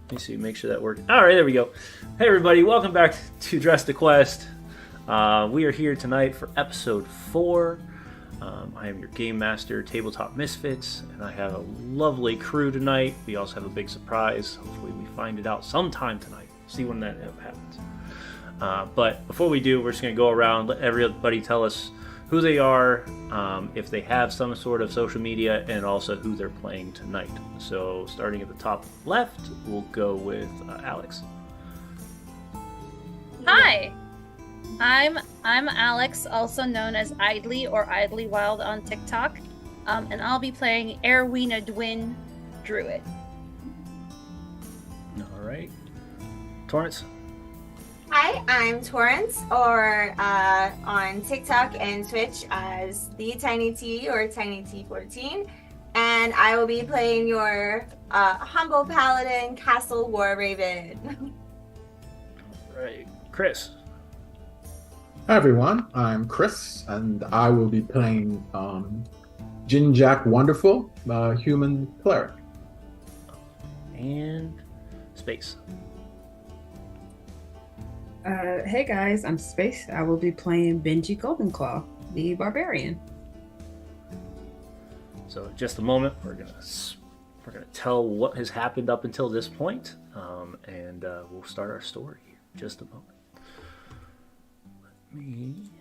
Let me see, make sure that works. All right, there we go. Hey, everybody, welcome back to Dress to Quest. We are here tonight for episode 4. I am your game master, Tabletop Misfits, and I have a lovely crew tonight. We also have a big surprise. Hopefully, we find it out sometime tonight. See when that happens. But before we do, we're just going to go around, let everybody tell us who they are, if they have some sort of social media, and also who they're playing tonight. So starting at the top left, we'll go with Alex. Hi, I'm Alex, also known as Idly or Idly Wild on TikTok, and I'll be playing Erwina Dwin Druid. All right. Torrance? Hi, I'm Torrance, or on TikTok and Twitch as the Tiny T or Tiny T14, and I will be playing your humble paladin, Castle War Raven. All right. Chris? Hi everyone, I'm Chris, and I will be playing Jin Jack Wonderful, human cleric. And Space. Hey guys, I'm Space. I will be playing Benji Goldenclaw, the barbarian. So in just a moment, we're gonna tell what has happened up until this point, and we'll start our story here in just a moment. Let me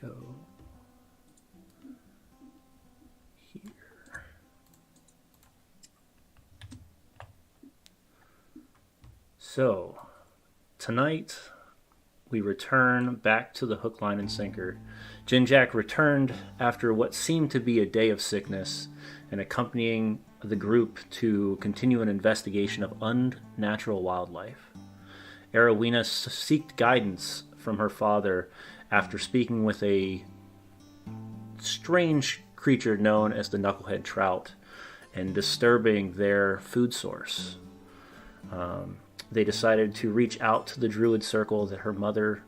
go here. So tonight, we return back to the hook, line, and sinker. Jinjack returned after what seemed to be a day of sickness and accompanying the group to continue an investigation of unnatural wildlife. Erowina sought guidance from her father after speaking with a strange creature known as the knucklehead trout and disturbing their food source. They decided to reach out to the druid circle that her mother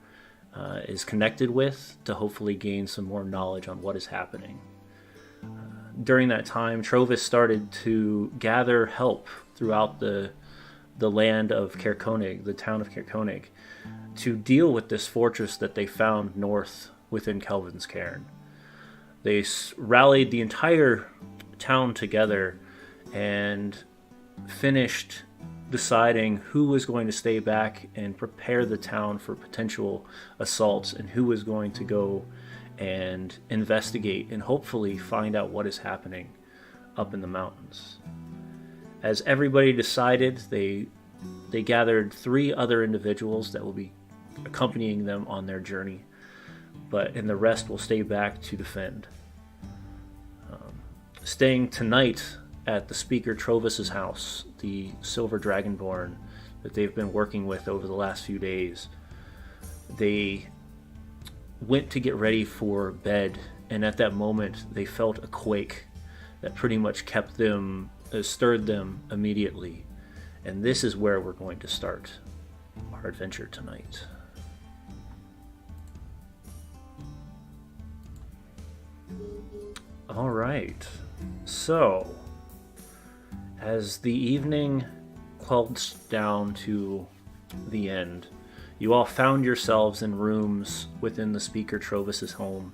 is connected with to hopefully gain some more knowledge on what is happening. During that time, Trovis started to gather help throughout the land of Caerkonig, the town of Caerkonig, to deal with this fortress that they found north within Kelvin's Cairn. They rallied the entire town together and finished deciding who was going to stay back and prepare the town for potential assaults and who was going to go and investigate and hopefully find out what is happening up in the mountains. As everybody decided, they gathered 3 other individuals that will be accompanying them on their journey, and the rest will stay back to defend. Staying tonight at the speaker Trovis's house, the Silver Dragonborn that they've been working with over the last few days. They went to get ready for bed, and at that moment they felt a quake that pretty much kept them, stirred them immediately. And this is where we're going to start our adventure tonight. All right, so as the evening quelched down to the end, you all found yourselves in rooms within the speaker Trovis's home.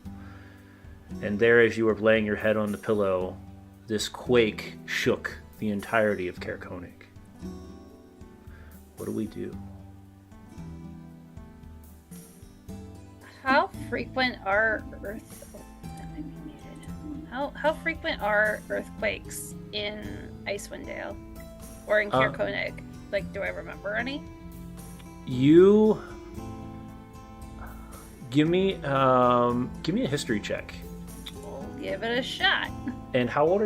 And there, as you were laying your head on the pillow, this quake shook the entirety of Caerkonig. What do we do? How frequent are that might be muted. How frequent are earthquakes in Icewind Dale or in Caerkonig? Like, do I remember any? You give me a history check. We'll give it a shot. And how old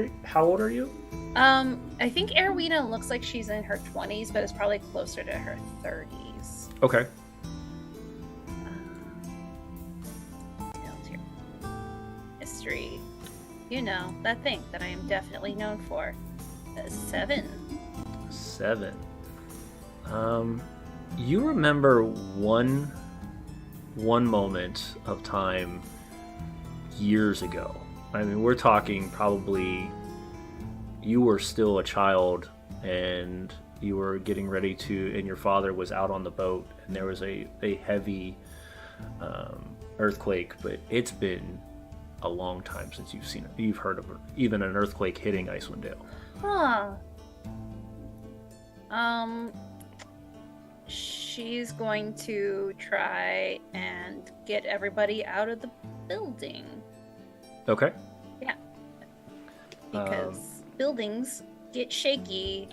are you? I think Erwina looks like she's in her 20s, but is probably closer to her 30s. Okay. Details here. History. You know, that thing that I am definitely known for. 7. 7. You remember one moment of time years ago. I mean, we're talking probably you were still a child and you were getting ready to, and your father was out on the boat, and there was a heavy earthquake, but it's been a long time since you've heard of even an earthquake hitting Icewind Dale. Huh. She's going to try and get everybody out of the building. Okay. Yeah. Because buildings get shaky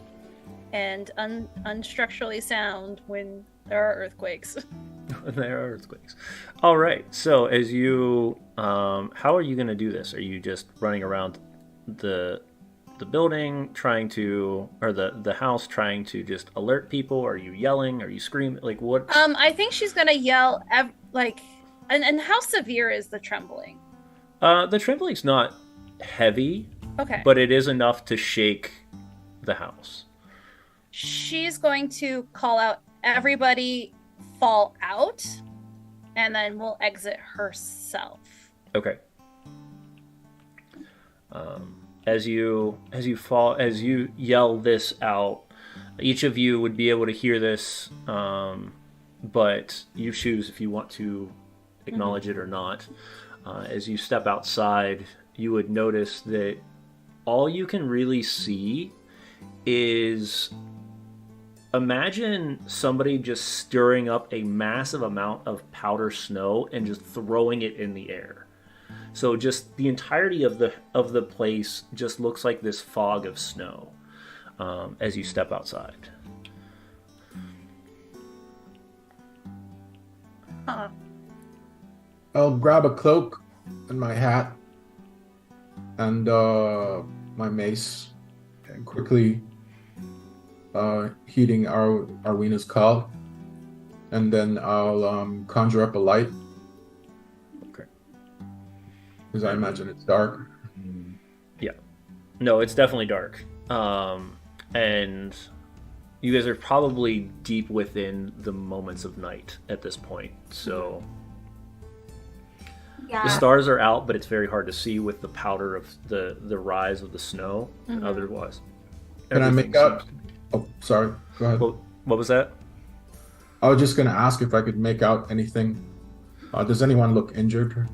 and unstructurally sound when there are earthquakes. There are earthquakes. All right. So as you, how are you going to do this? Are you just running around the building trying to, or the house trying to just alert people? Are you yelling? Are you screaming? Like what? I think she's going to yell and how severe is the trembling? The trembling's not heavy. Okay. But it is enough to shake the house. She's going to call out, everybody fall out, and then we'll exit herself. Okay. As you yell this out, each of you would be able to hear this, but you choose if you want to acknowledge it or not. As you step outside, you would notice that all you can really see is, imagine somebody just stirring up a massive amount of powder snow and just throwing it in the air. So just the entirety of the place just looks like this fog of snow as you step outside. Huh. I'll grab a cloak and my hat and my mace, and quickly heeding Arwena's call, and then I'll conjure up a light. Okay. Because I imagine it's dark. Yeah. No, it's definitely dark. And you guys are probably deep within the moments of night at this point. So Yeah. the stars are out, but it's very hard to see with the powder of the rise of the snow. Mhm. Otherwise, Can I make everything out? seems- Oh, sorry. Go ahead. What was that? I was just going to ask if I could make out anything. Does anyone look injured?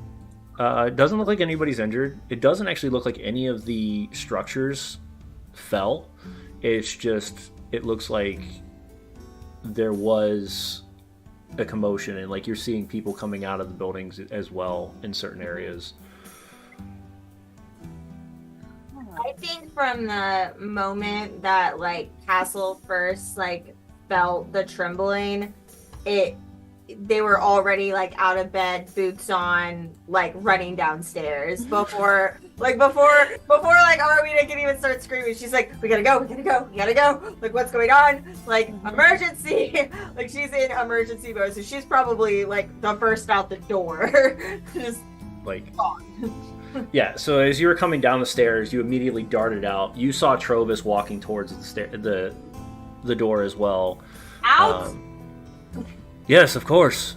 It doesn't look like anybody's injured. It doesn't actually look like any of the structures fell. It's just, it looks like there was a commotion, and like you're seeing people coming out of the buildings as well in certain areas. I think from the moment that like Castle first like felt the trembling, they were already like out of bed, boots on, like running downstairs before Arwina can even start screaming. She's like, we gotta go. Like, what's going on? Like, emergency. Like, she's in emergency mode, so she's probably like the first out the door. Just Like, gone. yeah. So as you were coming down the stairs, you immediately darted out. You saw Trovis walking towards the door as well. Out. Yes, of course.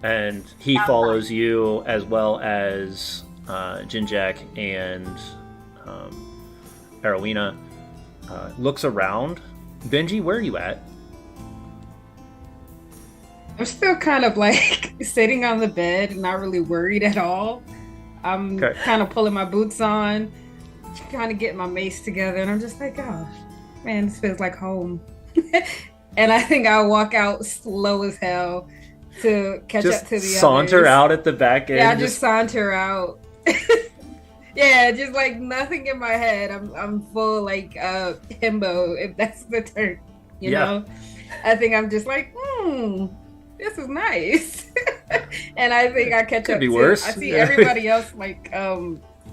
And he follows you, as well as Jinjak and Arowina. Looks around. Benji, where are you at? I'm still kind of like sitting on the bed, not really worried at all. I'm Okay. kind of pulling my boots on, kind of getting my mace together, and I'm just like, gosh, man, this feels like home. And I think I'll walk out slow as hell to catch Just up to the saunter others. out at the back end. Yeah, I just saunter out. Yeah, just like nothing in my head. I'm full like himbo, if that's the term. You Yeah. know? I think I'm just like, this is nice. And I think I catch Could up be to worse. I see Yeah. everybody else like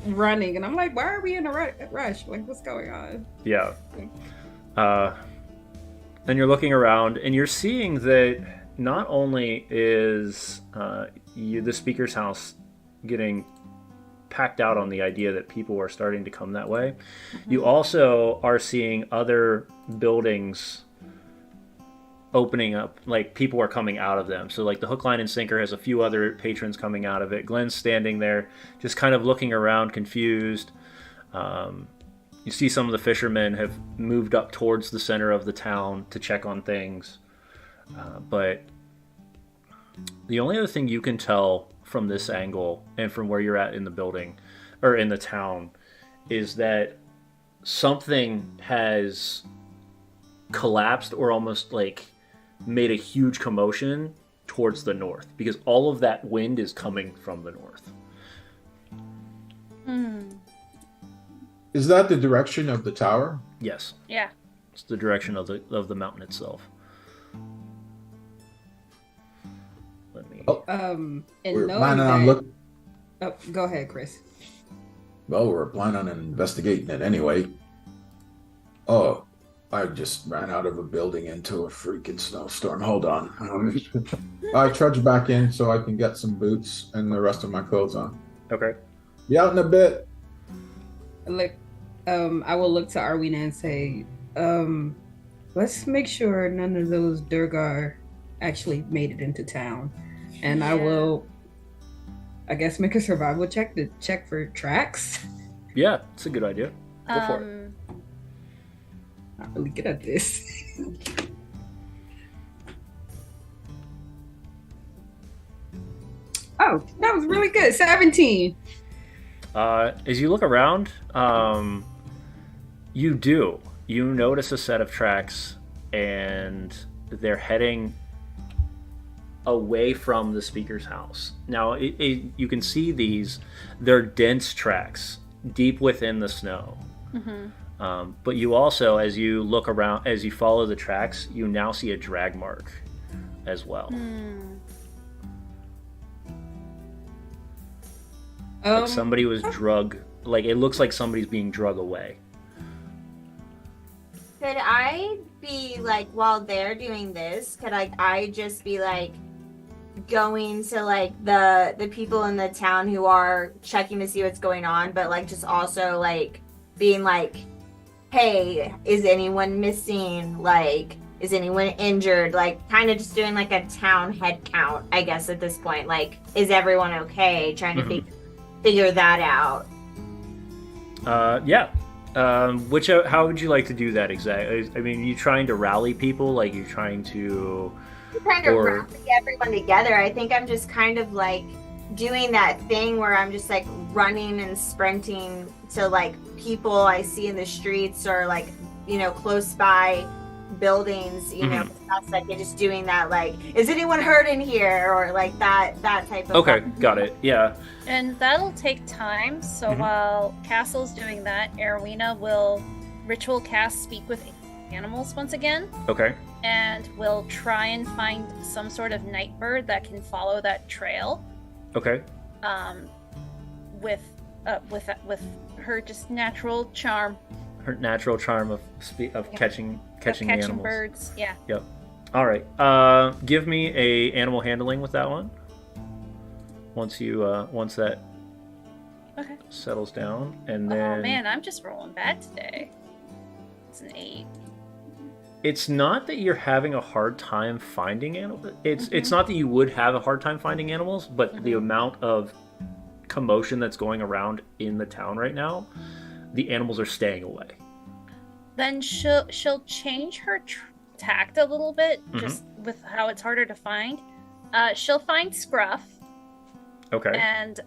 running, and I'm like, why are we in a rush? Like, what's going on? Yeah. And you're looking around, and you're seeing that not only is the speaker's house getting packed out on the idea that people are starting to come that way, you also are seeing other buildings opening up, like people are coming out of them. So like the Hook, Line, and Sinker has a few other patrons coming out of it. Glenn's standing there just kind of looking around, confused. You see some of the fishermen have moved up towards the center of the town to check on things. But the only other thing you can tell from this angle and from where you're at in the building or in the town is that something has collapsed or almost like made a huge commotion towards the north, because all of that wind is coming from the north. Is that the direction of the tower? Yes. Yeah. It's the direction of the mountain itself. Let me. And We're knowing planning that, on look. oh, go ahead, Chris. Well, we're planning on investigating it anyway. Oh, I just ran out of a building into a freaking snowstorm. Hold on. I trudge back in so I can get some boots and the rest of my clothes on. Okay. Be out in a bit. Like, I will look to Arwina and say, let's make sure none of those Durgar actually made it into town. And I will, I guess, make a survival check to check for tracks. Yeah, it's a good idea. Go for it. Not really good at this. Oh, that was really good. 17. As you look around, you notice a set of tracks, and they're heading away from the speaker's house. Now, you can see they're dense tracks deep within the snow. But you also, as you look around, as you follow the tracks, you now see a drag mark as well. Like somebody was drug. Like it looks like somebody's being drug away. Could I be like, while they're doing this, could I just be like going to like the people in the town who are checking to see what's going on, but like just also like being like, hey, is anyone missing? Like, is anyone injured? Like, kind of just doing like a town head count, I guess, at this point. Like, is everyone okay? Trying to figure that out. Yeah. How would you like to do that exactly? I mean, are you trying to rally people? Like, you're trying to... Rally everyone together. I think I'm just kind of like doing that thing where I'm just like running and sprinting to like people I see in the streets or like, you know, close by buildings, you know, that's like just doing that, like, is anyone hurt in here, or like that type of Got it. Yeah. And that'll take time, so while Castle's doing that, Erwina will ritual cast Speak with Animals once again. Okay. And will try and find some sort of night bird that can follow that trail. Okay. With her just natural charm. Her natural charm of catching animals. Birds. Yeah. Yep. All right. Give me a animal handling with that one. Once that settles down, and then. Oh man, I'm just rolling bad today. It's an 8. It's not that you're having a hard time finding animals. It's not that you would have a hard time finding animals, but the amount of commotion that's going around in the town right now, the animals are staying away. Then she'll change her tact a little bit, just with how it's harder to find. She'll find Scruff. Okay. And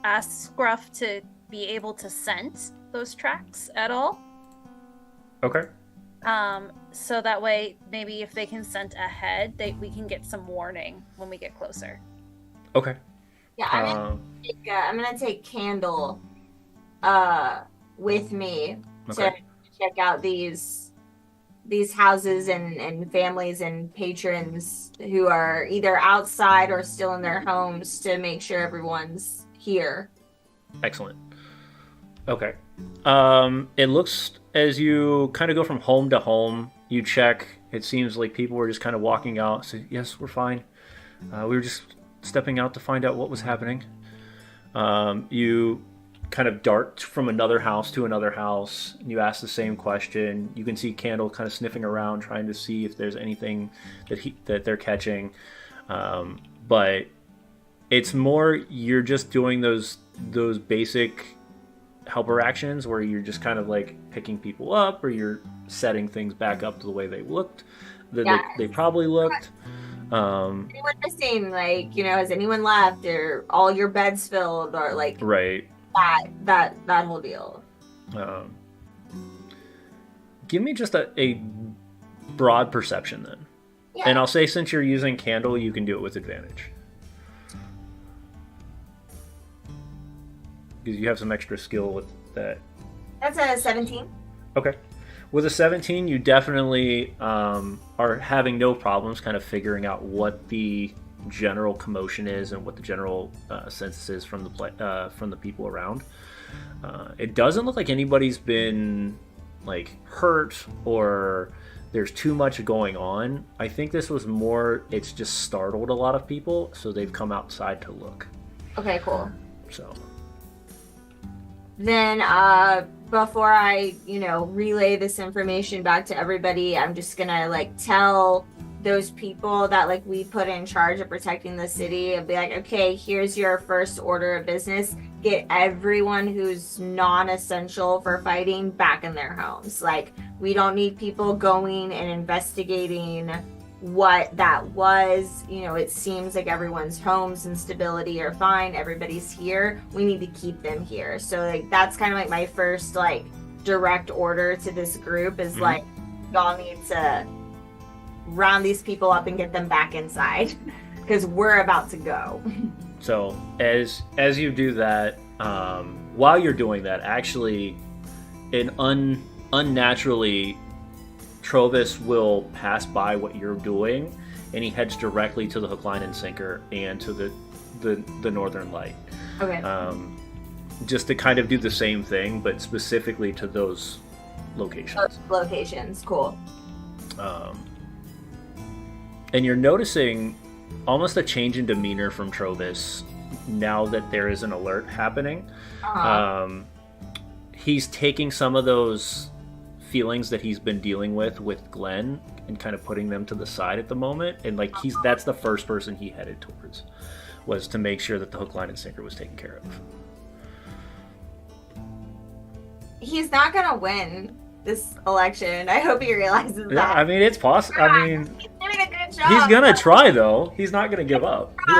ask Scruff to be able to scent those tracks at all. Okay. So that way, maybe if they can scent ahead, we can get some warning when we get closer. Okay. Yeah, I'm gonna take Candle with me to check out these houses and families and patrons who are either outside or still in their homes to make sure everyone's here. Excellent. Okay. It looks, as you kind of go from home to home, you check. It seems like people were just kind of walking out. So, yes, we're fine. We were just stepping out to find out what was happening. You kind of dart from another house to another house. And you ask the same question. You can see Candle kind of sniffing around, trying to see if there's anything that they're catching. But it's more you're just doing those basic helper actions where you're just kind of like picking people up, or you're setting things back up to the way they looked, they probably looked. Anyone missing? Like, has anyone left? Or all your beds filled? Or like right. That whole deal. Give me just a broad perception then. Yeah. And I'll say, since you're using candle, you can do it with advantage. Because you have some extra skill with that. That's a 17. Okay. With a 17, you definitely are having no problems kind of figuring out what the general commotion is and what the general census is from the people around. It doesn't look like anybody's been like hurt or there's too much going on. I think this was more, it's just startled a lot of people, so they've come outside to look. Okay, cool. So then before I, relay this information back to everybody, I'm just gonna like tell those people that like we put in charge of protecting the city and be like, okay, here's your first order of business. Get everyone who's non-essential for fighting back in their homes. Like, we don't need people going and investigating what that was. It seems like everyone's homes and stability are fine. Everybody's here. We need to keep them here. So like that's kind of like my first like direct order to this group is like, y'all need to round these people up and get them back inside because we're about to go. So as you do that, while you're doing that, actually, unnaturally, Trovis will pass by what you're doing, and he heads directly to the hook, line, and sinker and to the Northern Light. Okay. Just to kind of do the same thing, but specifically to those locations. Cool. And you're noticing almost a change in demeanor from Trovis now that there is an alert happening. He's taking some of those feelings that he's been dealing with Glenn and kind of putting them to the side at the moment, and like that's the first person he headed towards, was to make sure that the hook, line, and sinker was taken care of. He's not gonna win this election. I hope he realizes that. Yeah, I mean, it's possible. I mean, he's doing a good job. He's gonna try though. He's not gonna give up. He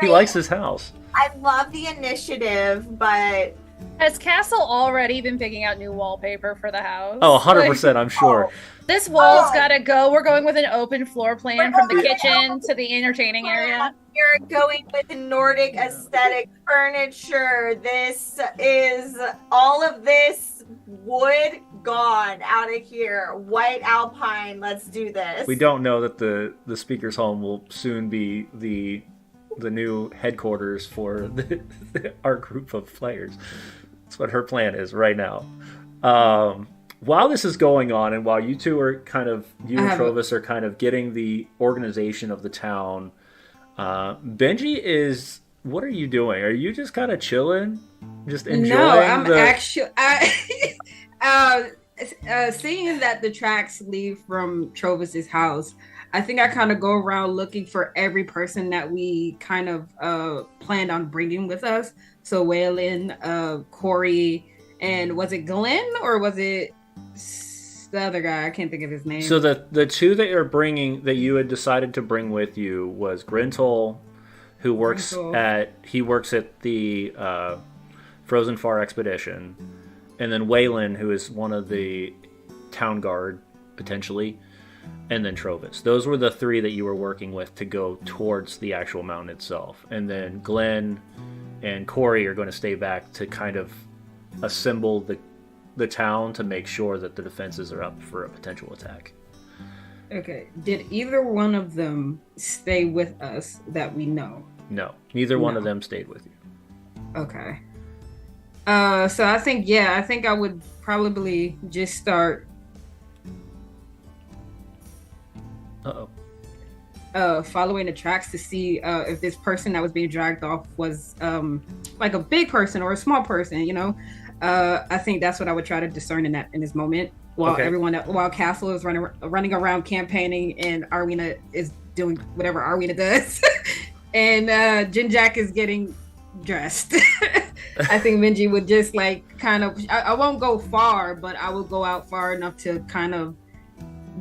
likes his house. I love the initiative, but has Castle already been picking out new wallpaper for the house? Oh, 100%, I'm sure. This wall's gotta go. We're going with an open floor plan from the kitchen to the entertaining area. You're going with Nordic aesthetic furniture. This is all of this wood gone out of here. White alpine. Let's do this. We don't know that the speaker's home will soon be the new headquarters for our group of players. That's what her plan is right now. While this is going on, and while you two are and Trovis are kind of getting the organization of the town, Benji is. What are you doing? Are you just kind of chilling, just enjoying? No, I'm actually. Seeing that the tracks leave from Trovis's house, I think I kind of go around looking for every person that we kind of planned on bringing with us. So Waylon, Corey, and was it Glenn or was it the other guy? I can't think of his name. So the two that you're bringing, that you had decided to bring with you, was Grintle, who works at the Frozen Far Expedition, and then Waylon, who is one of the town guard potentially. And then Trovis. Those were the three that you were working with to go towards the actual mountain itself. And then Glenn and Corey are going to stay back to kind of assemble the town to make sure that the defenses are up for a potential attack. Okay. Did either one of them stay with us that we know? No. Neither one of them stayed with you. Okay. So I think I would probably just start following the tracks to see if this person that was being dragged off was like a big person or a small person, I think that's what I would try to discern in this moment while Castle is running around campaigning and Arwina is doing whatever Arwina does. And Jin Jack is getting dressed. I think Benji would just like kind of. I won't go far, but I will go out far enough to kind of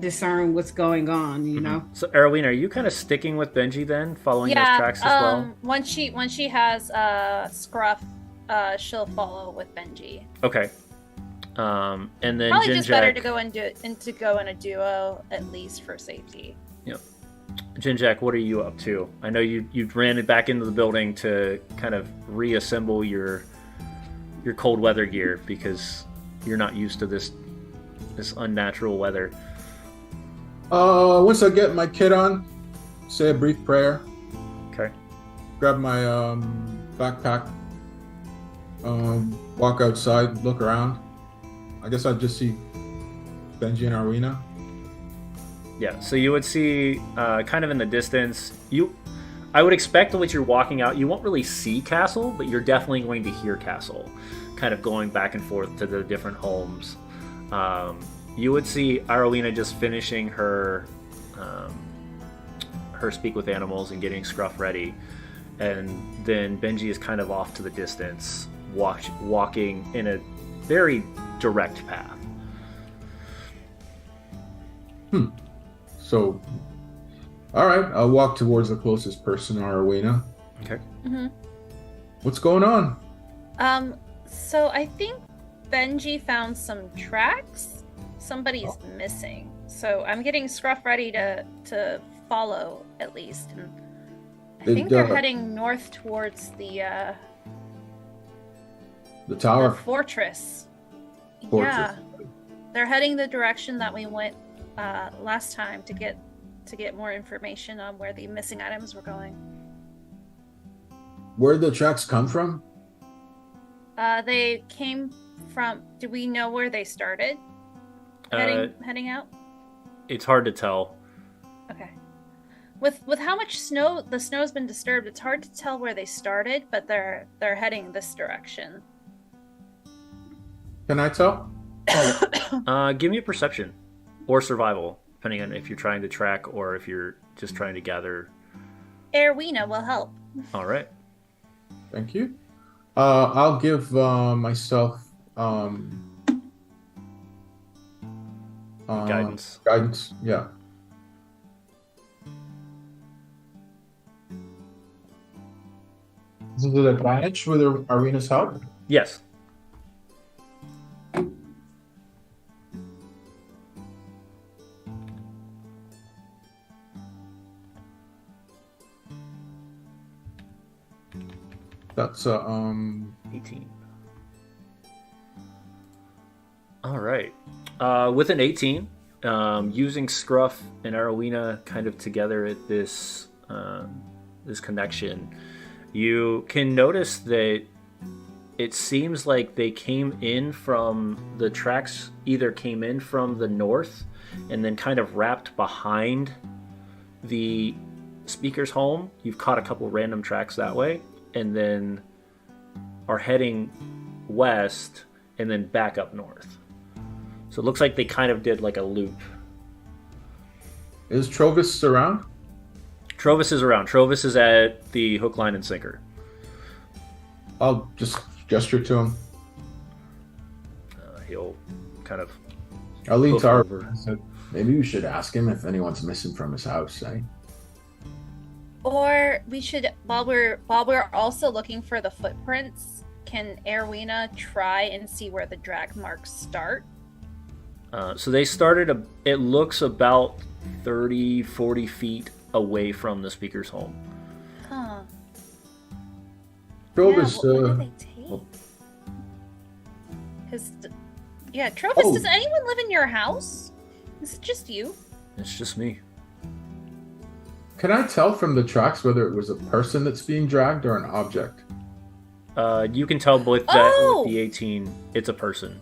discern what's going on. You know. So, Arowena, are you kind of sticking with Benji then, following those tracks as well? Once she has Scruff, she'll follow with Benji. Okay. And then probably just better to go in a duo at least for safety. Yep. Jinjak, what are you up to? I know you ran it back into the building to kind of reassemble your cold weather gear because you're not used to this unnatural weather. Once I get my kit on, say a brief prayer. Okay. Grab my backpack. Walk outside, look around. I guess I'd just see Benji and Arwina. Yeah, so you would see kind of in the distance, I would expect that as you're walking out, you won't really see Castle, but you're definitely going to hear Castle kind of going back and forth to the different homes. You would see Arowena just finishing her speak with animals and getting Scruff ready, and then Benji is kind of off to the distance, walking in a very direct path. So, all right, I'll walk towards the closest person, Arowena. Okay. Mm-hmm. What's going on? So I think Benji found some tracks. Somebody's missing. So I'm getting Scruff ready to follow at least. And I think they're heading north towards the tower. The fortress. Yeah. They're heading the direction that we went last time to get more information on where the missing items were going. Where'd the tracks come from? They came from. Do we know where they started? Heading out. It's hard to tell. Okay. With how much snow the snow's been disturbed, it's hard to tell where they started, but they're heading this direction. Can I tell? Give me a perception or survival, depending on if you're trying to track or if you're just trying to gather. Arowena will help. All right. Thank you. I'll give myself Guidance. Guidance, yeah. Is it an advantage with Arena's help? Yes. That's 18. All right. With an 18, using Scruff and Arowena kind of together at this connection, you can notice that it seems like they came in from the tracks, either came in from the north and then kind of wrapped behind the speaker's home. You've caught a couple random tracks that way, and then are heading west and then back up north. So it looks like they kind of did like a loop. Is Trovis around? Trovis is around. Trovis is at the hook, line, and sinker. I'll just gesture to him. He'll kind of... I'll lean to Arbor and said, maybe we should ask him if anyone's missing from his house, eh? Or we should, while we're also looking for the footprints, can Arowena try and see where the drag marks start? So they started, it looks about 30, 40 feet away from the speaker's home. Huh. Trovis, what did they take? Because, Trovis, does anyone live in your house? Is it just you? It's just me. Can I tell from the tracks whether it was a person that's being dragged or an object? You can tell with with the 18, it's a person.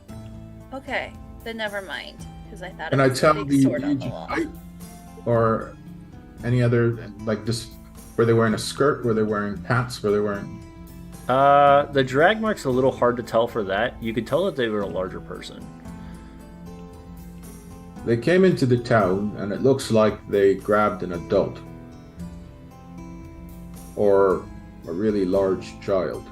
Okay, then never mind. Because I thought Can it I was tell a big the sword on age the and wall. height? Or any other, like just, were they wearing a skirt? Were they wearing pants? Were they wearing... The drag mark's a little hard to tell for that. You could tell that they were a larger person. They came into the town, and it looks like they grabbed an adult. Or a really large child.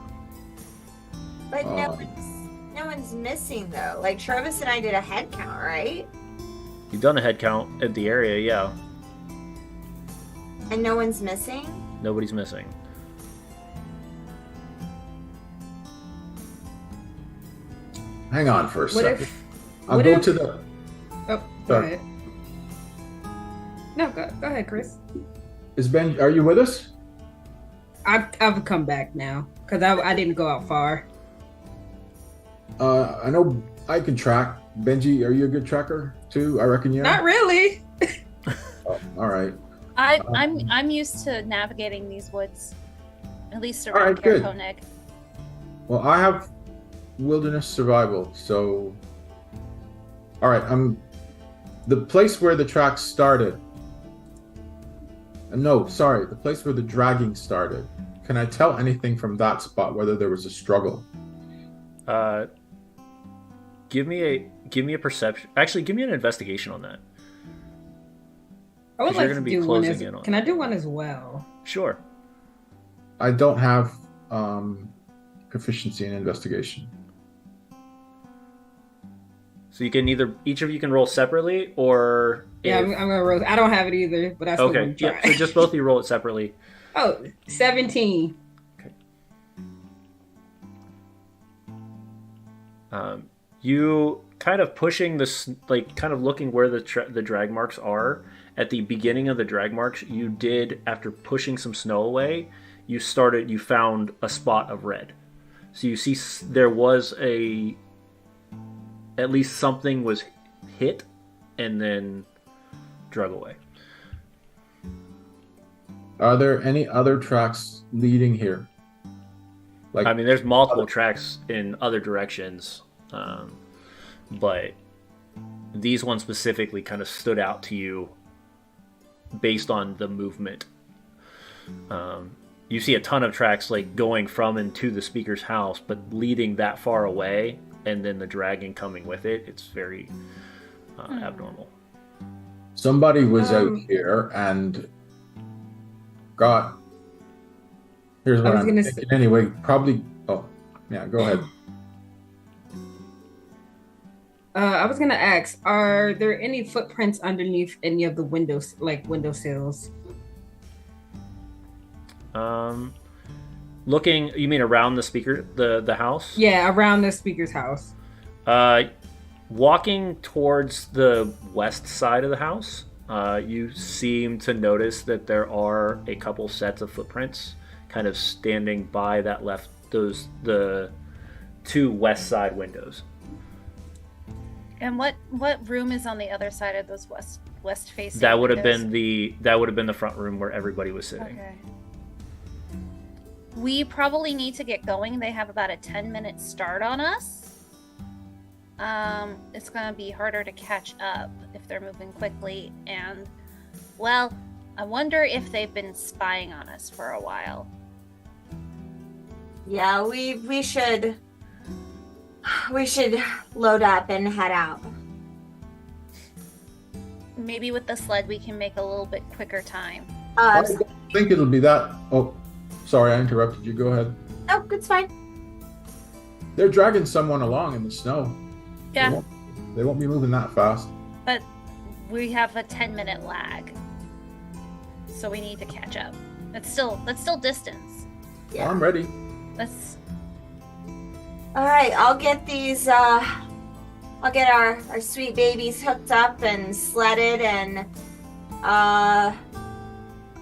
But no one's missing though. Like Travis and I did a head count, right? You've done a head count at the area, yeah. And no one's missing? Nobody's missing. Hang on for a What second. if? I'll what go if- to the. Oh, go Sorry. ahead. No, go ahead, Chris. Are you with us? I've come back now because I didn't go out far. I know I can track. Benji, are you a good tracker too? I reckon you are. Not really. Oh, all right. I'm used to navigating these woods, at least All right, around good. Koenig. Well, I have wilderness survival, so all right. The place where the tracks started. No, sorry, the place where the dragging started. Can I tell anything from that spot whether there was a struggle? Give me a perception. Actually, give me an investigation on that. I would 'Cause you're like gonna to be do one closing as. in on Can it. I do one as well? Sure. I don't have proficiency in investigation. So you can each of you can roll separately, or Yeah, I'm gonna roll. I don't have it either, but I still okay. want to try. Yeah. So just both of you roll it separately. Oh, 17. You kind of pushing this, like kind of looking where the drag marks are. At the beginning of the drag marks, you did, after pushing some snow away, you found a spot of red. So you see there was at least something was hit and then drug away. Are there any other tracks leading here? Like, I mean, there's multiple tracks in other directions, but these ones specifically kind of stood out to you based on the movement. You see a ton of tracks like going from and to the speaker's house, but leading that far away, and then the dragging coming with it. It's very abnormal. somebody was out here and got. Here's what I was I'm gonna thinking. Anyway, probably. Oh, yeah. Go ahead. I was gonna ask: are there any footprints underneath any of the windows, like windowsills? Looking, you mean around the speaker, the house? Yeah, around the speaker's house. Walking towards the west side of the house, you seem to notice that there are a couple sets of footprints kind of standing by that the two west side windows. And what room is on the other side of those west facing? That would have windows? been the front room where everybody was sitting. Okay. We probably need to get going. They have about a 10-minute start on us. It's gonna be harder to catch up if they're moving quickly, and well, I wonder if they've been spying on us for a while. Yeah, we should load up and head out. Maybe with the sled we can make a little bit quicker time. I don't think it'll be that. Oh, sorry, I interrupted you. Go ahead. No, it's fine. They're dragging someone along in the snow. Yeah, They won't be moving that fast. but we have a 10-minute lag, so we need to catch up. That's still distance. Yeah. I'm ready. Let's. All right, I'll get these. I'll get our sweet babies hooked up and sledded, and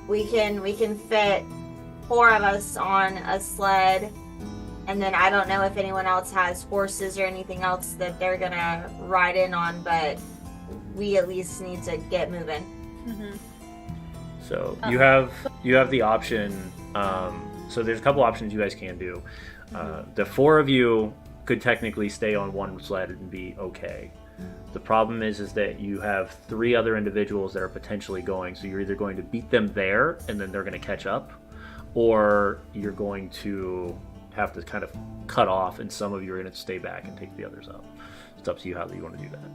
we can fit 4 of us on a sled. And then I don't know if anyone else has horses or anything else that they're gonna ride in on, but we at least need to get moving. Mm-hmm. So you have the option. So there's a couple options you guys can do. The 4 of you could technically stay on one sled and be okay. The problem is that you have 3 other individuals that are potentially going. So you're either going to beat them there and then they're going to catch up, or you're going to have to kind of cut off, and some of you are going to stay back and take the others up. It's up to you how you want to do that.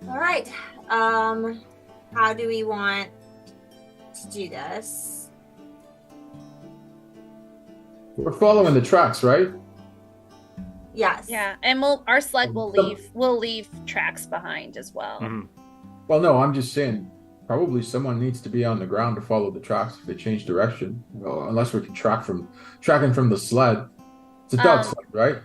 All right. How do we want to do this? We're following the tracks, right? Yes. Yeah, and our sled will leave tracks behind as well. Mhm. Well, no, I'm just saying probably someone needs to be on the ground to follow the tracks if they change direction. Well, unless we can tracking from the sled. It's a dog sled, right?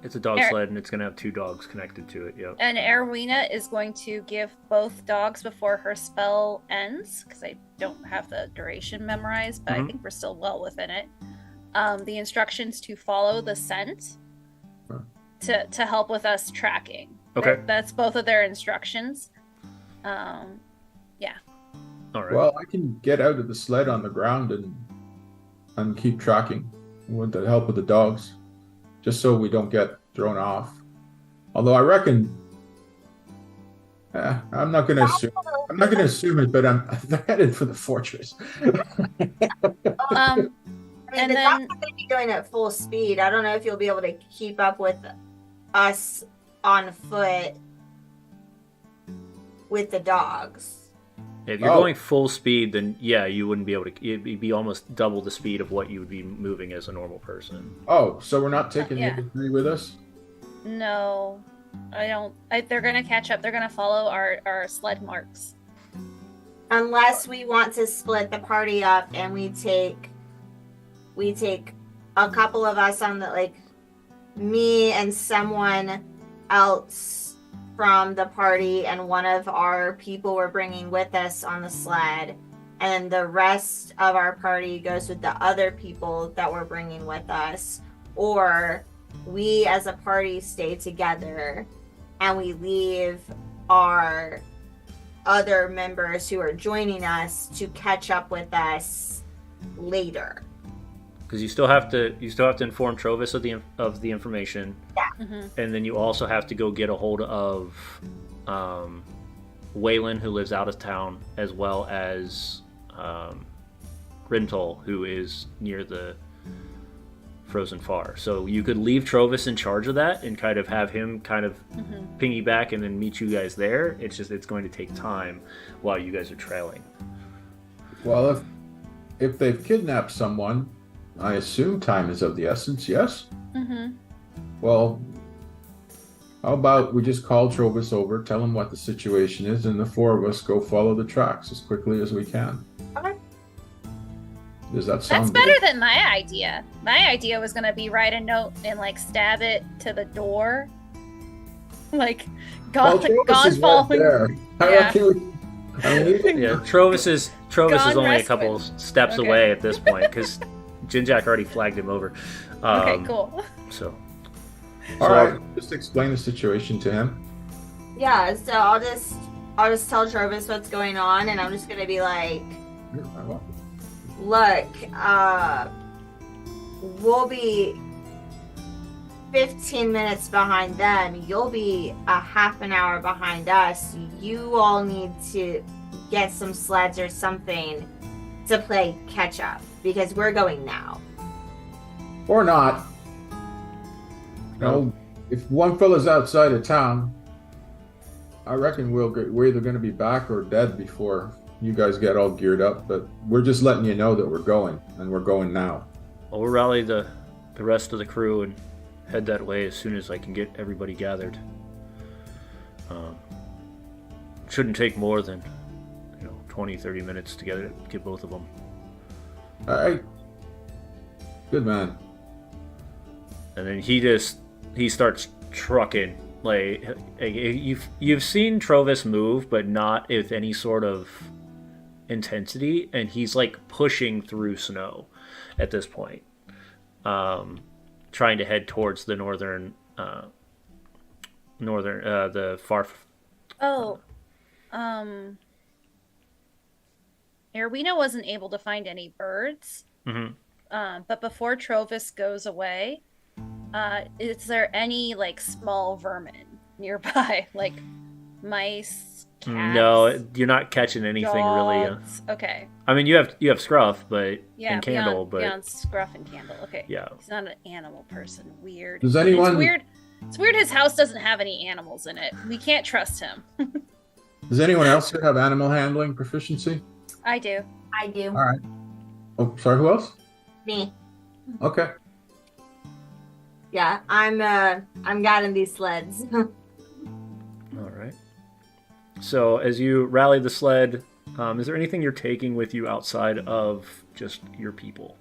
It's a dog sled, and it's going to have 2 dogs connected to it. Yep. And Erwina is going to give both dogs before her spell ends, because I don't have the duration memorized, but I think we're still well within it. The instructions to follow the scent to help with us tracking. Okay. That's both of their instructions. Yeah. All right. Well, I can get out of the sled on the ground and keep tracking with the help of the dogs, just so we don't get thrown off. Although I reckon, I'm not going to assume. I'm not going to assume it, but they're headed for the fortress. I mean, And the then- dogs are going to be going at full speed. I don't know if you'll be able to keep up with us on foot with the dogs. If you're going full speed, then yeah, you wouldn't be able to. It'd be almost double the speed of what you would be moving as a normal person. Oh, so we're not taking Yeah. the three with us? No, I don't. They're going to catch up. They're going to follow our sled marks. Unless we want to split the party up and we take a couple of us on the, like, me and someone else from the party and one of our people we're bringing with us on the sled, and the rest of our party goes with the other people that we're bringing with us, or we as a party stay together and we leave our other members who are joining us to catch up with us later. Because you still have to inform Trovis of the information, Mm-hmm. and then you also have to go get a hold of Waylon, who lives out of town, as well as Rintol, who is near the Frozen Far. So you could leave Trovis in charge of that and kind of have him kind of piggyback and then meet you guys there. It's going to take time while you guys are trailing. Well, if they've kidnapped someone, I assume time is of the essence, yes? Mm-hmm. Well, how about we just call Trovis over, tell him what the situation is, and the 4 of us go follow the tracks as quickly as we can. Okay. Does that sound That's better than my idea. My idea was going to be write a note and, like, stab it to the door. Like, Well, God, Trovis God is right falling. there. Yeah. Yeah, Trovis is Gone only a rescuing. couple steps Okay. away at this point because Jinjak already flagged him over. Okay, cool. So All right, just explain the situation to him. Yeah, so I'll just tell Jarvis what's going on, and I'm just gonna be like, look, we'll be 15 minutes behind them. You'll be a half an hour behind us. You all need to get some sleds or something to play catch up because we're going now. Or not. No, if one fella's outside of town, I reckon we're either going to be back or dead before you guys get all geared up. But we're just letting you know that we're going, and we're going now. well, we'll rally the rest of the crew and head that way as soon as I can get everybody gathered. Shouldn't take more than 20, 30 minutes to get both of them. All right. Good man. And then he starts trucking. Like you've seen Trovis move, but not with any sort of intensity, and he's like pushing through snow at this point, trying to head towards the the far. Oh, Erwina wasn't able to find any birds. But before Trovis goes away, is there any, like, small vermin nearby, like mice, cats? No, you're not catching anything really. dogs? Okay. I mean, you have Scruff, but Yeah, and Candle, beyond Scruff and Candle. Okay. Yeah. He's not an animal person. Weird. Does anyone? It's weird. It's weird his house doesn't have any animals in it. We can't trust him. Does anyone else here have animal handling proficiency? I do. I do. All right. Oh, sorry. Who else? Me. Okay. Yeah, I'm guiding these sleds. All right. So as you rally the sled, is there anything you're taking with you outside of just your people?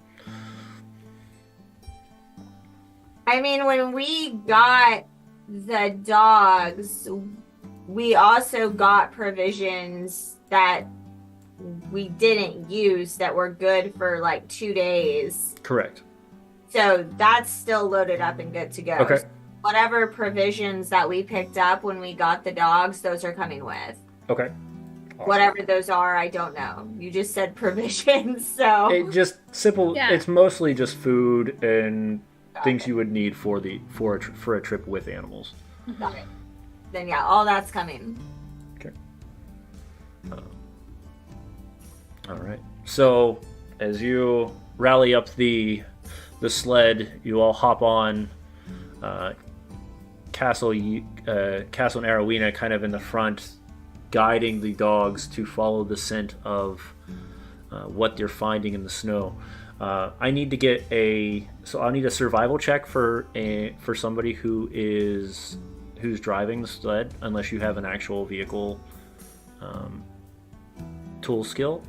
I mean, when we got the dogs, we also got provisions that we didn't use that were good for like 2 days. Correct. So that's still loaded up and good to go. Okay. Whatever provisions that we picked up when we got the dogs, those are coming with. Okay. Awesome. Whatever those are, I don't know. You just said provisions, so It just simple. Yeah. It's mostly just food and things you would need for a trip with animals. got it. Then yeah, all that's coming. Okay. All right. So as you rally up the sled, you all hop on. Castle and Arowena kind of in the front, guiding the dogs to follow the scent of what they're finding in the snow. I need to get I'll need a survival check for somebody who's driving the sled, unless you have an actual vehicle tool skill.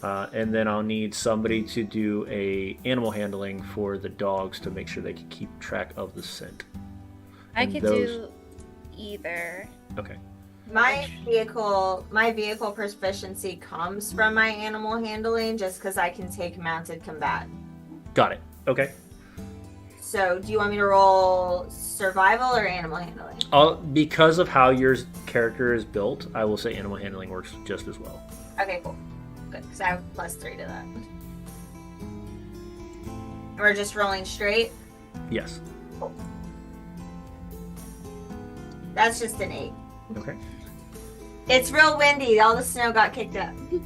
And then I'll need somebody to do a animal handling for the dogs to make sure they can keep track of the scent. I And could those- do either. Okay. My vehicle proficiency comes from my animal handling just because I can take mounted combat. Got it. Okay. So do you want me to roll survival or animal handling? Because of how your character is built, I will say animal handling works just as well. Okay, cool. Good, because I have +3 to that. We're just rolling straight. Yes. That's just an 8. Okay. It's real windy. All the snow got kicked up. And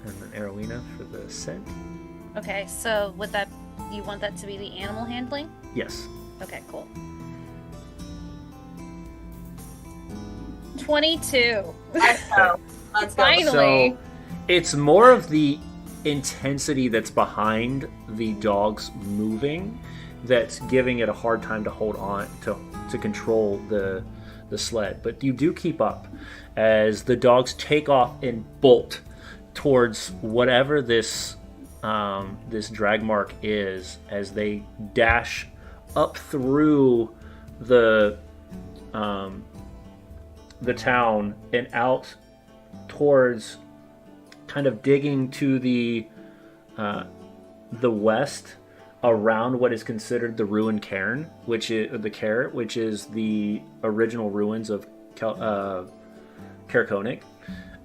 then Arowena for the scent. Okay, so you want that to be the animal handling? Yes. Okay, cool. 22. Let's go. Let's go. Finally. So it's more of the intensity that's behind the dogs moving that's giving it a hard time to hold on to control the sled. But you do keep up as the dogs take off and bolt towards whatever this drag mark is, as they dash up through the town and out towards kind of digging to the west around what is considered the ruined cairn, which is the original ruins of Carconic.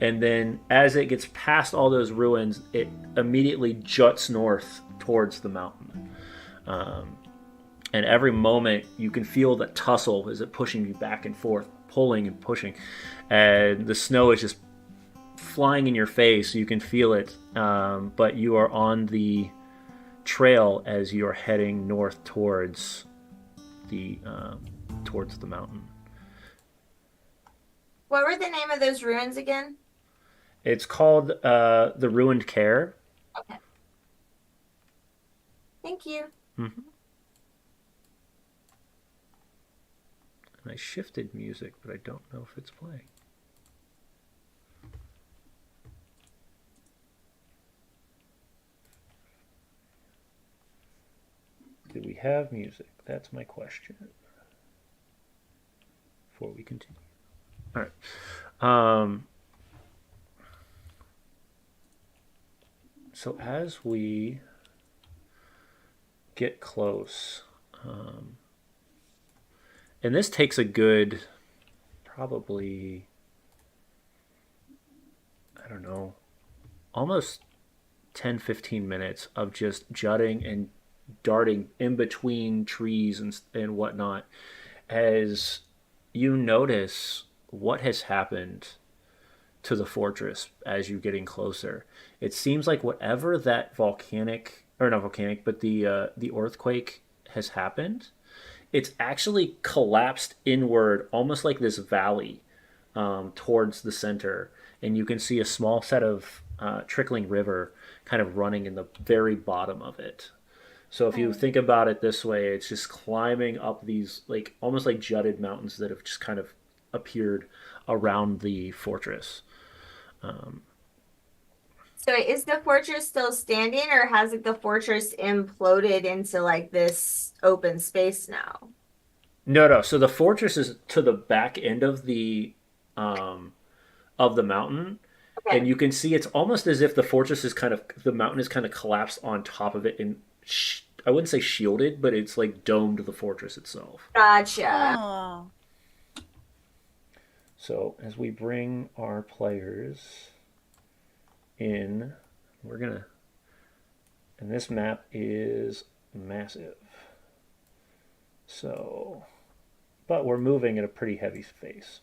And then as it gets past all those ruins, it immediately juts north towards the mountain. And every moment you can feel that tussle as it pushing you back and forth, pulling and pushing. And the snow is just flying in your face. You can feel it, but you are on the trail as you are heading north towards the mountain. What were the name of those ruins again? It's called the Ruined Cairn. Okay. Thank you. Mm-hmm. And I shifted music, but I don't know if it's playing. Do we have music? That's my question. Before we continue. All right. So as we get close, and this takes a good, probably, I don't know, almost 10-15 minutes of just jutting and darting in between trees and whatnot, as you notice what has happened to the fortress as you're getting closer. It seems like whatever that the earthquake has happened, it's actually collapsed inward, almost like this valley towards the center, and you can see a small set of trickling river kind of running in the very bottom of it. So if you think about it this way, it's just climbing up these like almost like jutted mountains that have just kind of appeared around the fortress. So is the fortress still standing, or has like the fortress imploded into like this open space now? No, no. So the fortress is to the back end of the mountain, and Okay. you can see it's almost as if the fortress is kind of the mountain is kind of collapsed on top of it, and I wouldn't say shielded, but it's like domed the fortress itself. Gotcha. Oh. So as we bring our players in, we're gonna, and this map is massive. So, but we're moving at a pretty heavy space.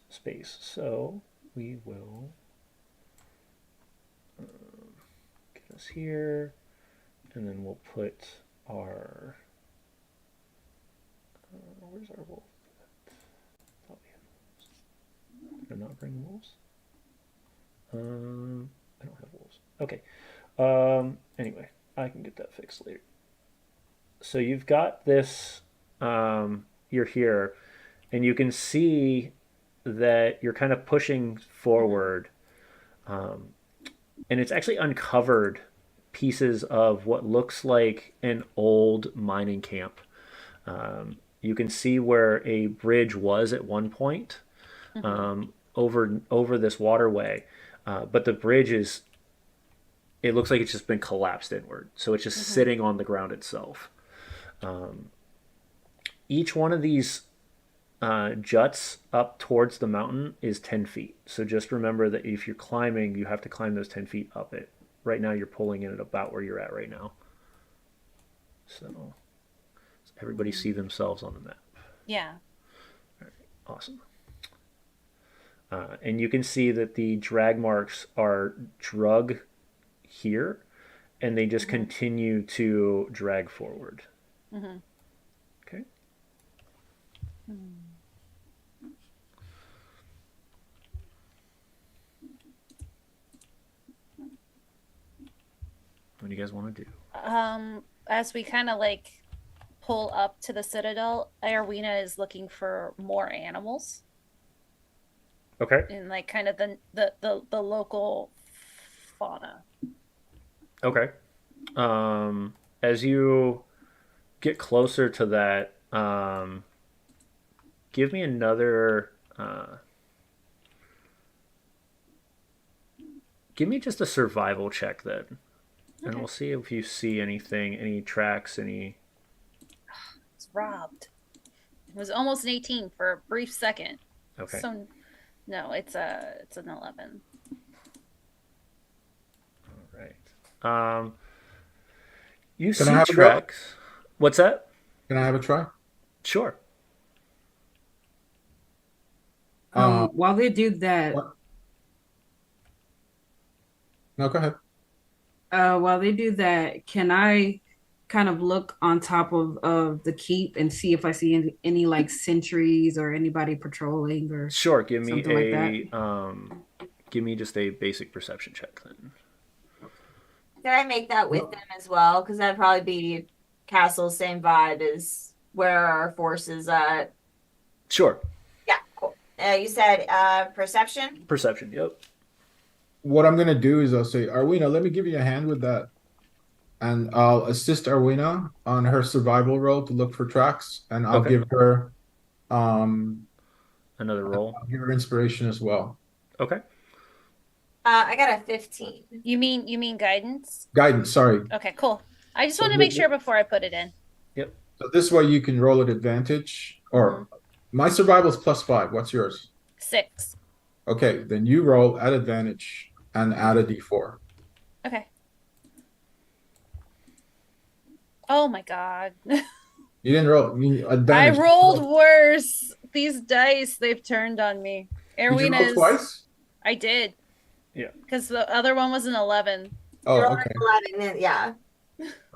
So we will get us here, and then we'll put our. Where's our wolf? Thought we had wolves. Did I not bring wolves? I don't have wolves. Okay. Anyway, I can get that fixed later. So you've got this. You're here, and you can see that you're kind of pushing forward, and it's actually uncovered pieces of what looks like an old mining camp. You can see where a bridge was at one point over this waterway, but the bridge is. It looks like it's just been collapsed inward, so it's just sitting on the ground itself. Each one of these juts up towards the mountain is 10 feet. So just remember that if you're climbing, you have to climb those 10 feet up it. Right now, you're pulling in at about where you're at right now. So everybody see themselves on the map. Yeah. All right, awesome. And you can see that the drag marks are drug here, and they just continue to drag forward. Okay. What do you guys want to do? As we kind of like pull up to the citadel, Irwina is looking for more animals Okay. in like kind of the local fauna. Okay. As you get closer to that, give me another. Give me just a survival check then, and we'll see if you see anything, any tracks, any. It's robbed. It was almost an 18 for a brief second. Okay. So, no, it's an 11. All right. You Can see I have a go? tracks. What's that? Can I have a try? Sure. While they do that, What? No, go ahead. while they do that, can I kind of look on top of the keep and see if I see any like sentries or anybody patrolling or Sure. Give me something like give me just a basic perception check then. Did I make that with them as well? Because that'd probably be Castle's same vibe as where our force is at. Sure. Yeah, cool. You said perception? Perception. Yep. What I'm gonna do is I'll say, Arwina, let me give you a hand with that, and I'll assist Arwina on her survival roll to look for tracks, and I'll Okay. give her um Another roll. I'll give her inspiration as well. Okay. I got a 15. You mean guidance? Guidance, sorry. Okay, cool. I just So want to make sure before I put it in. Yep. So this way you can roll at advantage, or my survival is +5. What's yours? 6. Okay, then you roll at advantage and add a d4. Okay. Oh my god. You didn't roll I advantage. rolled worse. These dice they've turned on me. Did you roll Erwina's twice? I did. Yeah. Because the other one was an 11. Oh, You're okay. 11, yeah.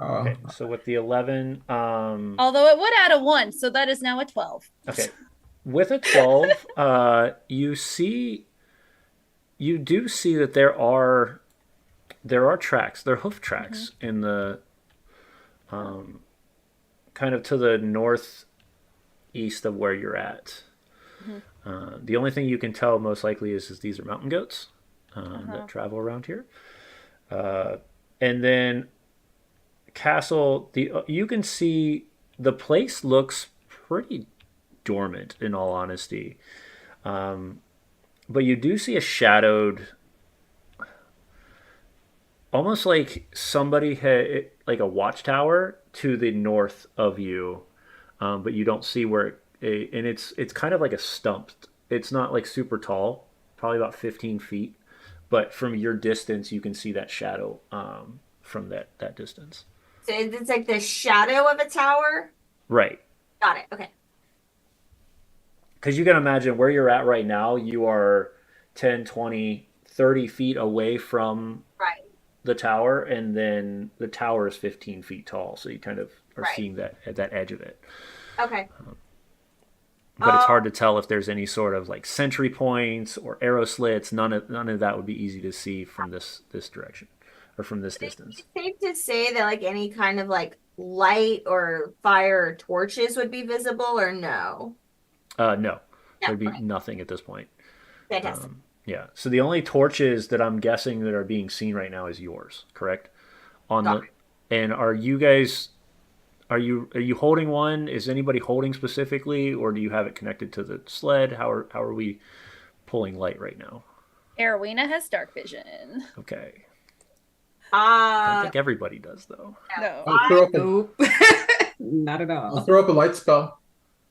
Okay. So with the 11, Although it would add a 1, so that is now a 12. okay. With a 12, you do see that there are tracks. There are hoof tracks in the kind of to the northeast of where you're at. Mhm. The only thing you can tell most likely is these are mountain goats Uh-huh. that travel around here. Uh, and then castle, you can see the place looks pretty dormant in all honesty. Um, but you do see a shadowed, almost like somebody had like a watchtower to the north of you, but you don't see where and it's kind of like a stump. It's not like super tall, probably about 15 feet, but from your distance you can see that shadow from that distance. So it's like the shadow of a tower. Right. Got it. Okay. Because you can imagine where you're at right now, you are 10, 20, 30 feet away from Right. the tower, and then the tower is 15 feet tall, so you kind of are Right. seeing that at that edge of it. Okay. But it's hard to tell if there's any sort of like sentry points or arrow slits. None of that would be easy to see from this direction or from this Would it distance. be safe to say that like any kind of like light or fire or torches would be visible or no? No, No. there'd be Okay. nothing at this point. Fantastic. Yeah. So the only torches that I'm guessing that are being seen right now is yours, correct? On Got the and are you guys are you holding one? Is anybody holding specifically, or do you have it connected to the sled? How are we pulling light right now? Arowena has dark vision. Okay. I don't Uh, think everybody does though. No. I'll throw up a, Nope. Not at I'll all. throw up a light spell.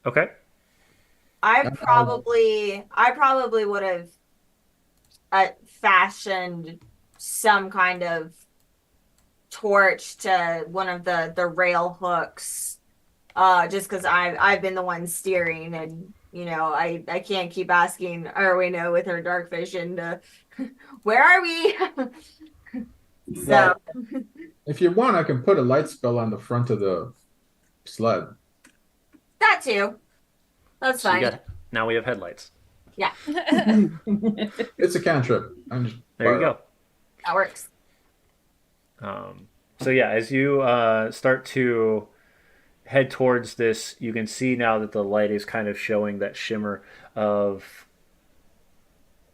Okay. I probably would have fashioned some kind of torch to one of the rail hooks, just because I've been the one steering, and I can't keep asking Arwino with her dark vision to where are we? So Well, if you want, I can put a light spell on the front of the sled. that too. That's So you fine. got now we have headlights. Yeah, It's a cantrip. I'm just There you go. that works. So yeah, as you start to head towards this, you can see now that the light is kind of showing that shimmer of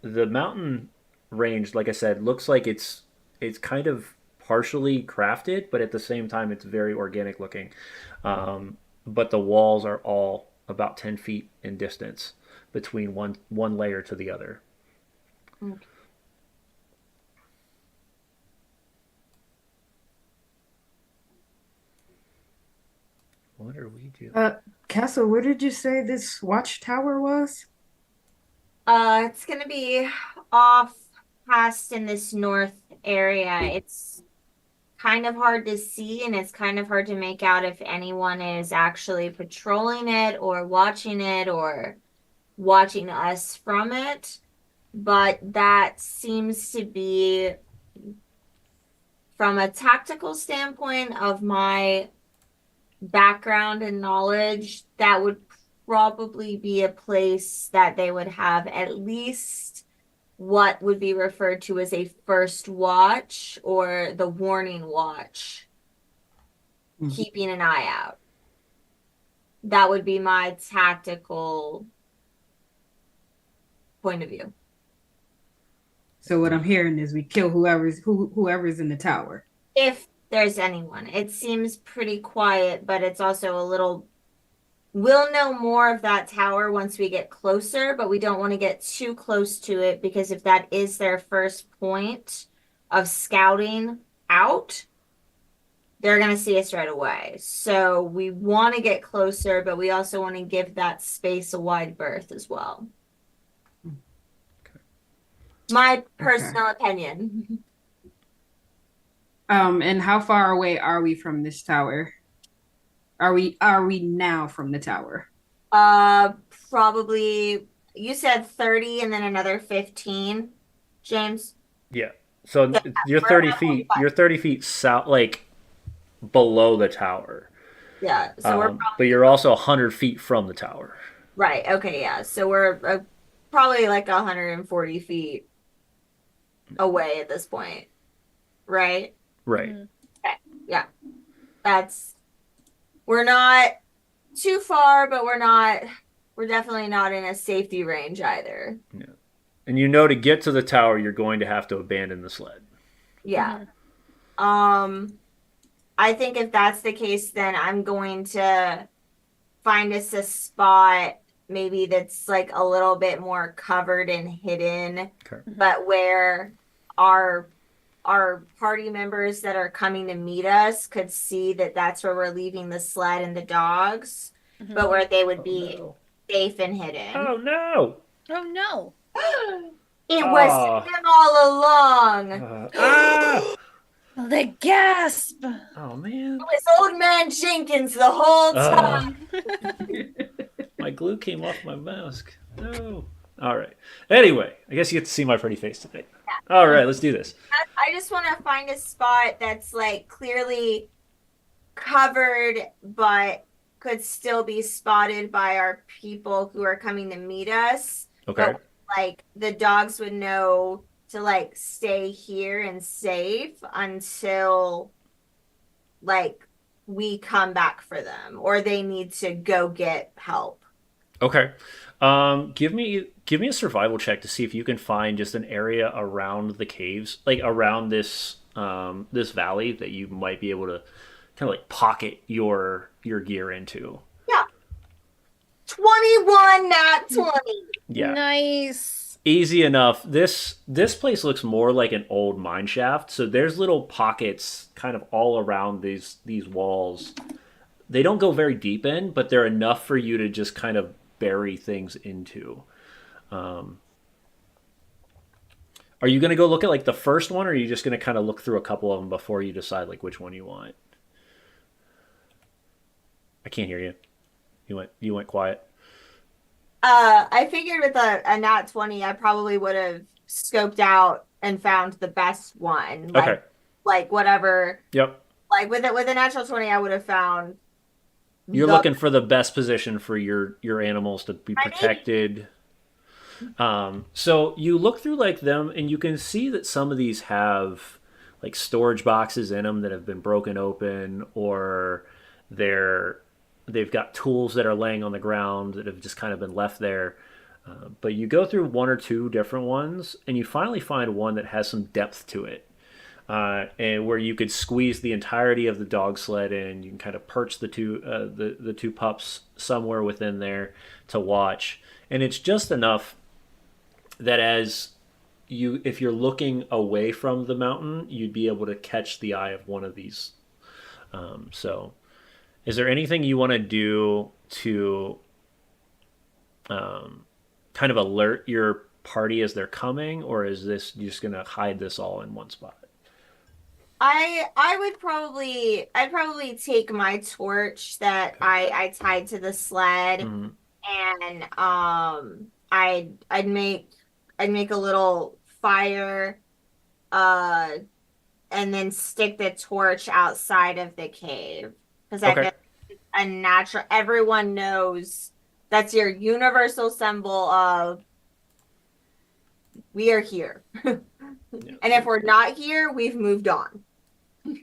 the mountain range. Like I said, looks like it's kind of partially crafted, but at the same time, it's very organic looking. But the walls are all about 10 feet in distance between one layer to the other. Okay. What are we doing? Castle, where did you say this watchtower was? It's gonna be off past in this north area. It's kind of hard to see, and it's kind of hard to make out if anyone is actually patrolling it or watching us from it. But that seems to be, from a tactical standpoint of my background and knowledge, that would probably be a place that they would have at least what would be referred to as a first watch or the warning watch, keeping an eye out. That would be my tactical point of view. So what I'm hearing is we kill whoever's in the tower. If there's anyone. It seems pretty quiet, but it's also a little. We'll know more of that tower once we get closer, but we don't want to get too close to it, because if that is their first point of scouting out, they're going to see us right away. So we want to get closer, but we also want to give that space a wide berth as well. My personal opinion. And how far away are we from this tower? Are we now from the tower? Probably, you said 30 and then another 15, James. Yeah. So you're we're 30 about feet. 45. You're 30 feet south, like below the tower. Yeah, so we're But you're also 100 feet from the tower. right. Okay, yeah. So we're probably like 140 feet away at this point. right? Right. Mhm. Okay. Yeah. We're not too far, but we're definitely not in a safety range either. Yeah. And you know to get to the tower, you're going to have to abandon the sled. Yeah. Mhm. I think if that's the case, then I'm going to find us a spot maybe that's like a little bit more covered and hidden, Okay. but where our our party members that are coming to meet us could see that that's where we're leaving the sled and the dogs, Mhm. but where they would Oh, be no. safe and hidden. Oh, no. Oh no. It was Oh. him all along. Ah. The gasp. Oh, man. It was old man Jenkins the whole time. My glue came off my mask. No. All right. Anyway, I guess you get to see my pretty face today. All right, let's do this. I just want to find a spot that's like clearly covered, but could still be spotted by our people who are coming to meet us. Okay. But like the dogs would know to like stay here and safe until like we come back for them or they need to go get help. Okay. Give me a survival check to see if you can find just an area around the caves, like around this this valley that you might be able to kind of like pocket your gear into. Yeah. 21 not 20. Yeah. Nice. Easy enough. This place looks more like an old mine shaft, so there's little pockets kind of all around these walls. They don't go very deep in, but they're enough for you to just kind of bury things into. Are you going to go look at like the first one, or are you just going to kind of look through a couple of them before you decide like which one you want? I can't hear you. You went quiet. I figured with a nat 20, I probably would have scoped out and found the best one. Like, Okay. Like whatever. Yep. Like with a natural 20, I would have found. You're the- looking for the best position for your animals to be protected. So you look through like them, and you can see that some of these have like storage boxes in them that have been broken open, or they've got tools that are laying on the ground that have just kind of been left there. But you go through one or two different ones, and you finally find one that has some depth to it. And where you could squeeze the entirety of the dog sled in. You can kind of perch the two pups somewhere within there to watch, and it's just enough that if you're looking away from the mountain, you'd be able to catch the eye of one of these. So, is there anything you want to do to kind of alert your party as they're coming, or is this just going to hide this all in one spot? I'd probably take my torch that I tied to the sled and I'd make a little fire and then stick the torch outside of the cave because I feel a natural everyone knows that's your universal symbol of we are here. And if we're not here, we've moved on. So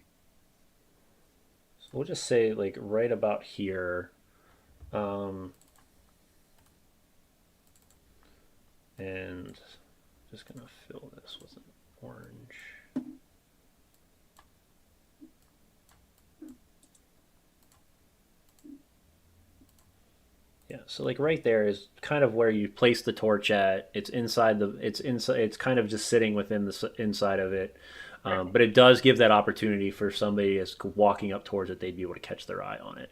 we'll just say like right about here. And just gonna fill this with an orange. Yeah, so like right there is kind of where you place the torch at. It's inside. It's kind of just sitting within the inside of it. But it does give that opportunity for somebody that's walking up towards it, they'd be able to catch their eye on it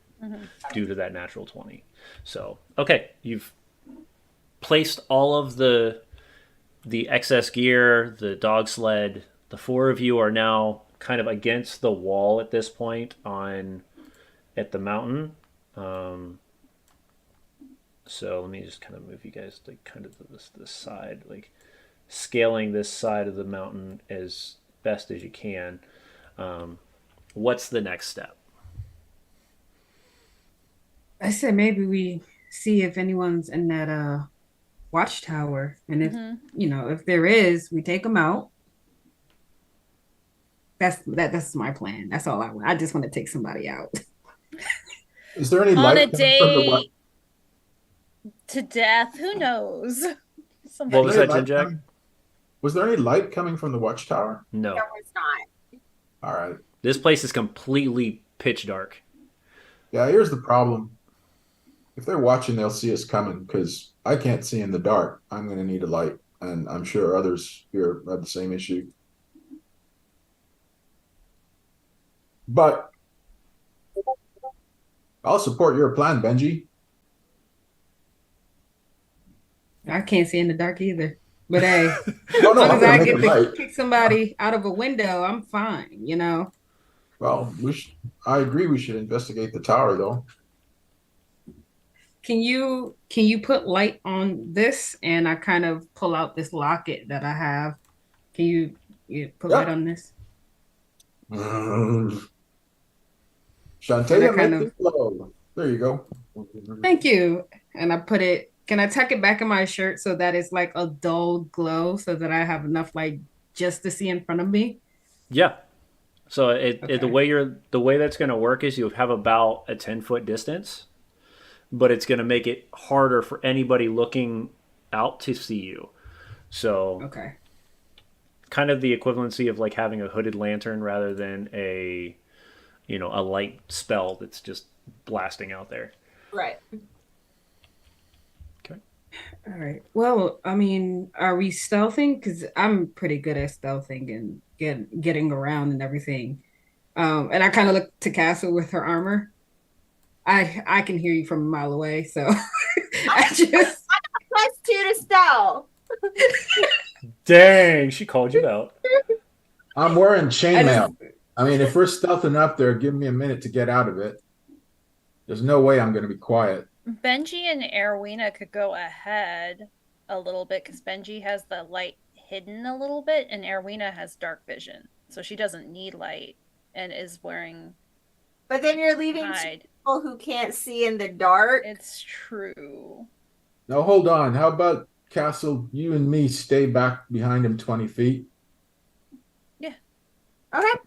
due to that natural 20. So, okay, you've placed all of the excess gear, the dog sled. The four of you are now kind of against the wall at this point at the mountain. So let me just kind of move you guys like kind of to this side, like scaling this side of the mountain as best as you can. What's the next step? I said maybe we see if anyone's in that watchtower, and if if there is, we take them out. That's my plan. That's all I want. I just want to take somebody out. Is there any On a light coming from the date to death, who knows? What Was was Somebody. there any that, Jim light Jack? coming? Was there any light coming from the watchtower? No. There was not. All right. This place is completely pitch dark. Yeah, here's the problem. If they're watching, they'll see us coming because I can't see in the dark. I'm going to need a light, and I'm sure others here have the same issue. But I'll support your plan, Benji. I can't see in the dark either. But hey, Oh as no, long I'm as going I to make get it to light. kick somebody out of a window, I'm fine. Well, I agree we should investigate the tower, though. Can you put light on this? And I kind of pull out this locket that I have. Can you put light Yep. on this? Shantae, And I kind make of it glow. There you go. thank you. And I put it. Can I tuck it back in my shirt so that it's like a dull glow so that I have enough light just to see in front of me? Yeah. So Okay. the way that's going to work is you have about a 10-foot distance, but it's going to make it harder for anybody looking out to see you. So Okay. kind of the equivalency of like having a hooded lantern rather than a light spell that's just blasting out there. Right. Okay. All right. Well, I mean, are we stealthing? Because I'm pretty good at stealthing and getting around and everything. And I kind of look to Castle with her armor. I can hear you from a mile away, so I just +2 to stealth. Dang, she called you out. I'm wearing I chainmail. just I mean, if we're stealthing up there, give me a minute to get out of it. There's no way I'm going to be quiet. Benji and Erwina could go ahead a little bit because Benji has the light hidden a little bit, and Erwina has dark vision, so she doesn't need light and is wearing But then you're leaving hide. people who can't see in the dark. It's true. Now, hold on. How about Castle, you and me stay back behind him 20 feet, Okay.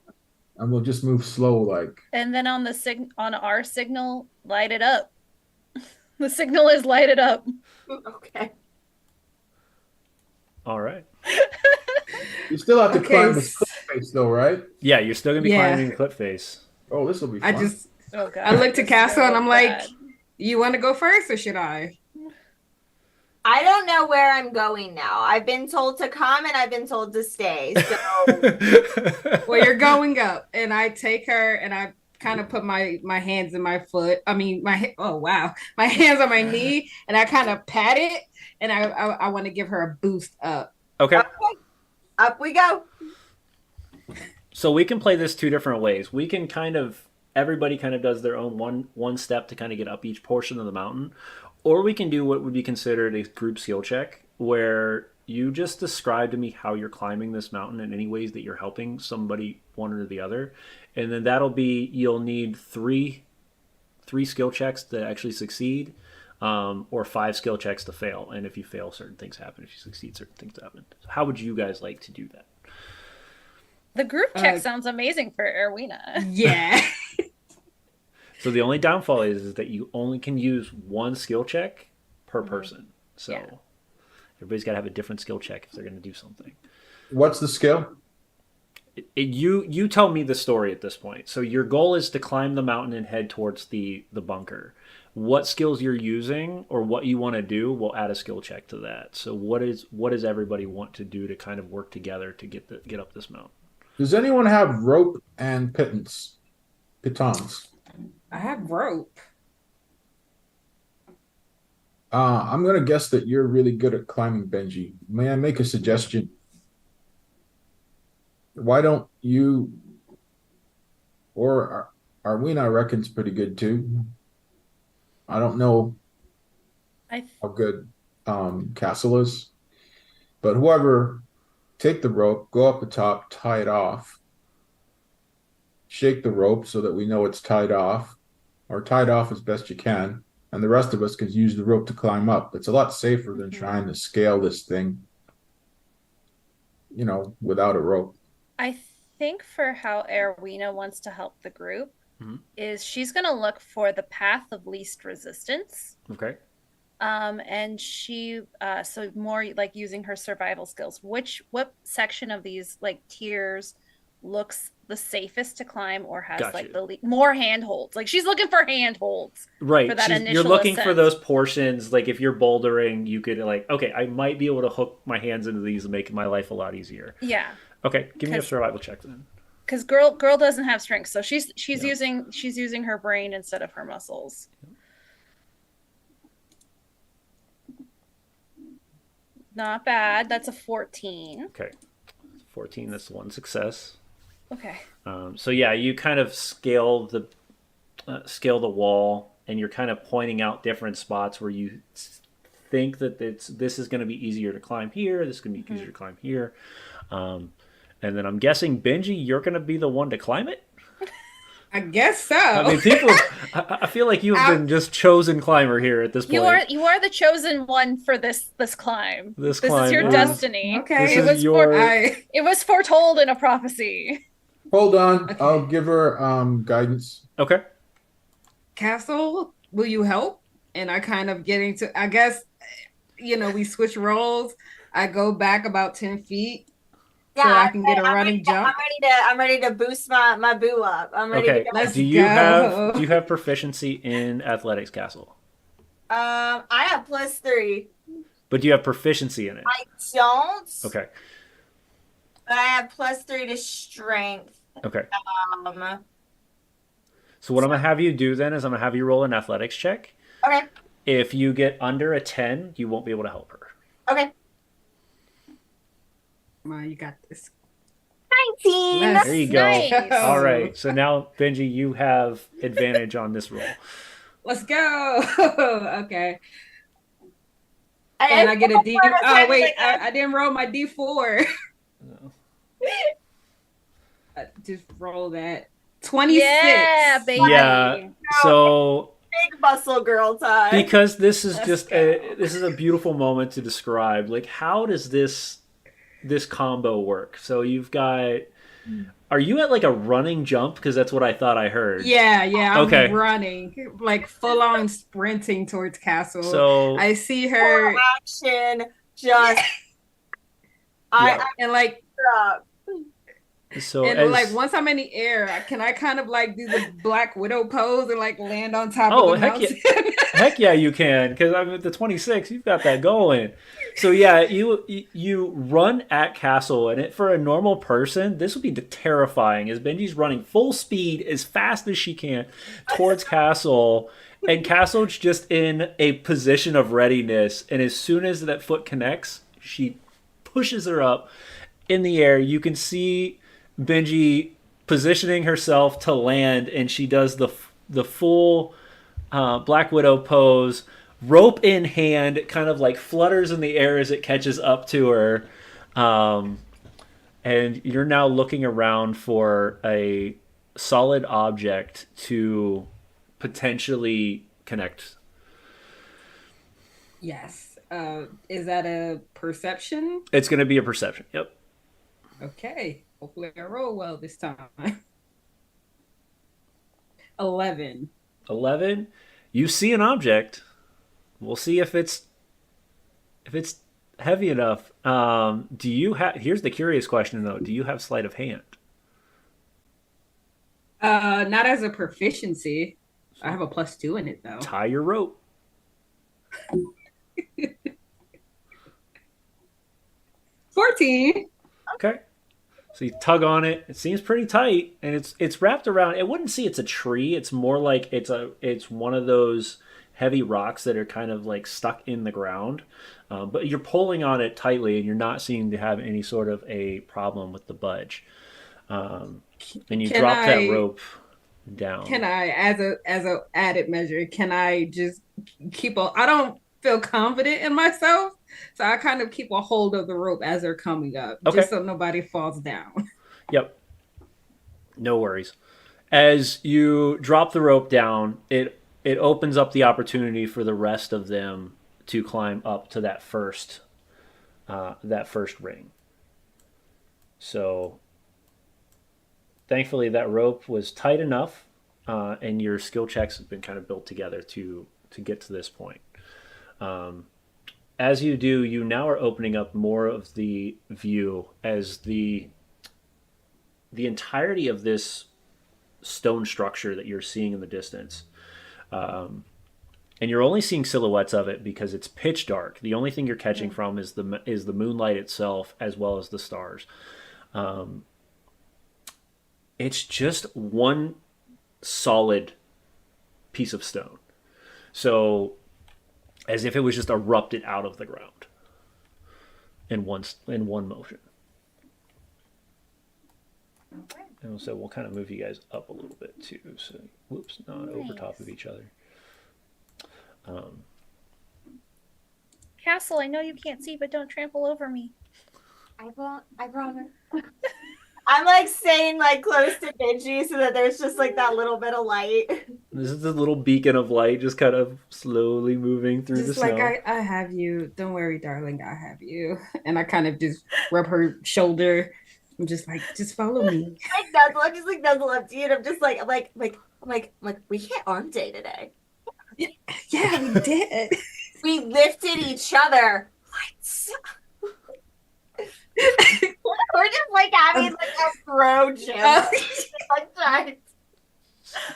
and we'll just move slow like. And then on our signal, light it up. The signal is light it up. Okay. All right. You still have to Okay, climb this cliff face, though, right? Yeah, you're still going to be Yeah. climbing the cliff face. Oh, this will be I fun. just Oh god. I look to this is Castle gonna and I'm look like, bad. you want to go first or should I? I don't know where I'm going now. I've been told to come and I've been told to stay. So Well, you're going up, and I take her and I kind of put my hands in my foot. I mean, oh wow, my hands on my knee, and I kind of pat it, and I want to give her a boost up. Okay. up we go. So we can play this two different ways. We can everybody kind of does their own one step to kind of get up each portion of the mountain, or we can do what would be considered a group skill check, where you just describe to me how you're climbing this mountain in any ways that you're helping somebody, one or the other, and then you'll need three skill checks to actually succeed, or 5 skill checks to fail. And if you fail, certain things happen. If you succeed, certain things happen. So how would you guys like to do that? The group check sounds amazing for Erwina. Yeah. So the only downfall is that you only can use 1 skill check per person. So Yeah. everybody's got to have a different skill check if they're going to do something. What's the skill? You tell me the story at this point. So your goal is to climb the mountain and head towards the bunker. What skills you're using or what you want to do, we'll add a skill check to that. So what does everybody want to do to kind of work together to get up this mountain? Does anyone have rope and pitons? I have rope. I'm going to guess that you're really good at climbing, Benji. May I make a suggestion? Why don't you, or Arwina reckons pretty good too. I don't know how good Castle is, but whoever, take the rope, go up the top, tie it off, shake the rope so that we know it's tied off, or tied off as best you can, and the rest of us can use the rope to climb up. It's a lot safer than trying to scale this thing, without a rope. I think for how Erwina wants to help the group Mhm. is she's going to look for the path of least resistance. Okay. And she so more like using her survival skills. What section of these like tiers looks the safest to climb or has Gotcha. like the more handholds? Like she's looking for handholds Right. for that initial You're looking for ascent. those portions. Like if you're bouldering, you could like, okay, I might be able to hook my hands into these and make my life a lot easier. Yeah. Okay, give me a 'Cause- survival check then. Because girl doesn't have strength, so she's Yeah. using her brain instead of her muscles. Not bad. That's a 14. Okay, 14. That's one success. Okay. So yeah, you kind of scale the wall, and you're kind of pointing out different spots where you think that this is going to be easier to climb here. This is going to be easier to climb here. And then I'm guessing Benji, you're going to be the one to climb it. I guess so. I mean, people. I feel like you have been just chosen climber here at this point. You are the chosen one for this climb. This This climb is your is- destiny. Okay. This It is was your- it was foretold in a prophecy. Hold on. Okay. I'll give her guidance. Okay. Castle, will you help? And I kind of getting to, I guess, we switch roles. I go back about 10 feet so I can get a running jump. I'm ready to boost my boo up. I'm ready Okay. to go. Let's Do you go. have proficiency in athletics, Castle? I have +3. But do you have proficiency in it? I don't. Okay. But I have +3 to strength. Okay. Um. So what I'm gonna have you do then is I'm gonna have you roll an athletics check. Okay. If you get under a 10, you won't be able to help her. Okay. Come on, you got this. 19. Let's There you go. Nice. All right. So now, Benji, you have advantage on this roll. Let's go. Okay. And I get a D. Oh, wait. I didn't roll my D4. No. I just roll that. 26. Yeah, baby. Yeah. So Big muscle girl time. because this is Let's just go. this is a beautiful moment to describe. Like, how does this combo work? So you've got. Are you at like a running jump? Because that's what I thought I heard. Yeah, I'm Okay. running, like full on sprinting towards Castle. So I see her, action. Just. Yeah. and like, so and as, like once I'm in the air, can I kind of like do the Black Widow pose and like land on top Oh, of the heck mountain? heck yeah, you can, because I'm at the 26. You've got that going. So yeah, you run at Castle, and for a normal person, this would be terrifying. As Benji's running full speed as fast as she can towards Castle, and Castle's just in a position of readiness. And as soon as that foot connects, she pushes her up in the air. You can see Benji positioning herself to land, and she does the full Black Widow pose, rope in hand, kind of like flutters in the air as it catches up to her. And you're now looking around for a solid object to potentially connect. Yes. Is that a perception? It's going to be a perception. Yep. Okay. Hopefully I roll well this time. 11. 11. You see an object. We'll see if it's heavy enough. Do you have? Here's the curious question though. Do you have sleight of hand? Not as a proficiency. I have a +2 in it though. Tie your rope. 14. Okay. So you tug on it. It seems pretty tight, and it's wrapped around. It wouldn't see it's a tree. It's more like it's one of those heavy rocks that are kind of like stuck in the ground. But you're pulling on it tightly, and you're not seeming to have any sort of a problem with the budge. And you Can drop that I- rope down. Can I, as a added measure, can I just keep a? I don't feel confident in myself, so I kind of keep a hold of the rope as they're coming up, Okay. just so nobody falls down. Yep. No worries. As you drop the rope down, it opens up the opportunity for the rest of them to climb up to that first ring. So thankfully that rope was tight enough, and your skill checks have been kind of built together to get to this point. As you do, you now are opening up more of the view as the entirety of this stone structure that you're seeing in the distance. And you're only seeing silhouettes of it because it's pitch dark. The only thing you're catching from is the moonlight itself, as well as the stars. It's just one solid piece of stone. So, as if it was just erupted out of the ground in one motion. And so we'll kind of move you guys up a little bit too. So, whoops, not over top of each other. Castle, I know you can't see, but don't trample over me. I won't. I promise. I'm like staying like close to Benji so that there's just like that little bit of light. This is a little beacon of light just kind of slowly moving through Just the snow. like I have you. Don't worry, darling. I have you. And I kind of just rub her shoulder. I'm just like, just follow me. Like nuzzle, I'm just like nuzzle up to you, and I'm just like, I'm like, we hit arm day today. Yeah, we did. We lifted each other. What? We're just like having like a bro gym. Like that.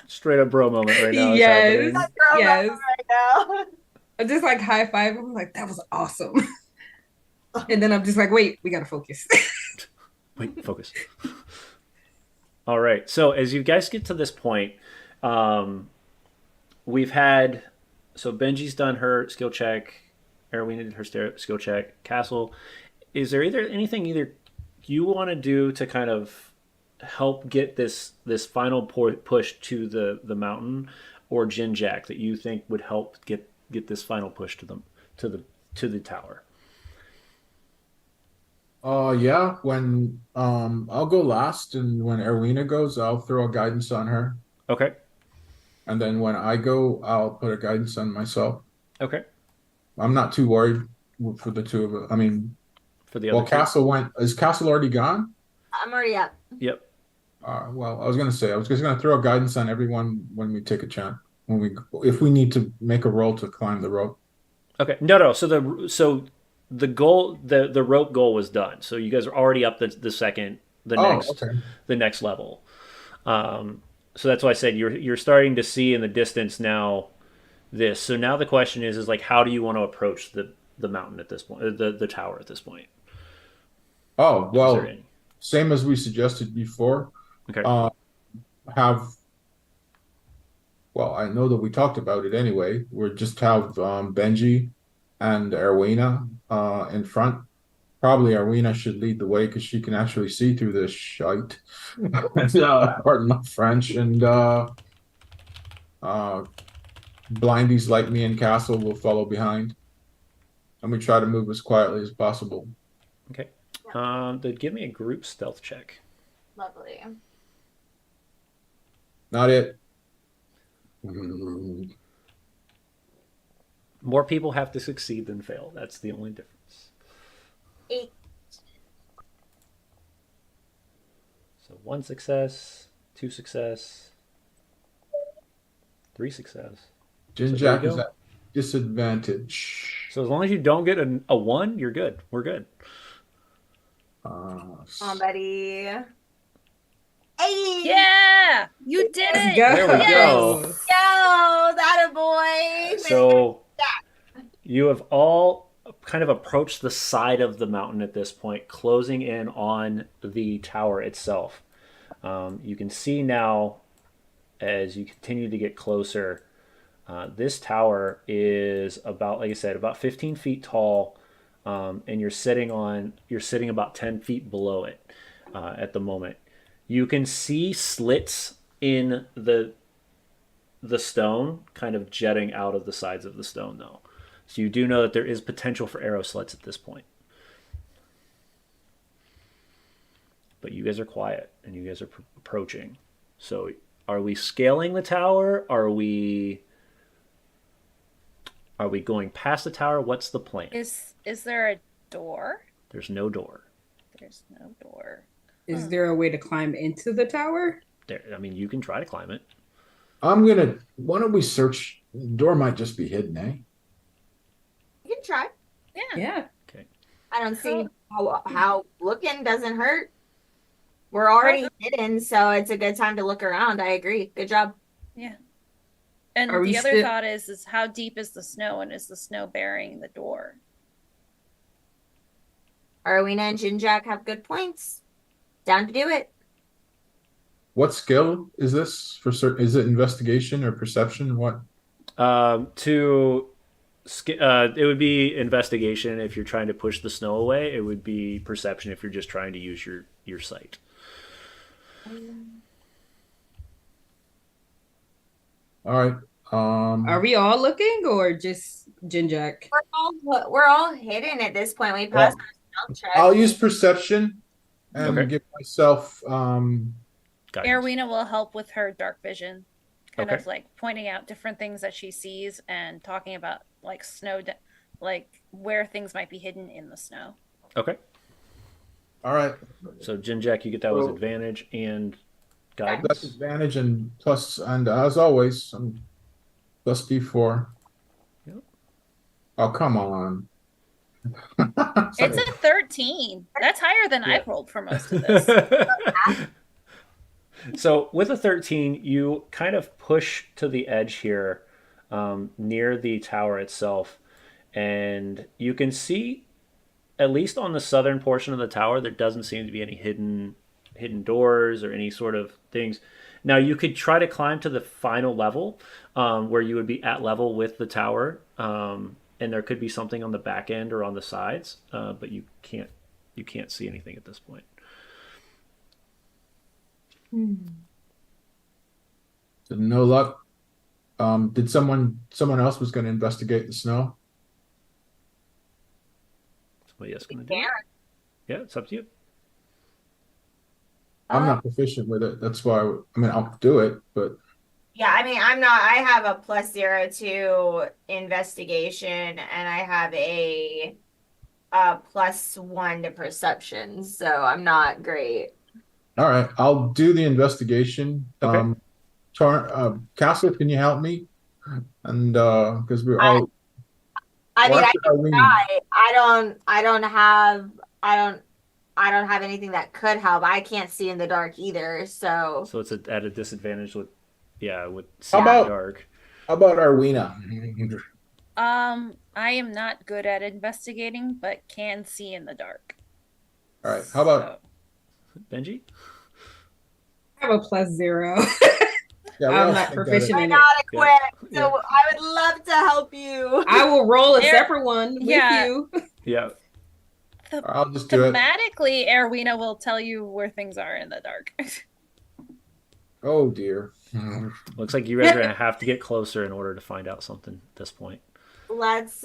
Straight up bro moment right now. Yes. Bro Yes. moment right now. I just like high five. I'm like, that was awesome. And then I'm just like, wait, we gotta focus. Wait, focus. All right. So as you guys get to this point, we've had. So Benji's done her skill check. Erwin did her skill check. Castle, is there anything you want to do to kind of help get this final push to the mountain, or Jin Jack that you think would help get this final push to the tower? Yeah, when I'll go last, and when Erwina goes, I'll throw a guidance on her. Okay. And then when I go, I'll put a guidance on myself. Okay. I'm not too worried for the two of us. I mean, For the other well, Castle went. Is Castle already gone? I'm already up. Yep. Well, I was gonna say I was just gonna throw a guidance on everyone when we take a chance. If we need to make a roll to climb the rope. Okay. No. So the goal, the rope goal was done. So you guys are already up the next level. So that's why I said you're starting to see in the distance now. So now the question is like, how do you want to approach the mountain at this point, the tower at this point? Oh, well, same as we suggested before. Okay. Well, I know that we talked about it anyway. We'll just have Benji and Erwina in front. Probably Arwina should lead the way because she can actually see through this shite. Pardon my French. And blindies like me and Castle will follow behind. And we try to move as quietly as possible. Okay. Give me a group stealth check. Lovely. Not it. More people have to succeed than fail. That's the only difference. 8. So 1 success, 2 success, 3 success. Jin Jack is at disadvantage. So as long as you don't get a 1, you're good. We're good. Come on, buddy. Hey! Yeah! You did it! There we go. Yo, that a boy. So you have all kind of approached the side of the mountain at this point, closing in on the tower itself. You can see now, as you continue to get closer, this tower is about, like I said, about 15 feet tall, and you're sitting about 10 feet below it at the moment. You can see slits in the stone kind of jetting out of the sides of the stone, though. So you do know that there is potential for arrow slits at this point. But you guys are quiet, and you guys are approaching. So are we scaling the tower? Are we going past the tower? What's the plan? Is there a door? There's no door. There's no door. Is there a way to climb into the tower? There, I mean, you can try to climb it. Why don't we search? The door might just be hidden, eh? You can try. Yeah. Yeah. Okay. I don't see how looking doesn't hurt. We're already hidden, so it's a good time to look around. I agree. Good job. Yeah. And Are we the other still- thought is how deep is the snow, and is the snow burying the door? Arwina and Jinjak have good points. Down to do it. What skill is this for? Is it investigation or perception? What? It would be investigation if you're trying to push the snow away. It would be perception if you're just trying to use your sight. All right. Are we all looking or just Jinjak? We're all hidden at this point. We passed our stealth check. I'll use perception and Okay. give myself. Guidance. Erwina will help with her dark vision, kind Okay. of like pointing out different things that she sees and talking about like like where things might be hidden in the snow. Okay. All right. So Jinjak, you get that with Well- advantage and That's guidance. advantage and plus, and as always, I'm plus D4. Yep. Oh, come on. It's a 13. That's higher than I've rolled for most of this. So with a 13, you kind of push to the edge here, near the tower itself, and you can see, at least on the southern portion of the tower, there doesn't seem to be any hidden doors or any sort of things. Now you could try to climb to the final level, where you would be at level with the tower, and there could be something on the back end or on the sides, but you can't see anything at this point. No luck. Did someone else was going to investigate the snow? Somebody else going to do it? Yeah, it's up to you. I'm not proficient with it. That's why. I mean, I'll do it, but Yeah, I mean, I'm not. I have a +0 to investigation, and I have a +1 to perception, so I'm not great. all right. I'll do the investigation. Okay. Castle, can you help me? And because we're all. I mean, Well, I actually, can Irene. try. I don't have anything that could help. I can't see in the dark either, so So it's at a disadvantage with How seeing about- the dark. How about Arwina? I am not good at investigating, but can see in the dark. All right. How about? Benji? I have a +0. Yeah, we I'm all not think that proficient I'm in it. not equipped. Yeah. So I would love to help you. I will roll a There- separate one with Yeah. you. Yeah. I'll just do it. Thematically, Erwina will tell you where things are in the dark. Oh dear. Looks like you guys are gonna have to get closer in order to find out something at this point. Let's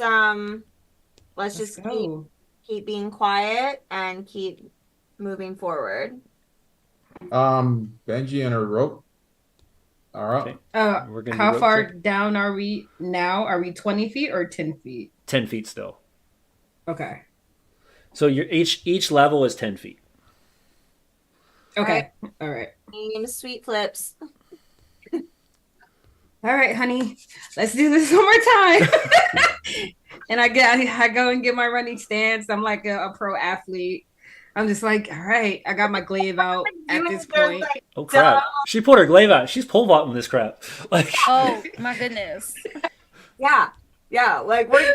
just go. keep being quiet and keep moving forward. Benji and a rope. All right. Okay. We're gonna do How rope far check. down are we now? Are we 20 feet or 10 feet? 10 feet still. Okay. So each level is 10 feet. Okay. All right. Name sweet flips. All right, honey. Let's do this one more time. And I go and get my running stance. I'm like a pro athlete. I'm just like, all right, I got my glaive out at this point. Oh crap! She pulled her glaive out. She's pole vaulting this crap. Like, Oh my goodness. Yeah, like we're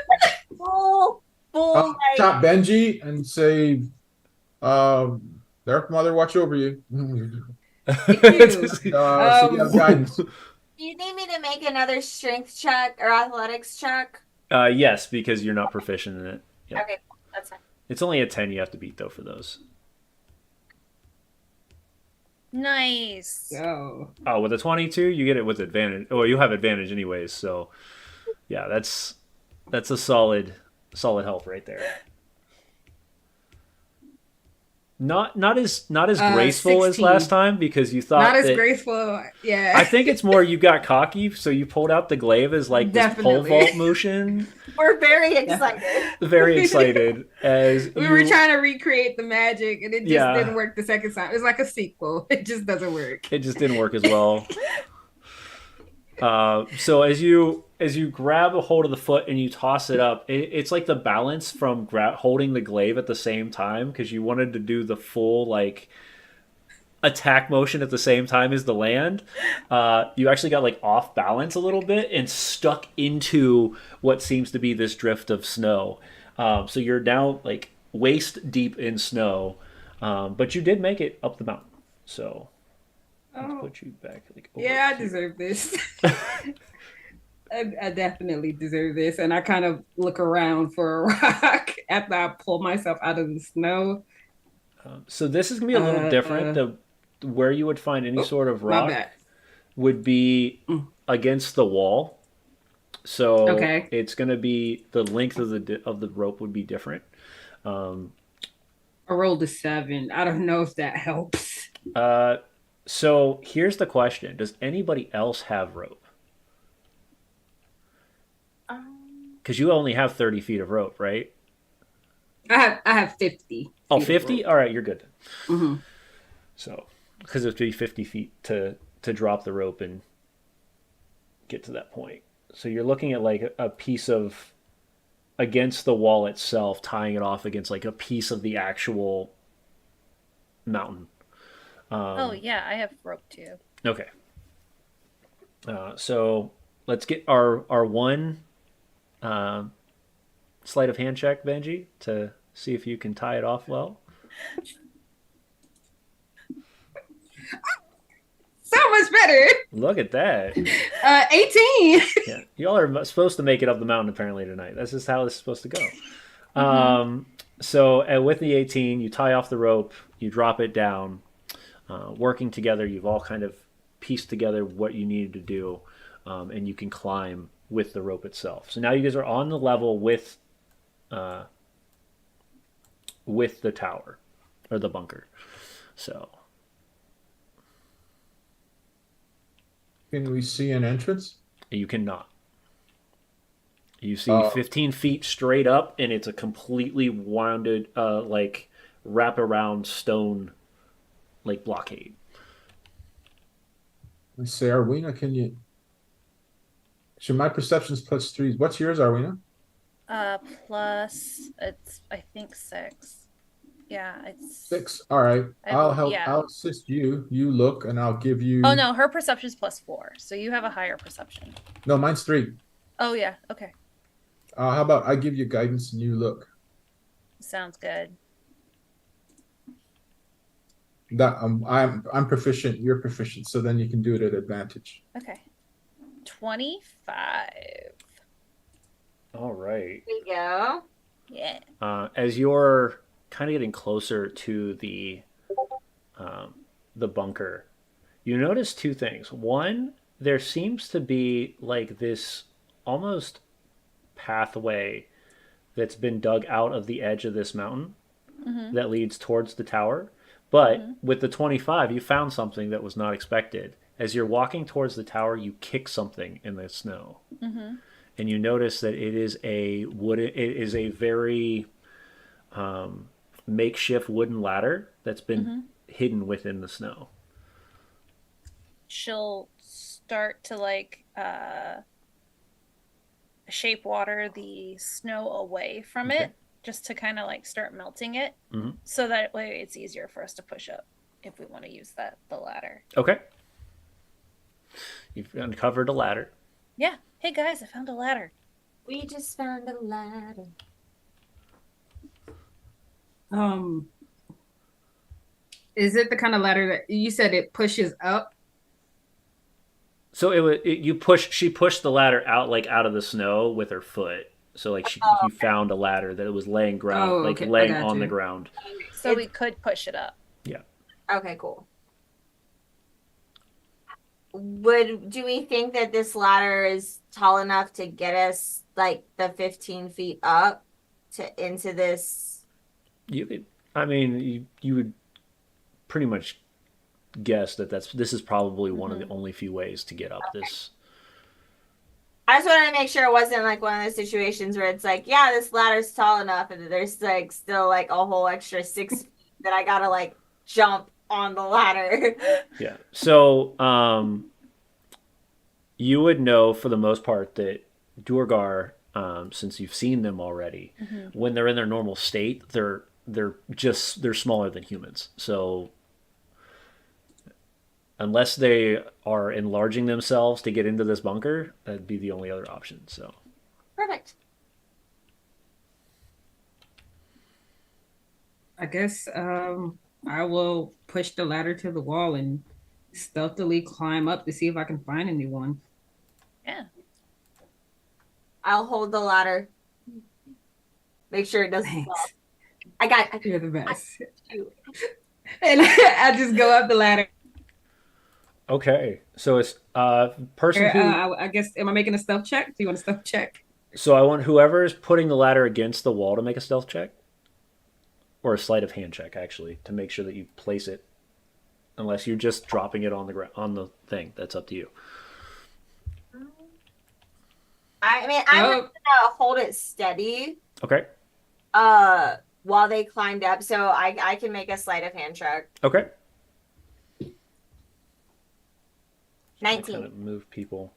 full like Top Benji and say, Dark Mother, watch over you. you. So you have guidance. Do you need me to make another strength check or athletics check? yes, because you're not proficient in it. Yep. Okay, that's fine. It's only a 10 you have to beat though for those. Nice. So Oh, with a 22, you get it with advantage. Oh, you have advantage anyways. So, yeah, that's a solid help right there. Not as graceful as 16. last time because you thought Not as that, graceful. Yeah. I think it's more you got cocky, so you pulled out the glaive as like this pole Definitely. vault motion. We're very excited. Very excited as We you were trying to recreate the magic, and it just Yeah. didn't work the second time. It's like a sequel. It just doesn't work. it just didn't work as well. So as you grab a hold of the foot and you toss it up, it's like the balance from holding the glaive at the same time because you wanted to do the full like attack motion at the same time as the land. You actually got like off balance a little bit and stuck into what seems to be this drift of snow. So you're now like waist deep in snow, but you did make it up the mountain. So let's put you back. Like over Yeah, I here. deserve this. I definitely deserve this. And I kind of look around for a rock after I pull myself out of the snow. So this is gonna be a little different. Where you would find any sort of My rock bad. would be against the wall. So Okay. it's gonna be the length of the rope would be different. I rolled a 7. I don't know if that helps. So here's the question: does anybody else have rope? Because you only have 30 feet of rope, right? I have 50. Oh, feet of 50? rope. All right, you're good. Mhm. So, because it would be 50 feet to drop the rope and get to that point. So you're looking at like a piece of against the wall itself, tying it off against like a piece of the actual mountain. Oh yeah, I have rope too. Okay. So let's get our one sleight of hand check, Benji, to see if you can tie it off well. So much better. Look at that. 18. Yeah, y'all are supposed to make it up the mountain apparently tonight. That's just how this is supposed to go. So with the 18, you tie off the rope, you drop it down. Working together, you've all kind of pieced together what you needed to do, and you can climb with the rope itself. So now you guys are on the level with the tower or the bunker. So Can we see an entrance? you cannot. You see 15 feet straight up, and it's a completely wounded, like wraparound stone, like blockade. Let's say, Arwina, can you? So my perception's +3. What's yours, Arwina? Plus it's I think 6. Yeah, it's 6. All right. I'll help. yeah. I'll assist you. You look, and I'll give you. Oh no, her perception's +4, so you have a higher perception. No, mine's 3. Oh yeah, okay. How about I give you guidance and you look? Sounds good. That I'm proficient. You're proficient, so then you can do it at advantage. Okay. 25. All right. There you go. Yeah. As you're kind of getting closer to the bunker, you notice two things. One, there seems to be like this almost pathway that's been dug out of the edge of this mountain that leads towards the tower. But with the 25, you found something that was not expected. As you're walking towards the tower, you kick something in the snow. And you notice that it is a very makeshift wooden ladder that's been hidden within the snow. She'll start to like shape water the snow away from it, just to kind of like start melting it, so that way it's easier for us to push up if we want to use the ladder. Okay. You've uncovered a ladder. Yeah. Hey guys, I found a ladder. We just found a ladder. Is it the kind of ladder that you said it pushes up? So she pushed the ladder out of the snow with her foot. So like you found a ladder that was laying laying on the ground. So we could push it up. Yeah. Okay, cool. Do we think that this ladder is tall enough to get us like the 15 feet up into this? You could I mean, you would pretty much guess that this is probably one of the only few ways to get up this. I just wanted to make sure it wasn't like one of those situations where it's like, yeah, this ladder's tall enough, and there's like still like a whole extra 6 feet that I gotta like jump on the ladder. Yeah. So, you would know for the most part that Durgar, since you've seen them already, when they're in their normal state, they're smaller than humans. So unless they are enlarging themselves to get into this bunker, that'd be the only other option. So Perfect. I guess I will push the ladder to the wall and stealthily climb up to see if I can find anyone. Yeah. I'll hold the ladder. Make sure it doesn't fall. Thanks. I got You're the best. you. And I just go up the ladder. okay, so it's person who. I guess, am I making a stealth check? Do you want a stealth check? So I want whoever is putting the ladder against the wall to make a stealth check, or a sleight of hand check actually, to make sure that you place it. Unless you're just dropping it on the on the thing, that's up to you. I mean, I'm gonna hold it steady. Okay. While they climbed up, so I can make a sleight of hand check. Okay. 19. Kind of move people.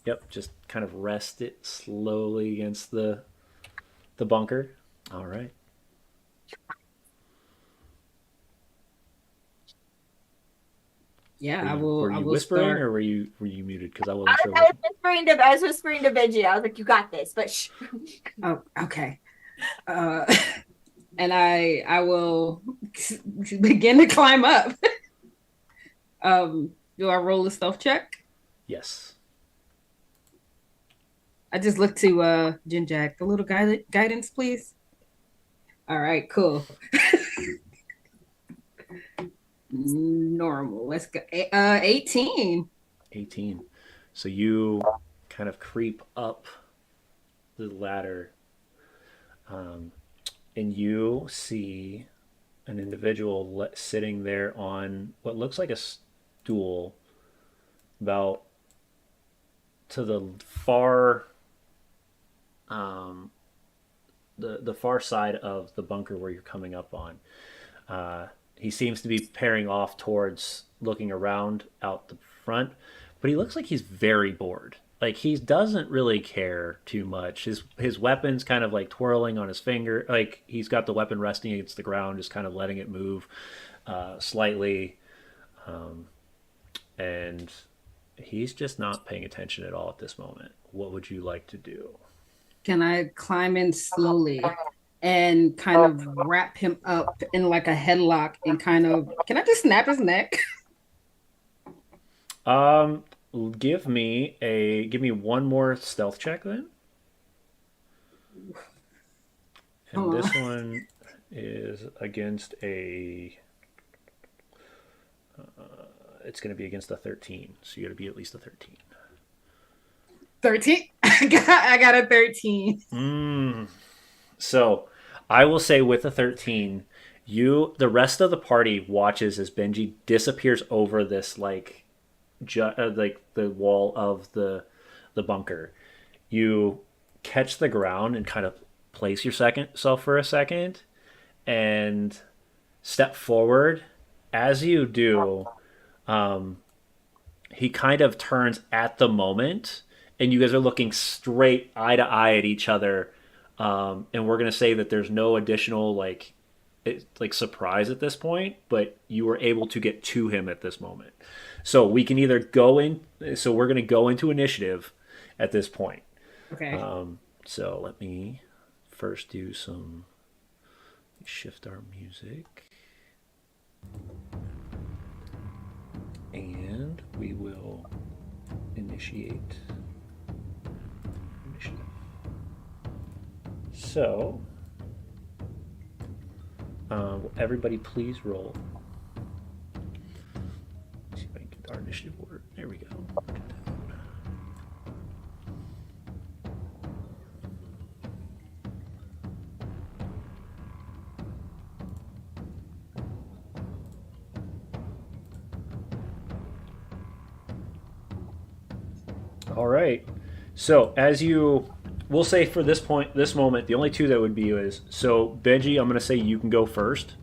Yep, just kind of rest it slowly against the bunker. All right. Yeah, Were you whispering or were you muted? Because I wasn't sure. I was whispering to Benji. I was like, "You got this," but shh. Oh, okay. And I will begin to climb up. Do I roll a stealth check? Yes. I just look to Jinjak. A little guidance, please. All right, cool. Normal. Let's go. 18. 18. So you kind of creep up the ladder, and you see an individual sitting there on what looks like a stool, about to the far, the far side of the bunker where you're coming up on. He seems to be pairing off towards looking around out the front, but he looks like he's very bored. Like he doesn't really care too much. His weapon's kind of like twirling on his finger. Like he's got the weapon resting against the ground, just kind of letting it move slightly, and he's just not paying attention at all at this moment. What would you like to do? Can I climb in slowly and kind of wrap him up in like a headlock and kind of, can I just snap his neck? Give me one more stealth check then. And this one is against a it's going to be against a 13. So you got to be at least a 13. 13? I got a 13. So I will say with a 13, the rest of the party watches as Benji disappears over this like the wall of the bunker. You catch the ground and kind of place yourself for a second and step forward. As you do, he kind of turns at the moment, and you guys are looking straight eye to eye at each other. And we're gonna say that there's no additional like surprise at this point, but you were able to get to him at this moment. So we can either go in. So we're gonna go into initiative at this point. Okay. So let me first do some. Shift our music. And we will initiate initiative. So, everybody please roll. Let's see if I can get our initiative order. There we go. All right. So we'll say for this moment, the only two that would be is so Benji. I'm going to say you can go first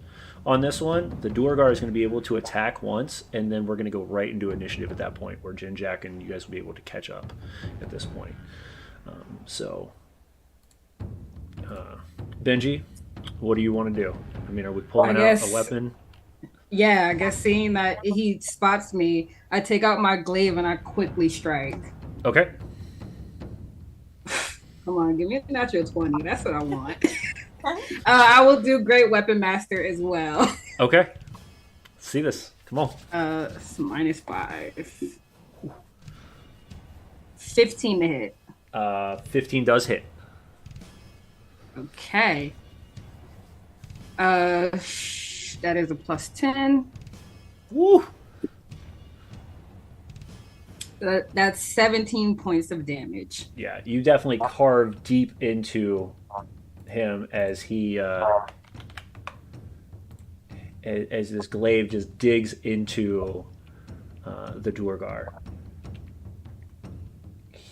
on this one. The Duergar is going to be able to attack once, and then we're going to go right into initiative at that point, where Jin Jack and you guys will be able to catch up at this point. Benji, what do you want to do? I mean, are we pulling out a weapon? Yeah, I guess seeing that he spots me, I take out my glaive and I quickly strike. Okay. Come on, give me a natural 20. That's what I want. I will do Great Weapon Master as well. Okay. Let's see this. Come on. It's -5. 15 to hit. 15 does hit. Okay. That is a +10. Woo! That's 17 points of damage. Yeah, you definitely carve deep into him as he as this glaive just digs into the Duergar.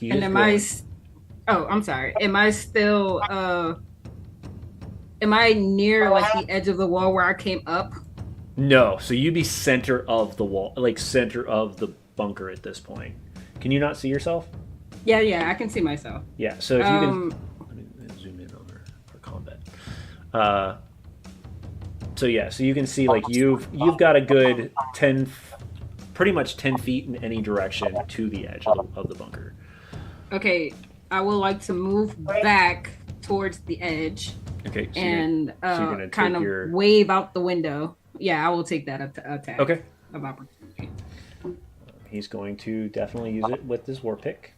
And I'm sorry. Am I still am I near like the edge of the wall where I came up? No, so you'd be center of the wall, like center of the bunker at this point. Can you not see yourself? Yeah, I can see myself. Yeah, so if you can, let me zoom in on our combat. So you can see like you've got a good 10, pretty much 10 feet in any direction to the edge of the bunker. Okay, I would like to move back towards the edge. Okay, so and you're gonna kind of wave out the window. Yeah, I will take that attack. Okay. Of opportunity. He's going to definitely use it with his war pick.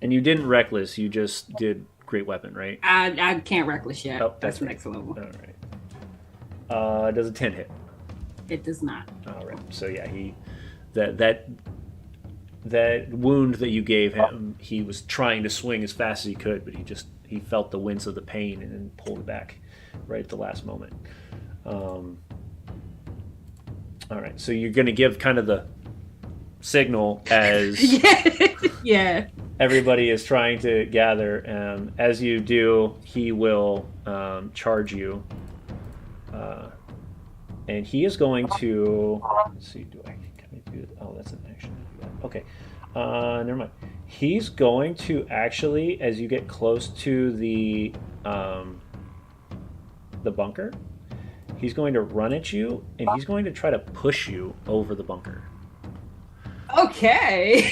And you didn't reckless, you just did great weapon, right? I can't reckless yet. Oh, that's right. next level. All right. Does a 10 hit? It does not. All right. So yeah, that wound that you gave him, he was trying to swing as fast as he could, but he felt the wince of the pain and then pulled it back right at the last moment. All right, so you're going to give kind of the signal as yeah. Everybody is trying to gather. As you do, he will charge you, and he is going to. Let's see, can I do it? Oh, that's an action. Okay, never mind. He's going to actually, as you get close to the bunker, he's going to run at you, and he's going to try to push you over the bunker. Okay,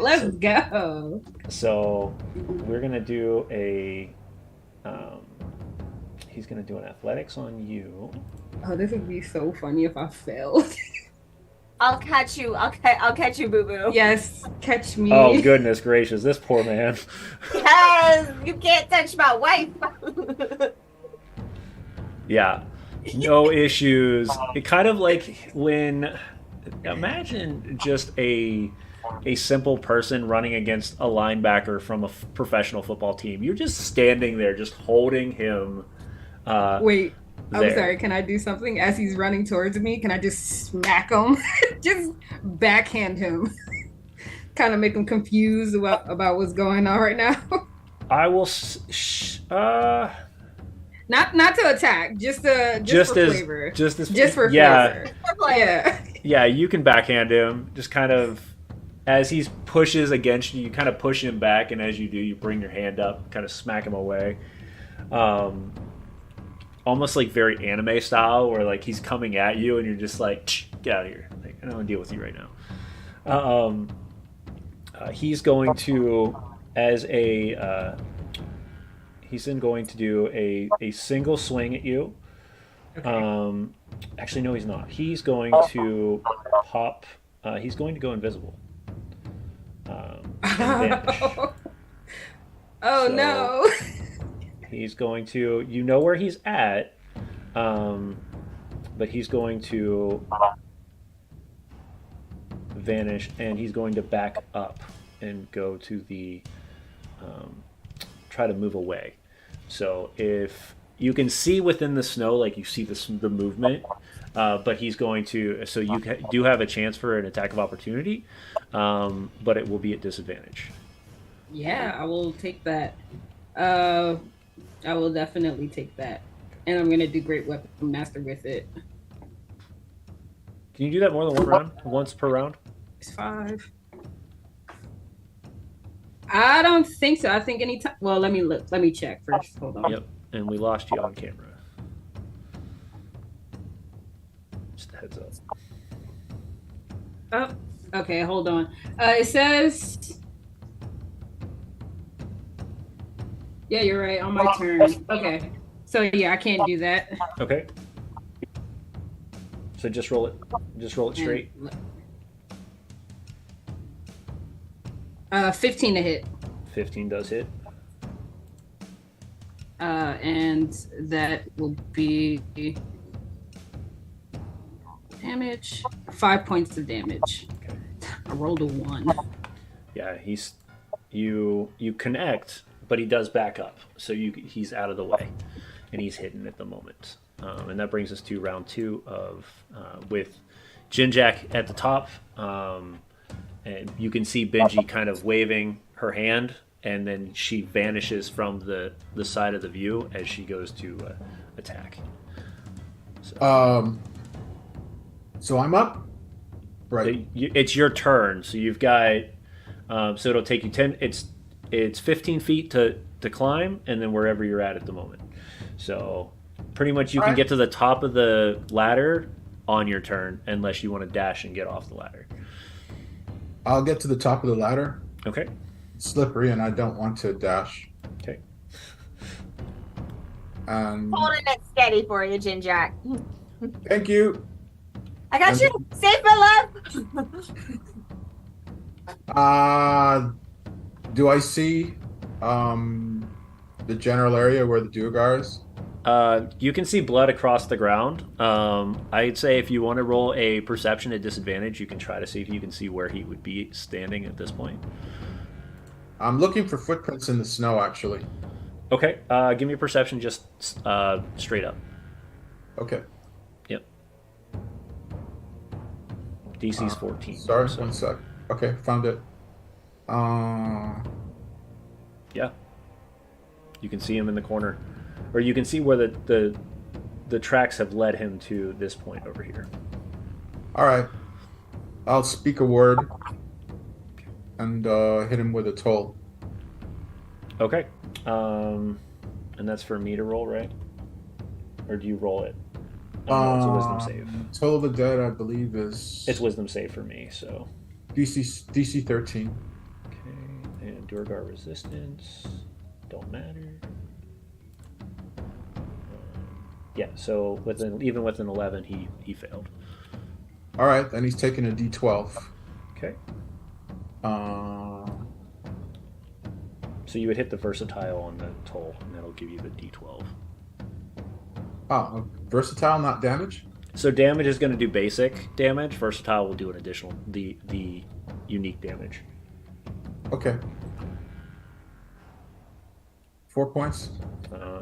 let's go. So we're gonna do a. He's gonna do an athletics on you. Oh, this would be so funny if I failed. I'll catch you. I'll catch you, Boo Boo. Yes, catch me. Oh goodness gracious, this poor man. Yes, you can't touch my wife. Yeah, no issues. It kind of like when. Imagine just a simple person running against a linebacker from a professional football team. You're just standing there, just holding him. Wait, I'm there. sorry. Can I do something as he's running towards me? Can I just smack him? Just backhand him. Kind of make him confused about what's going on right now. I will. Not to attack, just for flavor. Just for flavor. Yeah. Yeah, you can backhand him. Just kind of as he pushes against you, you kind of push him back, and as you do, you bring your hand up, kind of smack him away. Almost like very anime style, where like he's coming at you, and you're just like, get out of here. Like, I don't want to deal with you right now. He's going to, he's then going to do a single swing at you. Okay. Actually, no, he's not. He's going to pop. He's going to go invisible. And vanish. Oh so no! He's going to. You know where he's at, but he's going to vanish, and he's going to back up and go to the. Try to move away. So if you can see within the snow, like you see the movement, but he's going to. So you do have a chance for an attack of opportunity, but it will be at disadvantage. Yeah, I will take that. I will definitely take that, and I'm gonna do Great Weapon Master with it. Can you do that more than one round? Once per round? It's 5. I don't think so. I think anytime. Well, let me look. Let me check first. Hold on. Yep. And we lost you on camera. Just a heads up. Oh, okay. Hold on. It says. Yeah, you're right. On my turn. Okay. So yeah, I can't do that. Okay. So just roll it. Just roll it straight. 15 to hit. 15 does hit. And that will be damage. 5 points of damage. Okay. I rolled a 1. Yeah, you connect, but he does back up, so he's out of the way, and he's hidden at the moment. And that brings us to round 2 of with Jinjack at the top, and you can see Benji kind of waving her hand, and then she vanishes from the side of the view as she goes to attack. So I'm up, right? It's your turn, so you've got. So it'll take you 10. It's 15 feet to climb, and then wherever you're at the moment. So pretty much you can get to the top of the ladder on your turn, unless you want to dash and get off the ladder. I'll get to the top of the ladder. Okay. It's slippery, and I don't want to dash. Okay. Holding it steady for you, Jinjack. Thank you. I got you. Safe, my love. Do I see the general area where the Duergar is? You can see blood across the ground. I'd say if you want to roll a perception at disadvantage, you can try to see if you can see where he would be standing at this point. I'm looking for footprints in the snow, actually. Okay. Give me a perception just straight up. Okay. Yep. DC's 14. Sorry, so. 1 sec. Okay, found it. Yeah. You can see him in the corner. Or you can see where the tracks have led him to this point over here. All right. I'll speak a word and hit him with a toll. Okay. And that's for me to roll, right? Or do you roll it? It's a wisdom save. Toll of the Dead, I believe, is... It's wisdom save for me, so... DC 13. Okay, and Duergar resistance. Don't matter. Yeah, so even with an 11, he failed. All right, then he's taking a D12. Okay. So you would hit the versatile on the toll, and that'll give you the D12. Oh, versatile, not damage? So damage is going to do basic damage. Versatile will do an additional, the unique damage. Okay. 4 points.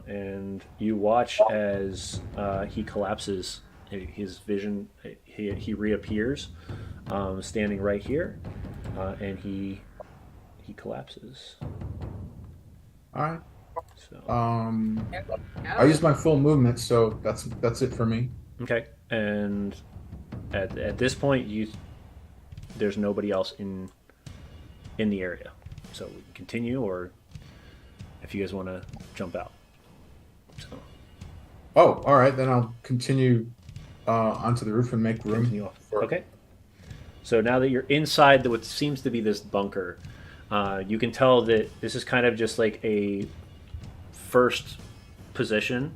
And you watch as he collapses. His vision, he reappears, standing right here, and he collapses. All right. So. I used my full movement, so that's it for me. Okay, and at this point, there's nobody else in the area, so we can continue, or if you guys want to jump out. So. Oh, all right. Then I'll continue onto the roof and make room. Okay. So now that you're inside what seems to be this bunker, you can tell that this is kind of just like a first position,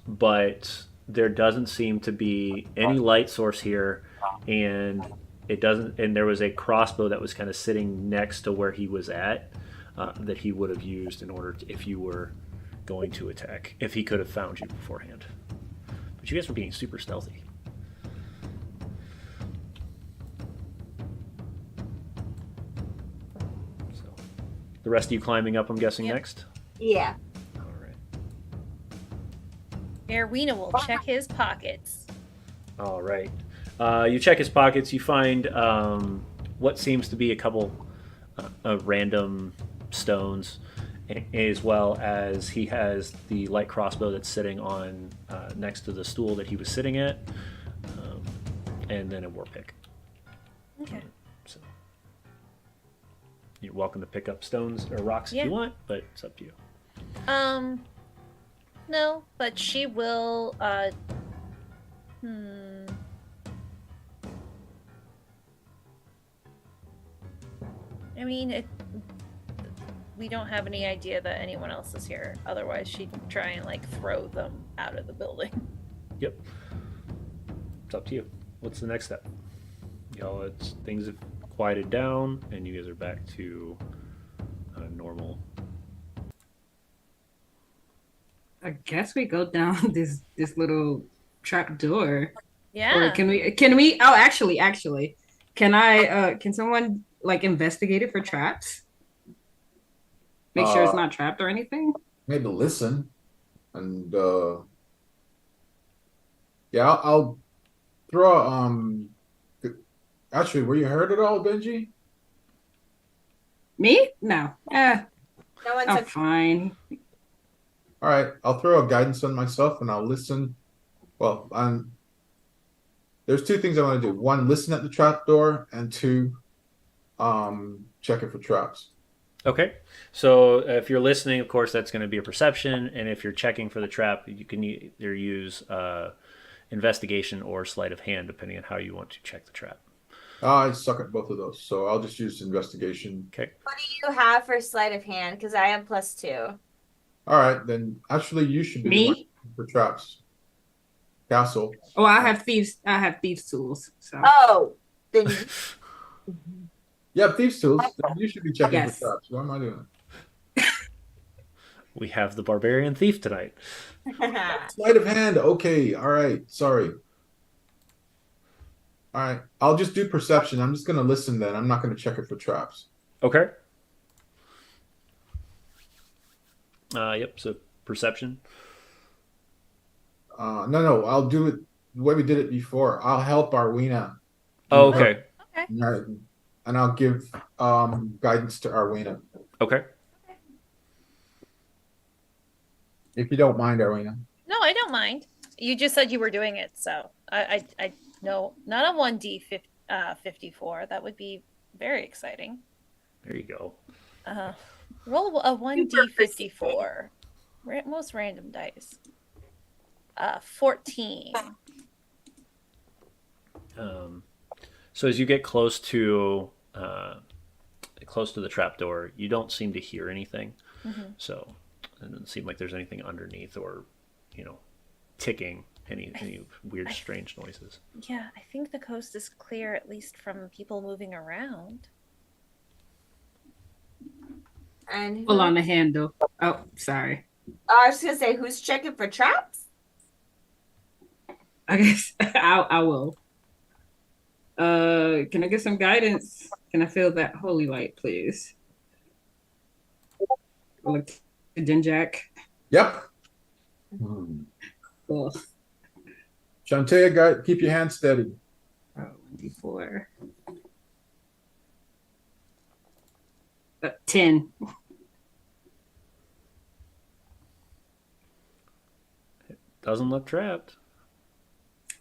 but there doesn't seem to be any light source here, and it doesn't. And there was a crossbow that was kind of sitting next to where he was at, that he would have used in order to, if you were going to attack, if he could have found you beforehand. But you guys were being super stealthy. So, the rest of you climbing up, I'm guessing, Yep. next? Yeah. All right. Erwina will check his pockets. All right. You check his pockets. You find what seems to be a couple random stones, as well as he has the light crossbow that's sitting on next to the stool that he was sitting at, and then a war pick. Okay. So you're welcome to pick up stones or rocks if you want, but it's up to you. No, but she will. I mean, we don't have any idea that anyone else is here. Otherwise, she'd try and like throw them out of the building. Yep. It's up to you. What's the next step? Y'all, things have quieted down, and you guys are back to normal. I guess we go down this little trap door. Yeah. Or can we? Oh, actually, can I? Can someone like investigate it for traps? Make sure it's not trapped or anything. Maybe listen, and yeah, I'll throw. Actually, were you hurt at all, Benji? Me? No. No one I'm took. fine. All right, I'll throw a guidance on myself, and I'll listen. Well, there's two things I want to do. One, listen at the trap door, and two, check it for traps. Okay. So if you're listening, of course, that's going to be a perception, and if you're checking for the trap, you can either use investigation or sleight of hand, depending on how you want to check the trap. I suck at both of those, so I'll just use investigation. Okay. What do you have for sleight of hand? Because I have +2. All right, then actually you should be the one for traps. Castle. Oh, I have thieves tools. So. Oh, then Yeah, thieves tools. Then you should be checking for traps. What am I doing? We have the barbarian thief tonight. Sleight of hand. Okay. All right. Sorry. All right. I'll just do perception. I'm just going to listen then. I'm not going to check it for traps. Okay. Yep. So perception. No. I'll do it the way we did it before. I'll help Arwina. Oh, okay. Okay. And I'll give guidance to Arwina. Okay. If you don't mind, Arwina. No, I don't mind. You just said you were doing it, so I no, not a 1d54. That would be very exciting. There you go. Roll a 1d54. Most random dice. 14. So as you get close to the trapdoor, you don't seem to hear anything. Mm-hmm. So it doesn't seem like there's anything underneath or, ticking, any weird, strange noises. Yeah, I think the coast is clear, at least from people moving around. And Pull on the handle. Oh, sorry. I was gonna say, who's checking for traps? I guess I will. Can I get some guidance? Can I feel that holy light, please? Look, Dinjack. Yep. Cool. Shantae, keep your hand steady. Oh, 1d4. 10. Doesn't look trapped.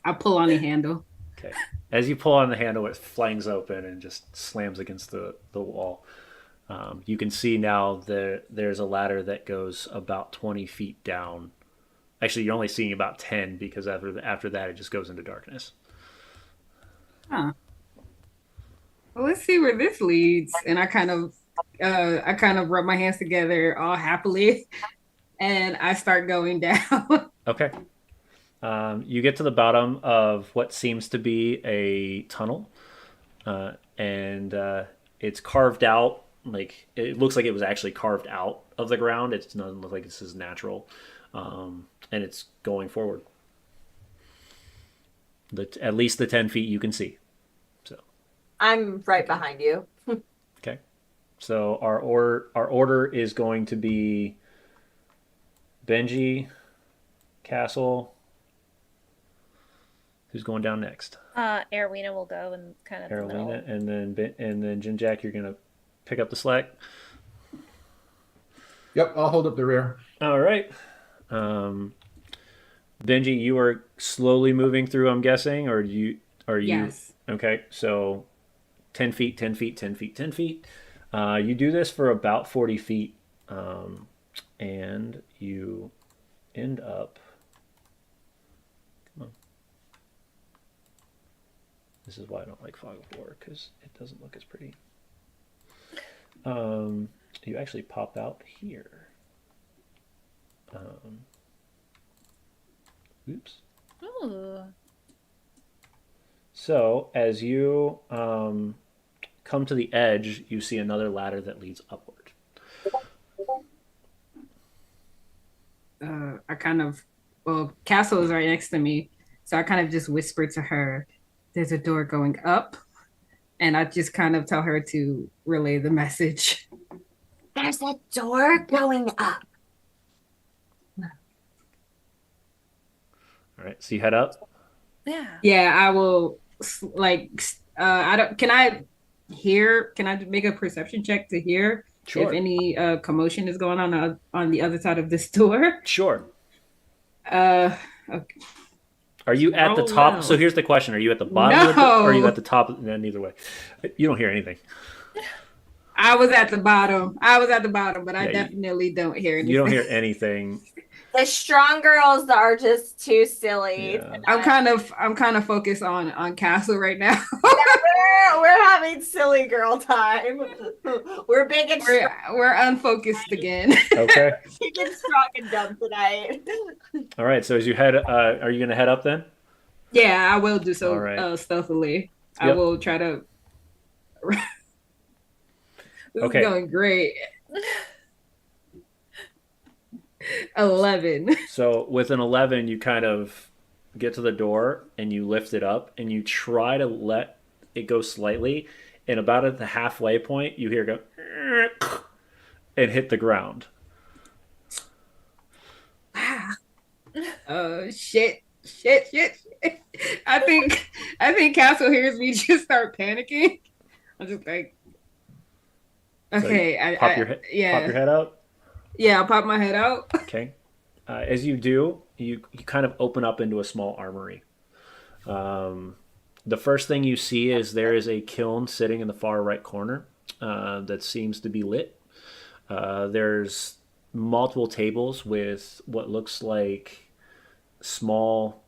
I pull on the handle. Okay. As you pull on the handle, it flangs open and just slams against the wall. You can see now there's a ladder that goes about 20 feet down. Actually, you're only seeing about 10 because after that, it just goes into darkness. Huh. Well, let's see where this leads. And I kind of rub my hands together all happily, and I start going down. Okay. You get to the bottom of what seems to be a tunnel, and it's carved out. Like it looks like it was actually carved out of the ground. It doesn't look like this is natural, and it's going forward. At least the 10 feet you can see. So I'm right behind you. okay. So our order is going to be Benji, castle. Who's going down next? Erwina will go in kind of the middle. Carolina, and then Jin Jack, you're gonna pick up the slack. Yep, I'll hold up the rear. All right. Benji, you are slowly moving through. I'm guessing, or are you? Yes. Okay, so 10 feet, 10 feet, 10 feet, 10 feet. You do this for about 40 feet, and you end up. Come on. This is why I don't like Fog of War, because it doesn't look as pretty. You actually pop out here. Oops. Ooh. So as you come to the edge, you see another ladder that leads upward. Castle is right next to me, so I kind of just whisper to her, "There's a door going up," and I just kind of tell her to relay the message. There's a door going up. All right, so you head up. Yeah. Yeah, I will. I don't. Can I hear? Can I make a perception check to hear Sure. if any commotion is going on the other side of this door? Sure. Okay. Are you at the Oh, top? no. So here's the question: are you at the bottom of the door, or are you at the top? No, neither way. You don't hear anything. I was at the bottom, but I Yeah, definitely don't hear anything. You don't hear anything. The strong girls are just too silly. Yeah. I'm kind of focused on Castle right now. We're having silly girl time. We're big and strong. we're unfocused again. Okay. Big and strong and dumb tonight. All right. So as you head, are you going to head up then? Yeah, I will do so All right. stealthily. I Yep. will try to. This Okay. is going great. 11. So with an 11, you kind of get to the door and you lift it up and you try to let it go slightly. And about at the halfway point, you hear it go and hit the ground. Oh shit. I think Castle hears me just start panicking. I'm just like, okay, So pop your head out. Yeah, I'll pop my head out. Okay. As you do, you kind of open up into a small armory. The first thing you see is there is a kiln sitting in the far right corner that seems to be lit. There's multiple tables with what looks like small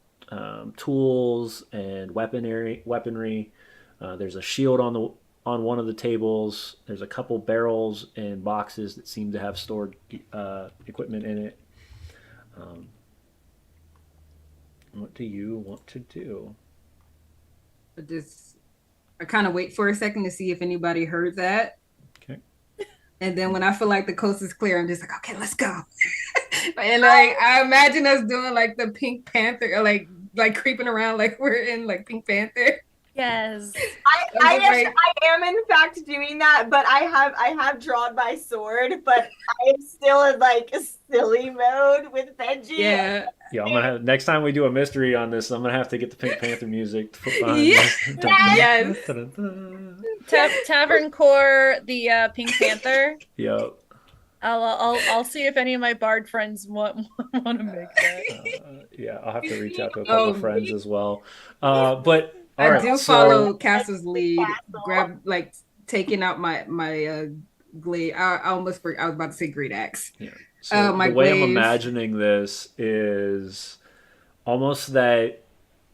tools and weaponry. There's a shield on one of the tables. There's a couple barrels and boxes that seem to have stored equipment in it. What do you want to do? I kind of wait for a second to see if anybody heard that. Okay. And then when I feel like the coast is clear, I'm just like, okay, let's go. And like I imagine us doing like the Pink Panther, or like creeping around like we're in like Pink Panther. Yes. I am in fact doing that, but I have drawn my sword, but I am still in like a silly mode with Benji. Yeah. Yeah, I'm gonna have next time we do a mystery on this. I'm gonna have to get the Pink Panther music to put behind Yes. this. Tavern Core, the Pink Panther. Yep. I'll see if any of my bard friends want to make that. Yeah, I'll have to reach out to a couple of friends as well. But all I right, do so- follow Castle's lead. Grab like taking out my glade. I was about to say great axe. Yeah. So my the way I'm glaive. imagining this is almost that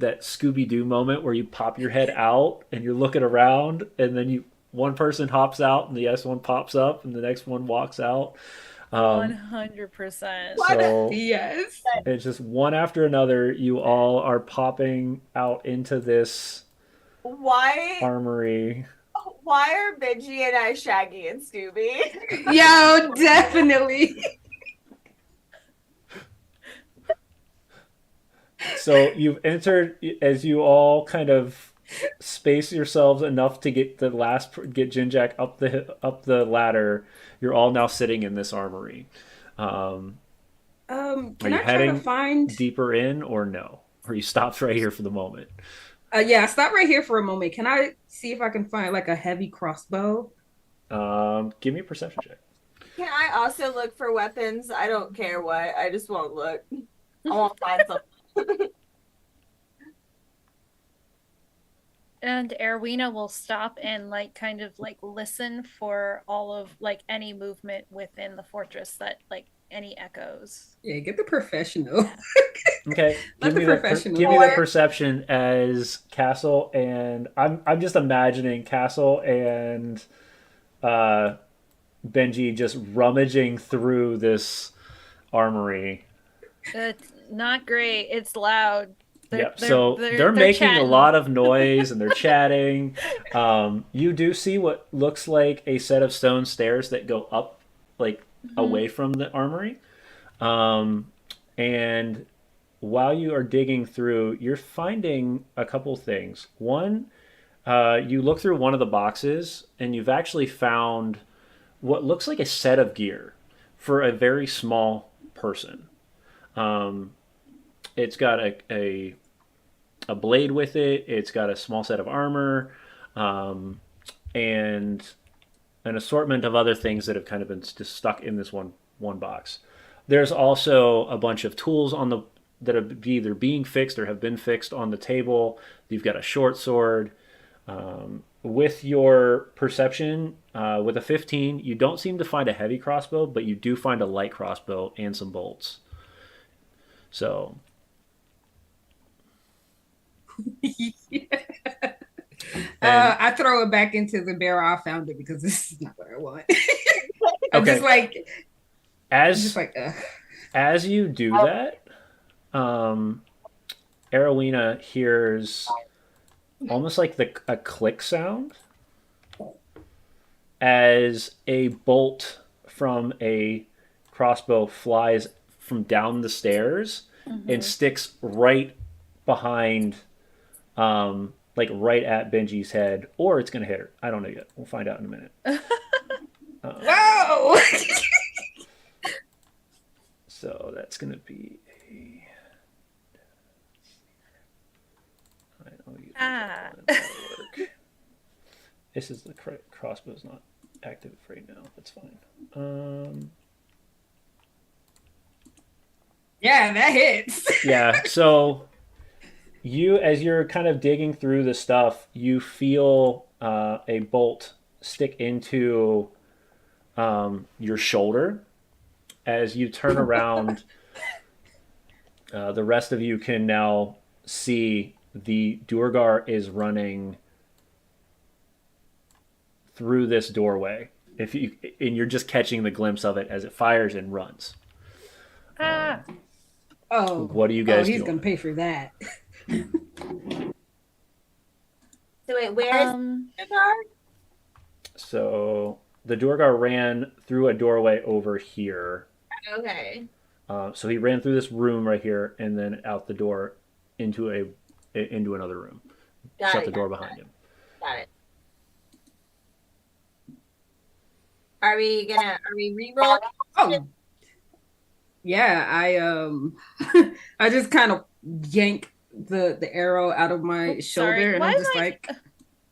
Scooby-Doo moment where you pop your head out and you're looking around, and then one person hops out and the next one pops up and the next one walks out. 100%. So Yes. it's just one after another. You all are popping out into this Why armory. are Benji and I Shaggy and Scooby? Yo, definitely. So you've entered as you all kind of space yourselves enough to get Jinjak up the ladder. You're all now sitting in this armory. Are Can you I try to heading find? deeper in or no? Or you stopped right here for the moment? Yeah, stop right here for a moment. Can I see if I can find like a heavy crossbow? Give me a perception check. Can I also look for weapons? I don't care what. I just won't look. I won't find something. And Erwina will stop and like kind of like listen for all of like any movement within the fortress that like any echoes. Yeah, get the professional. Yeah. Okay, Let the professional give do me the it. perception as Castle and I'm just imagining Castle and uh, Benji just rummaging through this armory. It's not great. It's loud. Yep. So they're They're making a chatting. lot of noise and they're chatting. You do see what looks like a set of stone stairs that go up, like away from the armory. And while you are digging through, you're finding a couple things. One, you look through one of the boxes and you've actually found what looks like a set of gear for a very small person. Um, it's got a blade with it. It's got a small set of armor, and an assortment of other things that have kind of been just stuck in this one box. There's also a bunch of tools on the that are either being fixed or have been fixed on the table. You've got a short sword. With your perception, with a 15, you don't seem to find a heavy crossbow, but you do find a light crossbow and some bolts. So, and I throw it back into the barrel. I found it because this is not what I want. I'm okay, just like, as ugh. as you do that, Arowena hears almost like a click sound as a bolt from a crossbow flies from down the stairs and sticks right behind, like right at Benji's head, or it's gonna hit her. I don't know yet. We'll find out in a minute. Whoa! So that's gonna be a. I know you. This is the crossbow's not active right now. That's fine. Yeah, that hits. Yeah. So as you're kind of digging through the stuff, you feel a bolt stick into your shoulder. As you turn around, the rest of you can now see the Durgar is running through this doorway. And you're just catching the glimpse of it as it fires and runs. What do you guys do? He's gonna pay for that. So wait, where is the car? So the Durgar ran through a doorway over here. Okay. So he ran through this room right here and then out the door into another room. Shut the door behind him. Got it. Are we re-roll? Oh, yeah. I just kind of yank the arrow out of my shoulder, and I'm just like,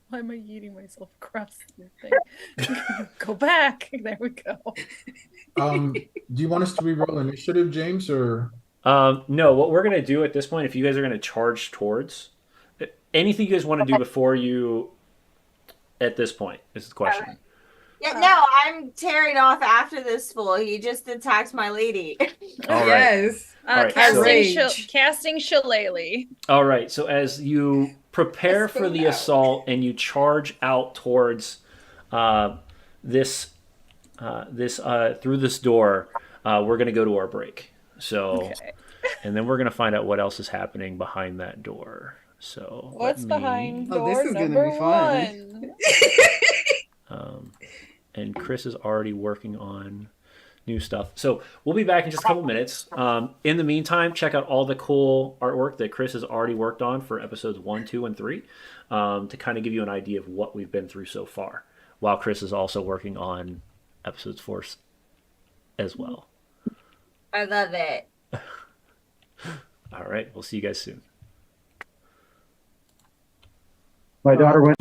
why am I eating myself across the thing? Go back. There we go. Do you want us to re-roll initiative, James, or? No, what we're gonna do at this point, if you guys are gonna charge towards anything you guys want to do before you, at this point, is the question. Yeah, no, I'm tearing off after this fool. He just attacked my lady. All right. Yes. All right, Casting Shillelagh. All right. So as you prepare for the assault and you charge out towards this through this door, we're going to go to our break. So, okay. And then we're going to find out what else is happening behind that door. So what's behind door this is number gonna be fun. And Chris is already working on new stuff. So we'll be back in just a couple minutes. In the meantime, check out all the cool artwork that Chris has already worked on for episodes 1, 2, and 3 to kind of give you an idea of what we've been through so far, while Chris is also working on episodes 4 as well. I love it. All right, we'll see you guys soon. My daughter went.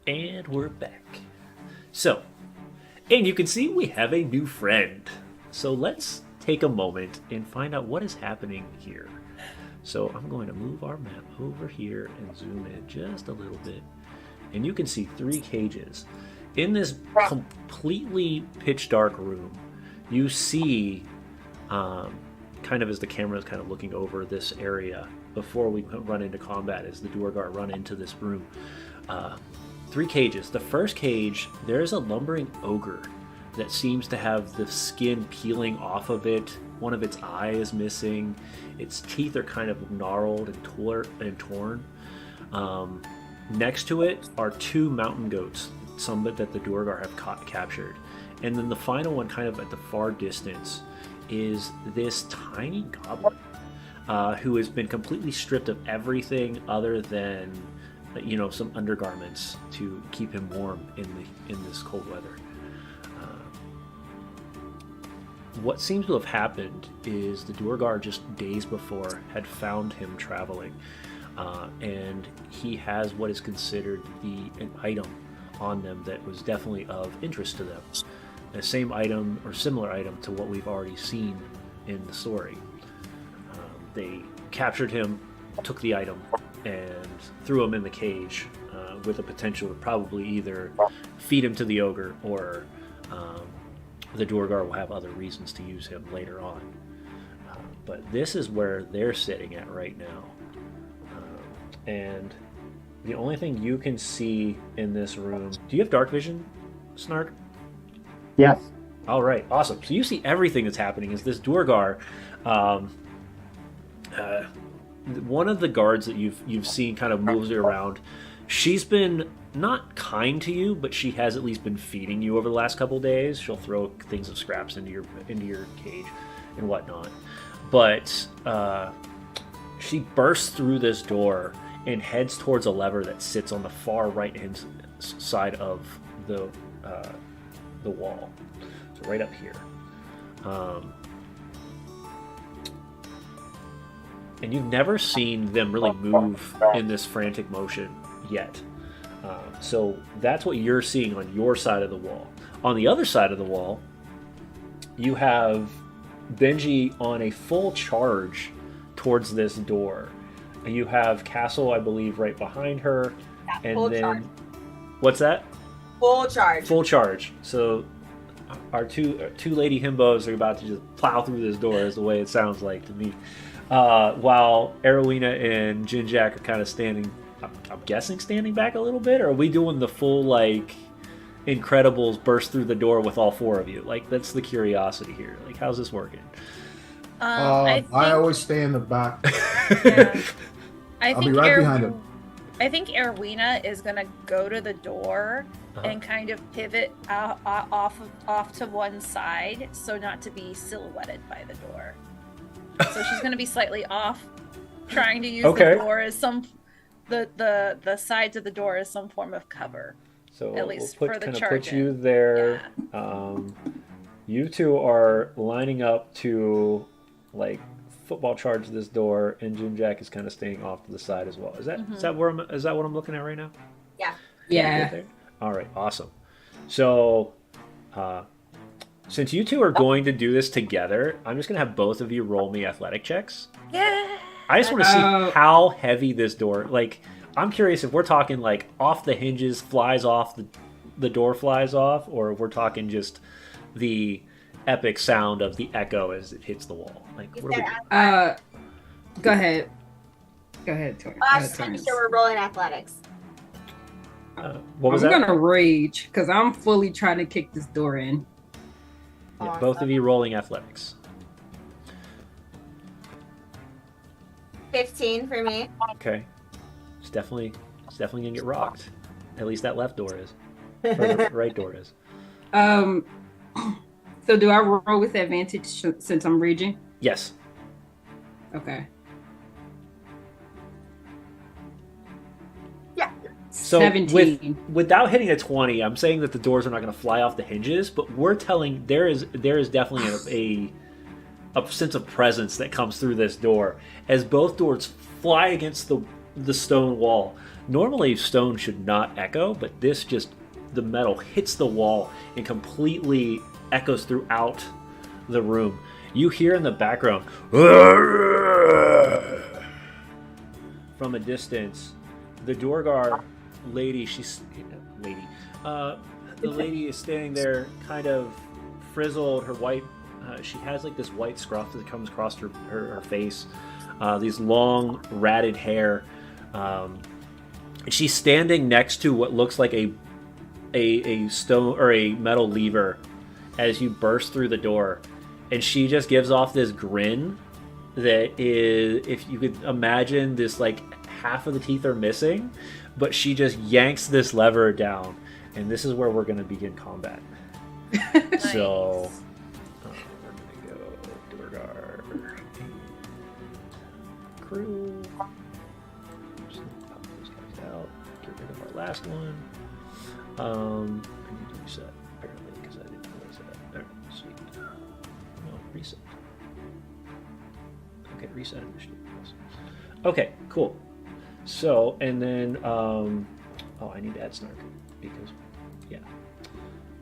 And we're back. So, and you can see we have a new friend. So let's take a moment and find out what is happening here. So I'm going to move our map over here and zoom in just a little bit. And you can see 3 cages. In this completely pitch dark room, you see, kind of as the camera is kind of looking over this area before we run into combat, as the Duergar run into this room. 3 cages. The first cage, there's a lumbering ogre that seems to have the skin peeling off of it. One of its eye is missing. Its teeth are kind of gnarled and torn. Next to it are 2 mountain goats, some that the Duergar have captured. And then the final one, kind of at the far distance, is this tiny goblin who has been completely stripped of everything other than, some undergarments to keep him warm in this cold weather. What seems to have happened is the Duergar just days before had found him traveling, and he has what is considered an item on them that was definitely of interest to them. The same item or similar item to what we've already seen in the story. They captured him, took the item, and threw him in the cage with the potential to probably either feed him to the ogre or the Duergar will have other reasons to use him later on. But this is where they're sitting at right now. And the only thing you can see in this room... Do you have dark vision, Snark? Yes. All right, awesome. So you see everything that's happening. Is this Duergar... one of the guards that you've seen kind of moves around. She's been not kind to you, but she has at least been feeding you over the last couple of days. She'll throw things of scraps into your cage and whatnot. But she bursts through this door and heads towards a lever that sits on the far right hand side of the wall. So right up here. And you've never seen them really move in this frantic motion yet. So that's what you're seeing on your side of the wall. On the other side of the wall, you have Benji on a full charge towards this door. You have Castle, I believe, right behind her. Yeah, and full then charge. What's that? Full charge. Full charge. So our two lady himbos are about to just plow through this door, is the way it sounds like to me. While Arowina and Jinjak are kind of standing, I'm guessing standing back a little bit, or are we doing the full, Incredibles burst through the door with all 4 of you? That's the curiosity here. How's this working? I always stay in the back. Yeah. I'll be right behind him. I think Erwina is gonna go to the door and kind of pivot off to one side, so not to be silhouetted by the door. So she's gonna be slightly off, trying to use the door as the sides of the door as some form of cover. So at least we'll for the put charging. you there. Yeah. You two are lining up to football charge this door, and Jinjak is kind of staying off to the side as well. Is that is that what I'm looking at right now? Yeah. Yeah. All right, awesome. So, since you two are going to do this together, I'm just going to have both of you roll me athletic checks. Yeah. I just want to see how heavy this door... I'm curious if we're talking, off the hinges, flies off, the door flies off, or if we're talking just the epic sound of the echo as it hits the wall. What are we go ahead. Go ahead, Tori. I'm sure we're rolling athletics. What was that? I'm gonna rage because I'm fully trying to kick this door in. Yeah, both of you rolling athletics. 15 for me. Okay. It's definitely gonna get rocked. At least that left door is. Or the right door is. So do I roll with advantage since I'm raging? Yes. Okay. Yeah. So 17. without hitting a 20, I'm saying that the doors are not going to fly off the hinges, but we're telling there is definitely a sense of presence that comes through this door as both doors fly against the stone wall. Normally stone should not echo, but this just, the metal hits the wall and completely echoes throughout the room. You hear in the background from a distance the Dorgar lady. The lady is standing there, kind of frizzled. Her white, she has like this white scruff that comes across her face. These long ratted hair. She's standing next to what looks like a stone or a metal lever as you burst through the door, and she just gives off this grin that is, if you could imagine this, like half of the teeth are missing, but she just yanks this lever down, and this is where we're going to begin combat. Nice. So we're going to go Dorgar crew. Just pop those guys out. Get rid of our last one. I need to reset apparently because I didn't realize that. There, sweet. No, reset. Okay, reset initiative. Okay, cool. So, and then, I need to add Snark because, yeah.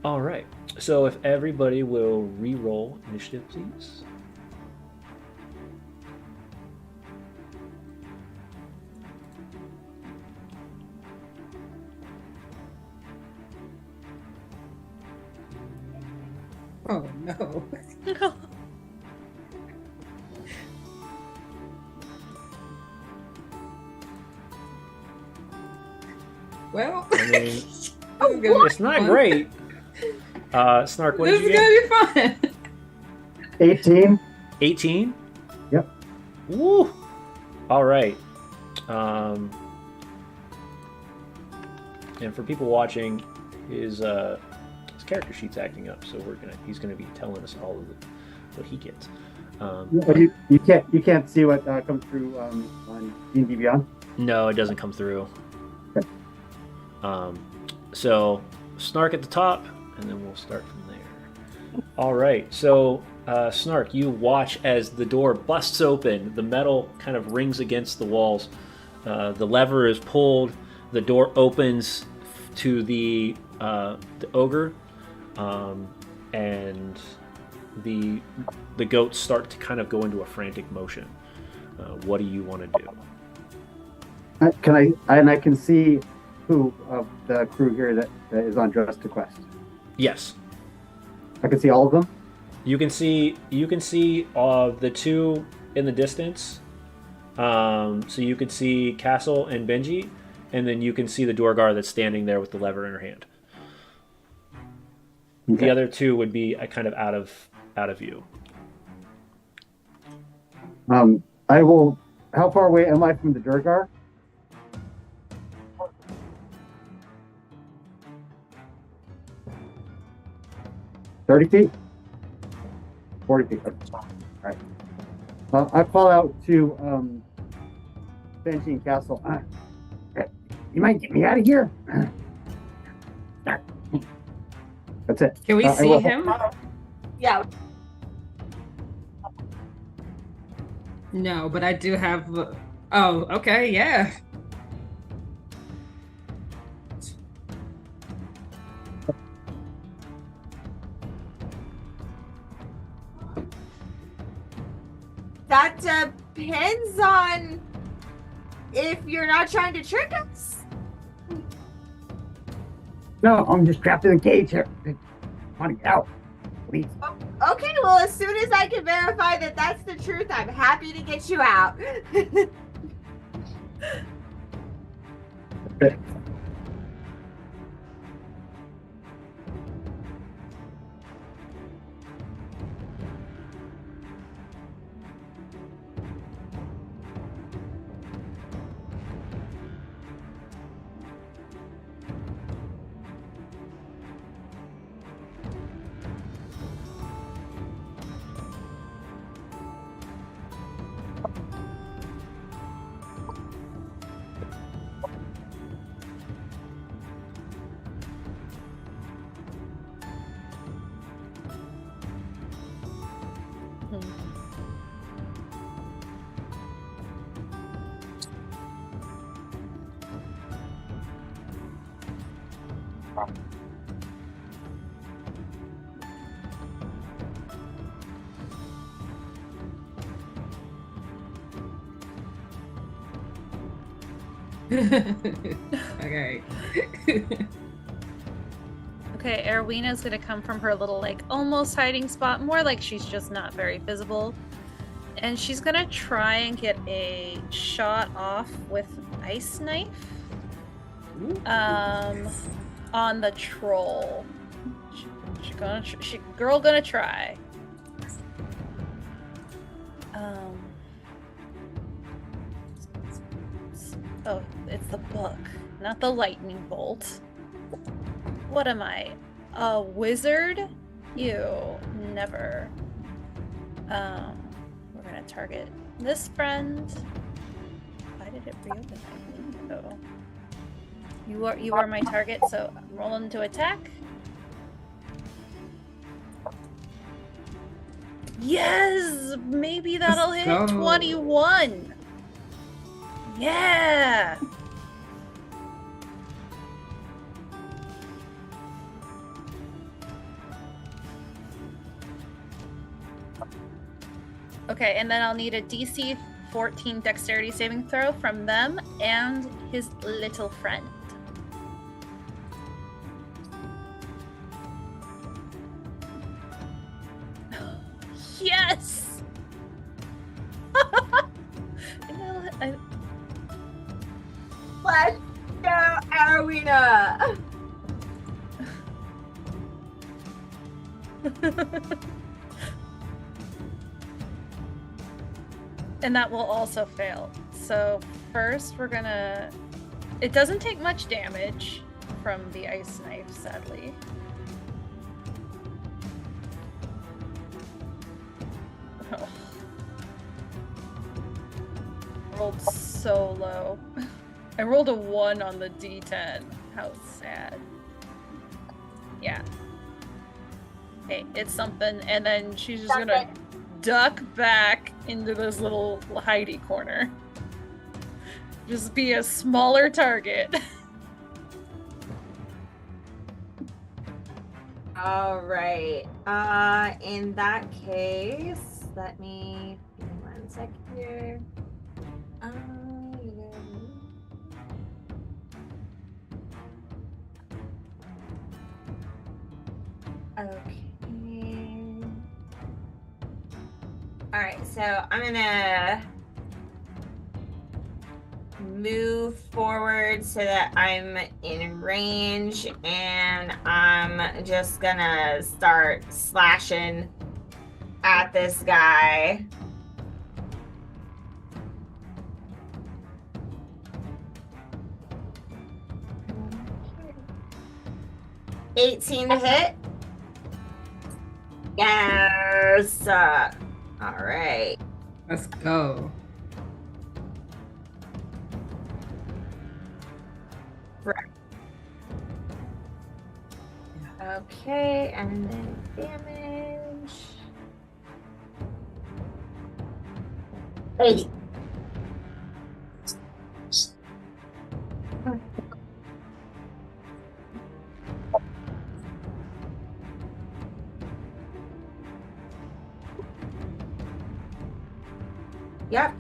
All right. So, if everybody will re-roll initiative, please. Oh no. Well, I mean, this is gonna be it's not fun. great. Snark, what This did is you gonna get? be fun. 18. 18? Yep. Woo! All right. And for people watching, his character sheet's acting up, so he's gonna be telling us all of what he gets. You can't see what comes through on D&D Beyond. No, it doesn't come through. Okay. So Snark at the top, and then we'll start from there. All right. So Snark, you watch as the door busts open. The metal kind of rings against the walls. The lever is pulled. The door opens to the ogre, and the goats start to kind of go into a frantic motion. What do you want to do? I can see who of the crew here that is on Dress to Quest. Yes. I can see all of them. You can see the two in the distance. So you could see Castle and Benji, and then you can see the Dorgar that's standing there with the lever in her hand. Okay. The other two would be kind of out of view. I will. How far away am I from the Durgar? "30 feet? 40 feet. Okay. All right. I call out to Benji and Castle. You might get me out of here. That's it. Can we I see will- him? Yeah. No, but I do have. Oh, okay, yeah. That depends on if you're not trying to trick us. No, I'm just trapped in a cage here. I want to get out. Please. Okay, well, as soon as I can verify that that's the truth, I'm happy to get you out. Okay. Okay, Erwina's gonna come from her little, like, almost hiding spot, more like she's just not very visible. And she's gonna try and get a shot off with ice knife. On the troll. Girl gonna try. Oh, it's the book, not the lightning bolt. What am I? A wizard? Ew, never. We're gonna target this friend. Why did it reopen my window? You are my target, so I'm rolling to attack. Yes! Maybe that'll hit. go. 21! Yeah! Okay, and then I'll need a DC 14 dexterity saving throw from them and his little friend. Yes! Let's go, Arwina! And that will also fail. So first we're gonna... It doesn't take much damage from the ice knife, sadly. Oh. Rolled so low. I rolled a 1 on the D10. How sad. Yeah. Okay, it's something, and then she's just gonna duck back into this little hidey corner. Just be a smaller target. All right. In that case, let me give me 1 second here. Okay. All right, so I'm gonna move forward so that I'm in range, and I'm just gonna start slashing at this guy. Okay. 18 to hit. Yes. All right. Let's go. Okay, and then damage. 80. Yep.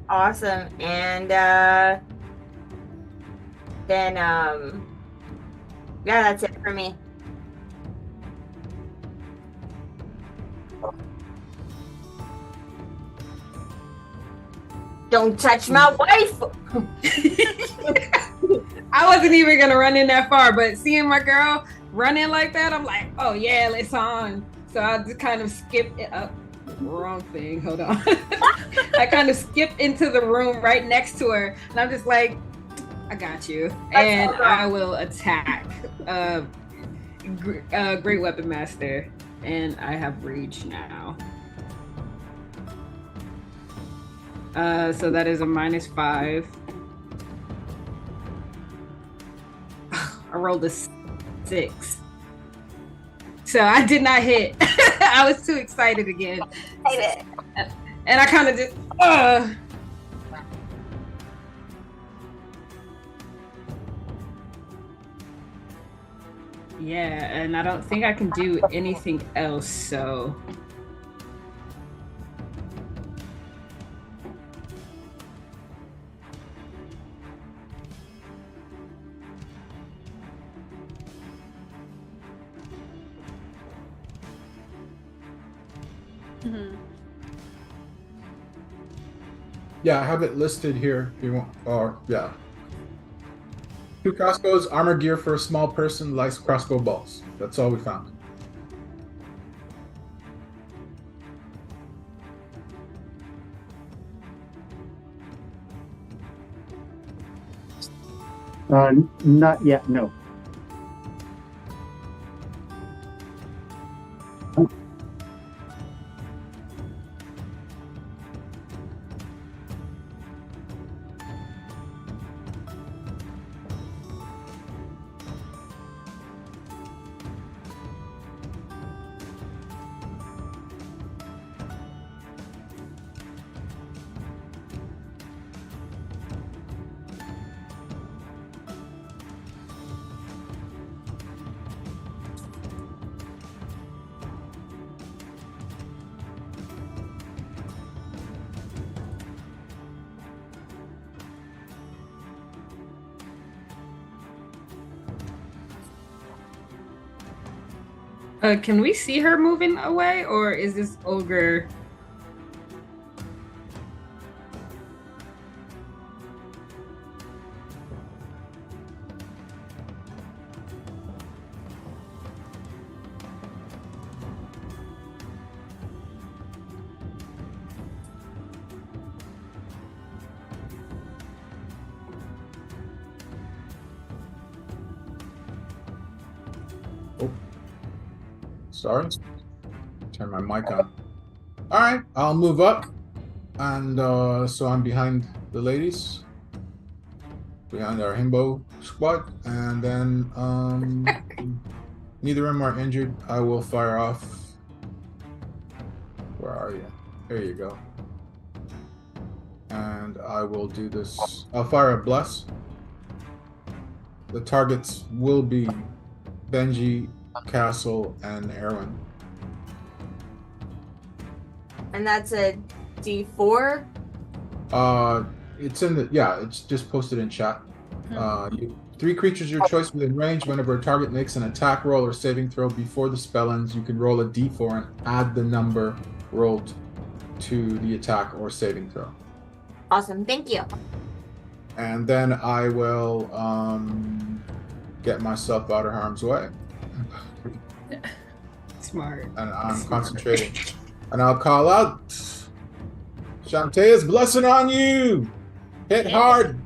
Awesome. And then yeah, that's it for me. Don't touch my wife. I wasn't even gonna run in that far, but seeing my girl run in like that, I'm like, oh yeah, it's on. So I just kind of skipped it up. Wrong thing. Hold on. I kind of skipped into the room right next to her, and I'm just like, I got you, and I will attack. Great Weapon Master, and I have Rage now. So that is a -5. I rolled a 6. So I did not hit. I was too excited again. And I kind of just, Yeah, and I don't think I can do anything else, so. Mhm. Yeah, I have it listed here if you want. Or, yeah. 2 crossbows, armor gear for a small person, light crossbow bolts. That's all we found. Not yet, no. Can we see her moving away, or is this ogre? Sorry. Turn my mic on. All right, I'll move up. And so I'm behind the ladies. Behind our himbo squad. And then neither of them are injured. I will fire off. Where are you? There you go. And I will do this. I'll fire a bless. The targets will be Benji, Castle, and Erwin. And that's a D4? It's in the it's just posted in chat. 3 creatures your choice within range. Whenever a target makes an attack roll or saving throw before the spell ends, you can roll a D4 and add the number rolled to the attack or saving throw. Awesome, thank you. And then I will get myself out of harm's way. Smart. And I'm concentrating. And I'll call out, Shantae's blessing on you. Hit hard.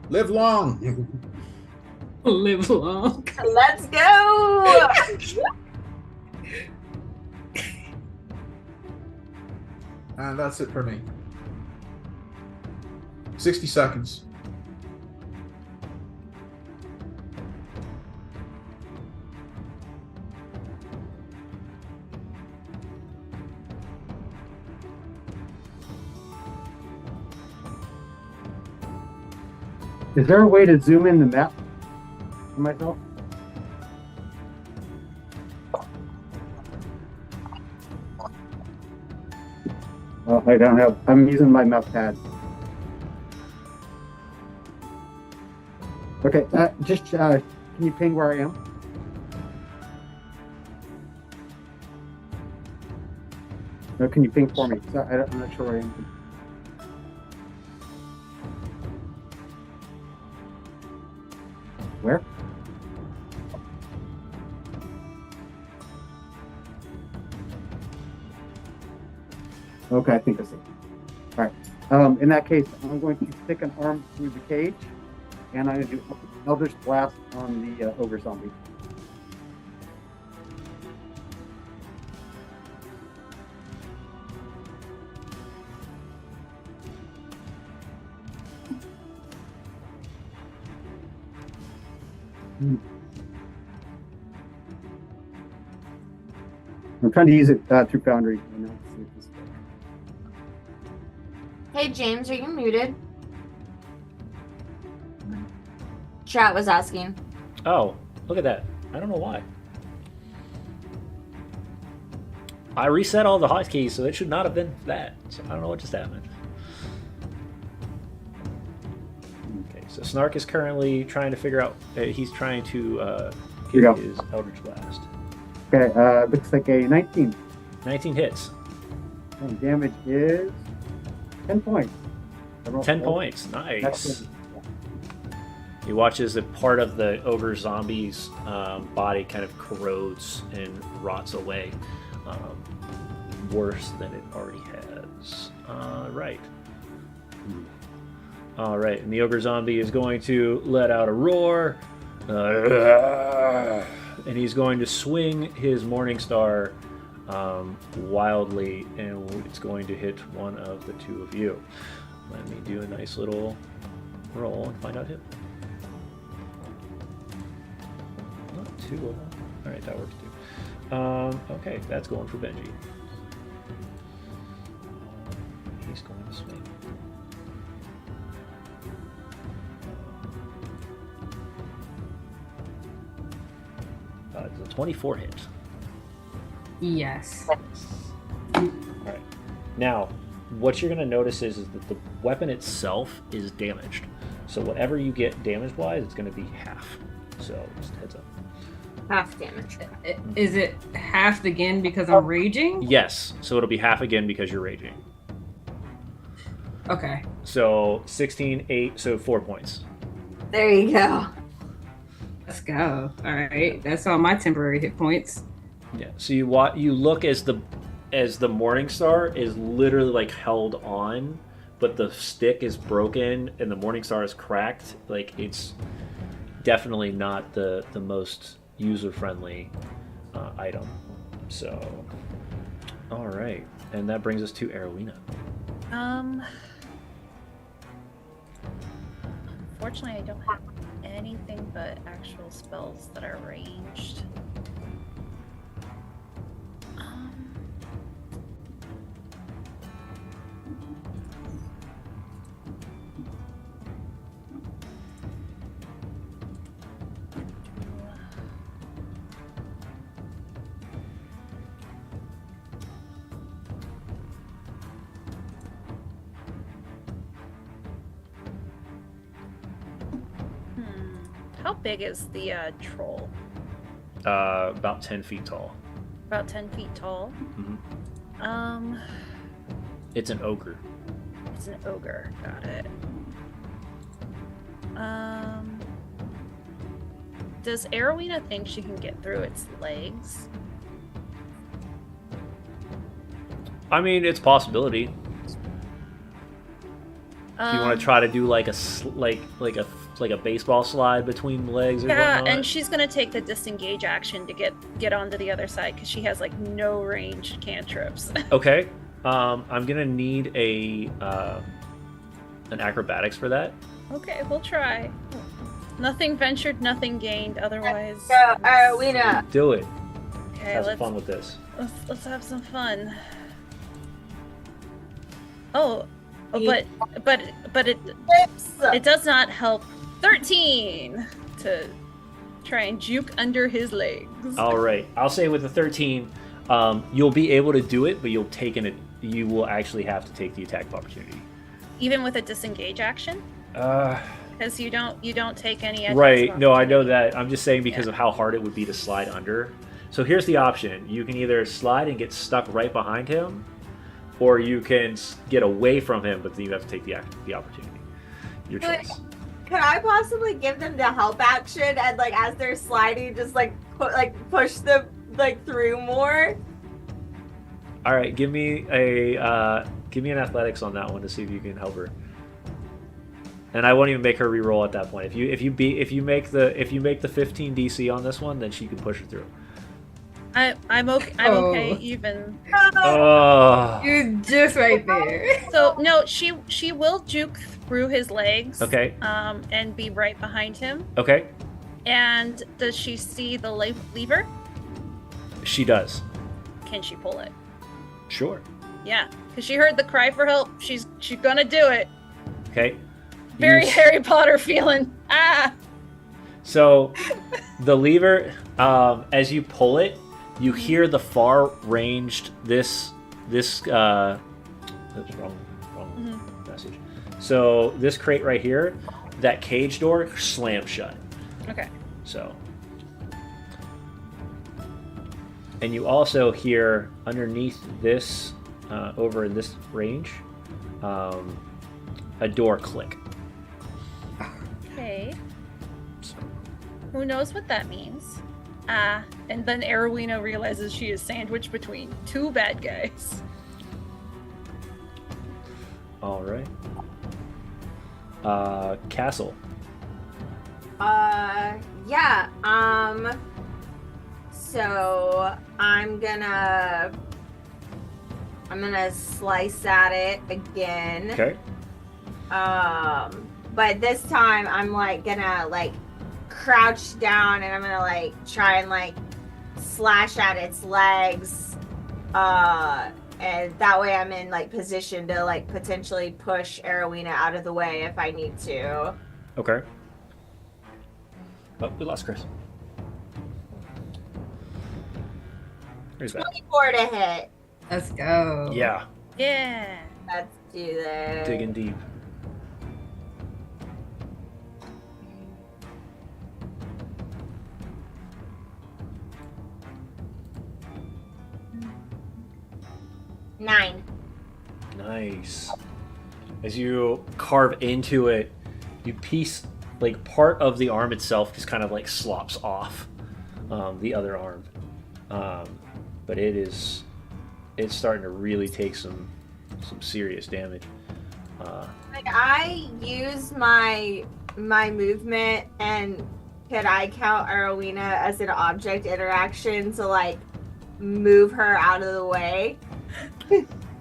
Live long. Live long. Let's go! And that's it for me. 60 seconds. Is there a way to zoom in the map for myself? Oh, I don't have. I'm using my mouse pad. Okay, just can you ping where I am? No, can you ping for me? I'm not sure where I am. Where? Okay, I think I see. All right. In that case, I'm going to stick an arm through the cage, and I'm going to do Eldritch Blast on the ogre zombie. I'm trying to use it through Foundry. Hey James, are you muted? Chat was asking. Oh, look at that. I don't know why. I reset all the hotkeys, so it should not have been that. So I don't know what just happened. Okay, so Snark is currently trying to figure out. He's trying to get his Eldritch Blast. Okay, looks like a 19. 19 hits. And damage is 10 points. 10 points. Nice. He watches a part of the ogre zombie's body kind of corrodes and rots away. Worse than it already has. Right. All right, and the ogre zombie is going to let out a roar. And he's going to swing his Morning Star wildly, and it's going to hit one of the two of you. Let me do a nice little roll and find out hit. Not two of them. All right, that works too. Okay, that's going for Benji. He's going to swing. It's a 24 hit. Yes. All right. Now, what you're going to notice is that the weapon itself is damaged. So whatever you get damage-wise, it's going to be half. So just heads up. Half damage. Is it halved again because I'm raging? Yes. So it'll be half again because you're raging. Okay. So 16, 8, so 4 points. There you go. Let's go. All right. That's all my temporary hit points. Yeah. So you look as the Morning Star is literally like held on, but the stick is broken and the Morning Star is cracked. Like it's definitely not the most user-friendly item. So, all right, and that brings us to Arowina. Unfortunately, I don't have anything but actual spells that are ranged. How big is the troll? About 10 feet tall. About 10 feet tall. Mm-hmm. It's an ogre. It's an ogre. Got it. Does Arowina think she can get through its legs? I mean, it's a possibility. If you want to try to do like a baseball slide between the legs or whatnot. And she's gonna take the disengage action to get onto the other side because she has like no ranged cantrips. Okay. I'm gonna need an acrobatics for that. Okay, we'll try. Nothing ventured, nothing gained. Otherwise, So, Arowina. Do it. okay, Have some fun with this. let's have some fun. But it does not help. 13 to try and juke under his legs. All right. I'll say with the 13, you'll be able to do it, but you will actually have to take the attack of opportunity. Even with a disengage action, because you don't take any. attacks Right. of No, I know opportunity. that. I'm just saying because of how hard it would be to slide under. So here's the option: you can either slide and get stuck right behind him, or you can get away from him, but then you have to take the opportunity. Your choice. Could I possibly give them the help action and like as they're sliding, just push them like through more? All right, give me an athletics on that one to see if you can help her. And I won't even make her re-roll at that point. If you make the 15 DC on this one, then she can push her through. I'm okay. I'm okay. Even. Oh. You're just right there. So no, she will juke through his legs. Okay. And be right behind him. Okay. And does she see the lever? She does. Can she pull it? Sure. Yeah, because she heard the cry for help. She's gonna do it. Okay. Very Harry Potter feeling. Ah. So The lever, as you pull it, you hear the far ranged this oops, wrong message. So this crate right here, that cage door slams shut. Okay. So, and you also hear underneath this, over in this range, a door click. Okay. Who knows what that means? And then Arowina realizes she is sandwiched between two bad guys. All right. Castle. Yeah. So I'm gonna slice at it again. Okay. But this time I'm like gonna like crouch down and I'm gonna like try and like slash at its legs. And that way I'm in like position to like potentially push Arowina out of the way if I need to. Okay. Oh, we lost Chris. There's that. 24 to hit. Let's go. Yeah. Yeah. Let's do this. Digging deep. Nine. Nice. As you carve into it, you piece, like, part of the arm itself just kind of like slops off the other arm. But it's starting to really take some serious damage. Like I use my movement, and could I count Arowina as an object interaction to like move her out of the way?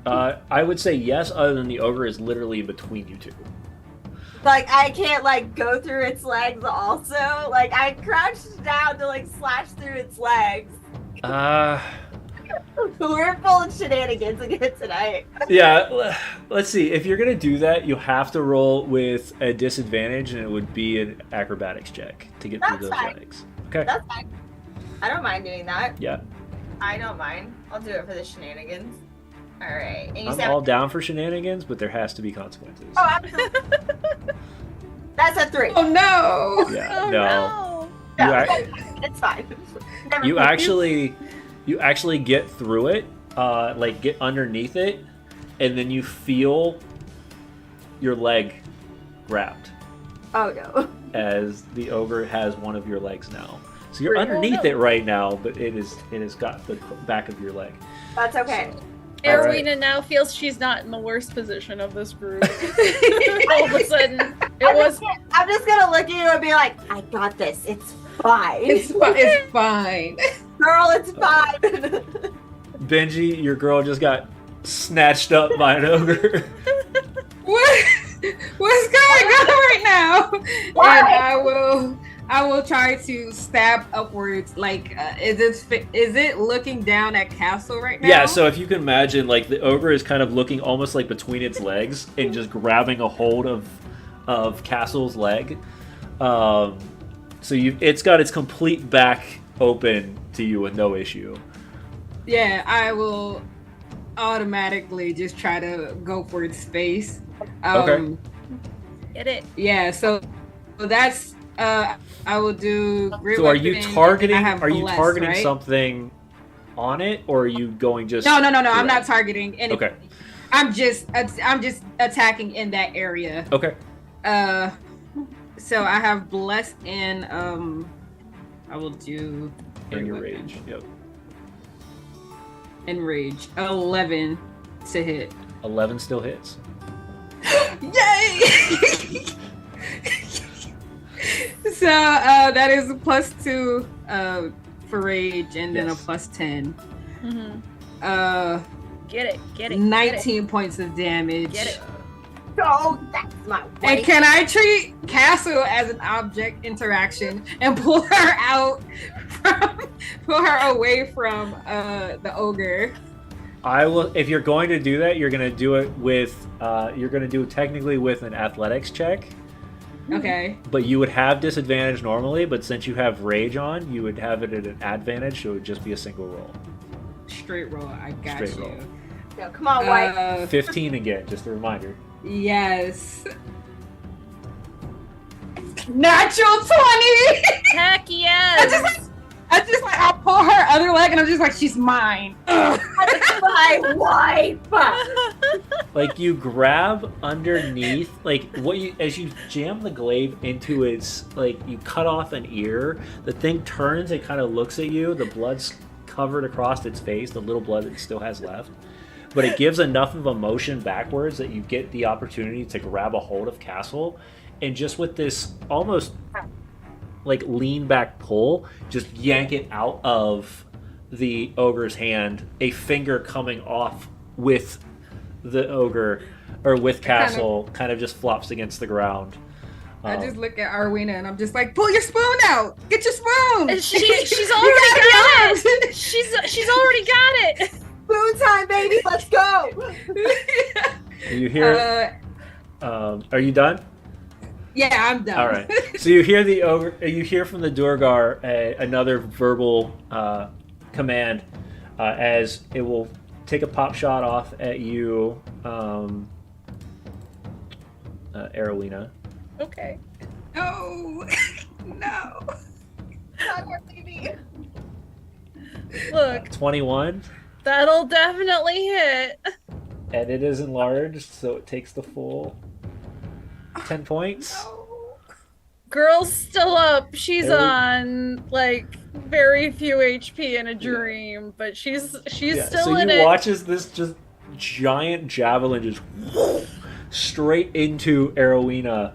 I would say yes, other than the ogre is literally between you two. Like I can't like go through its legs also. Like I crouched down to like slash through its legs. We're full of shenanigans again tonight. Yeah, let's see. If you're gonna do that, you have to roll with a disadvantage, and it would be an acrobatics check to get through those legs. Okay. That's fine. I don't mind doing that. Yeah. I don't mind. I'll do it for the shenanigans. All right. And you I'm all down for shenanigans, but there has to be consequences. Oh, absolutely. That's a 3. Oh no! Yeah. Oh, No. No, You it's fine. Never You mind. actually get through it, like get underneath it, and then you feel your leg grabbed Oh no. as the ogre has one of your legs now. So you're Oh, underneath no. it right now, but it has got the back of your leg. That's okay. Arowina now feels she's not in the worst position of this group. All of a sudden, I'm just gonna look at you and be like, I got this. It's fine. It's fine. Girl, it's fine. Benji, your girl just got snatched up by an ogre. What's going on right now? And I will try to stab upwards. Like, is it looking down at Castle right now? Yeah, so if you can imagine, like, the ogre is kind of looking almost like between its legs and just grabbing a hold of Castle's leg. So it's got its complete back open to you with no issue. Yeah, I will automatically just try to go for its face. Okay. get it. Yeah, so that's I will do. So are you targeting? Are you blessed, targeting right? something on it, or are you going just? No. I'm direct? not targeting anything. Okay. I'm just attacking in that area. Okay. So I have blessed and I will do In your rage. Yep. Enrage 11 to hit. 11 still hits. Yay! So that is a +2 for rage, and then a Yes. +10. Mm-hmm. Get it. 19 points of damage. Get it. Oh, that's my And wife. can I treat Castle as an object interaction and pull her away from the ogre? I will. If you're going to do that, you're going to do it with. You're going to do it technically with an athletics check. Okay. But you would have disadvantage normally, but since you have rage on, you would have it at an advantage, so it would just be a single roll. Straight roll. I got Straight you. roll. So, come on, wife. 15 again, just a reminder. Yes. Natural 20! Heck yes! I pull her other leg and I'm just like, she's mine. Ugh. My wife. Like you grab underneath, like as you jam the glaive into its, like you cut off an ear, the thing turns, it kind of looks at you, the blood's covered across its face, the little blood it still has left. But it gives enough of a motion backwards that you get the opportunity to grab a hold of Castle, and just with this almost like lean back pull, just yank it out of the ogre's hand, a finger coming off with the ogre, or with Castle, kind of just flops against the ground. I just look at Arwina and I'm just like, pull your spoon out! Get your spoon! She's already got it! She's already got it! Spoon time, baby. Let's go. You hear? Are you done? Yeah, I'm done. All right. So you hear the ogre. You hear from the Durgar another verbal command as it will take a pop shot off at you, Arowina. Okay. No. No. Not more baby. Look, 21, that'll definitely hit. and it is enlarged, so it takes the full 10 points. No. Girl's still up. She's There we- on like very few HP in a dream, but she's Yeah, still so in you it. watch as this just giant javelin just straight into Arowina.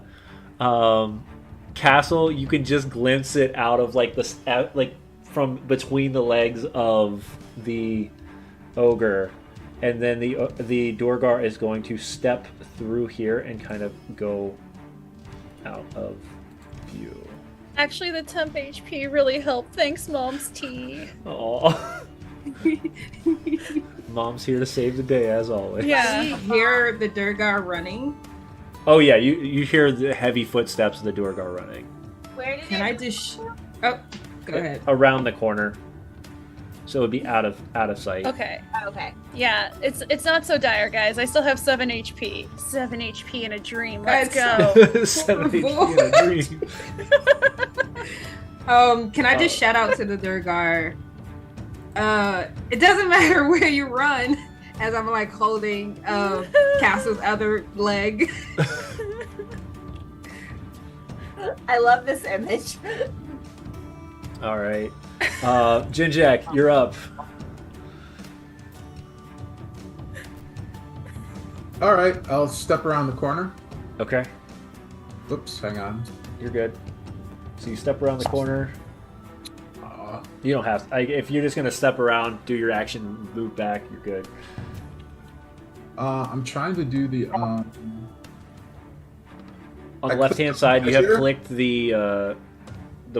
Castle, you can just glimpse it out of like from between the legs of the ogre, and then the Durgar is going to step through here and kind of go out of view. Actually, the temp HP really helped. Thanks, Mom's tea. Aw. Mom's here to save the day as always. Yeah. You hear the Durgar running. Oh yeah, you hear the heavy footsteps of the Durgar running Where did Can I just... Oh, go ahead. around the corner, so it would be out of sight. Okay. Okay. Yeah, it's not so dire, guys. I still have 7 HP. 7 HP in a dream. Let's That's- go. 7 HP in a dream. Can I just shout out to the Durgar? It doesn't matter where you run, as I'm like holding Castle's other leg. I love this image. All right, Jinjak, you're up. All right, I'll step around the corner. Okay, Oops, hang on. you're good. So you step around the corner. You don't have to. If you're just gonna step around, do your action, move back, you're good. I'm trying to do the On I the left-hand clicked side, you have here. clicked the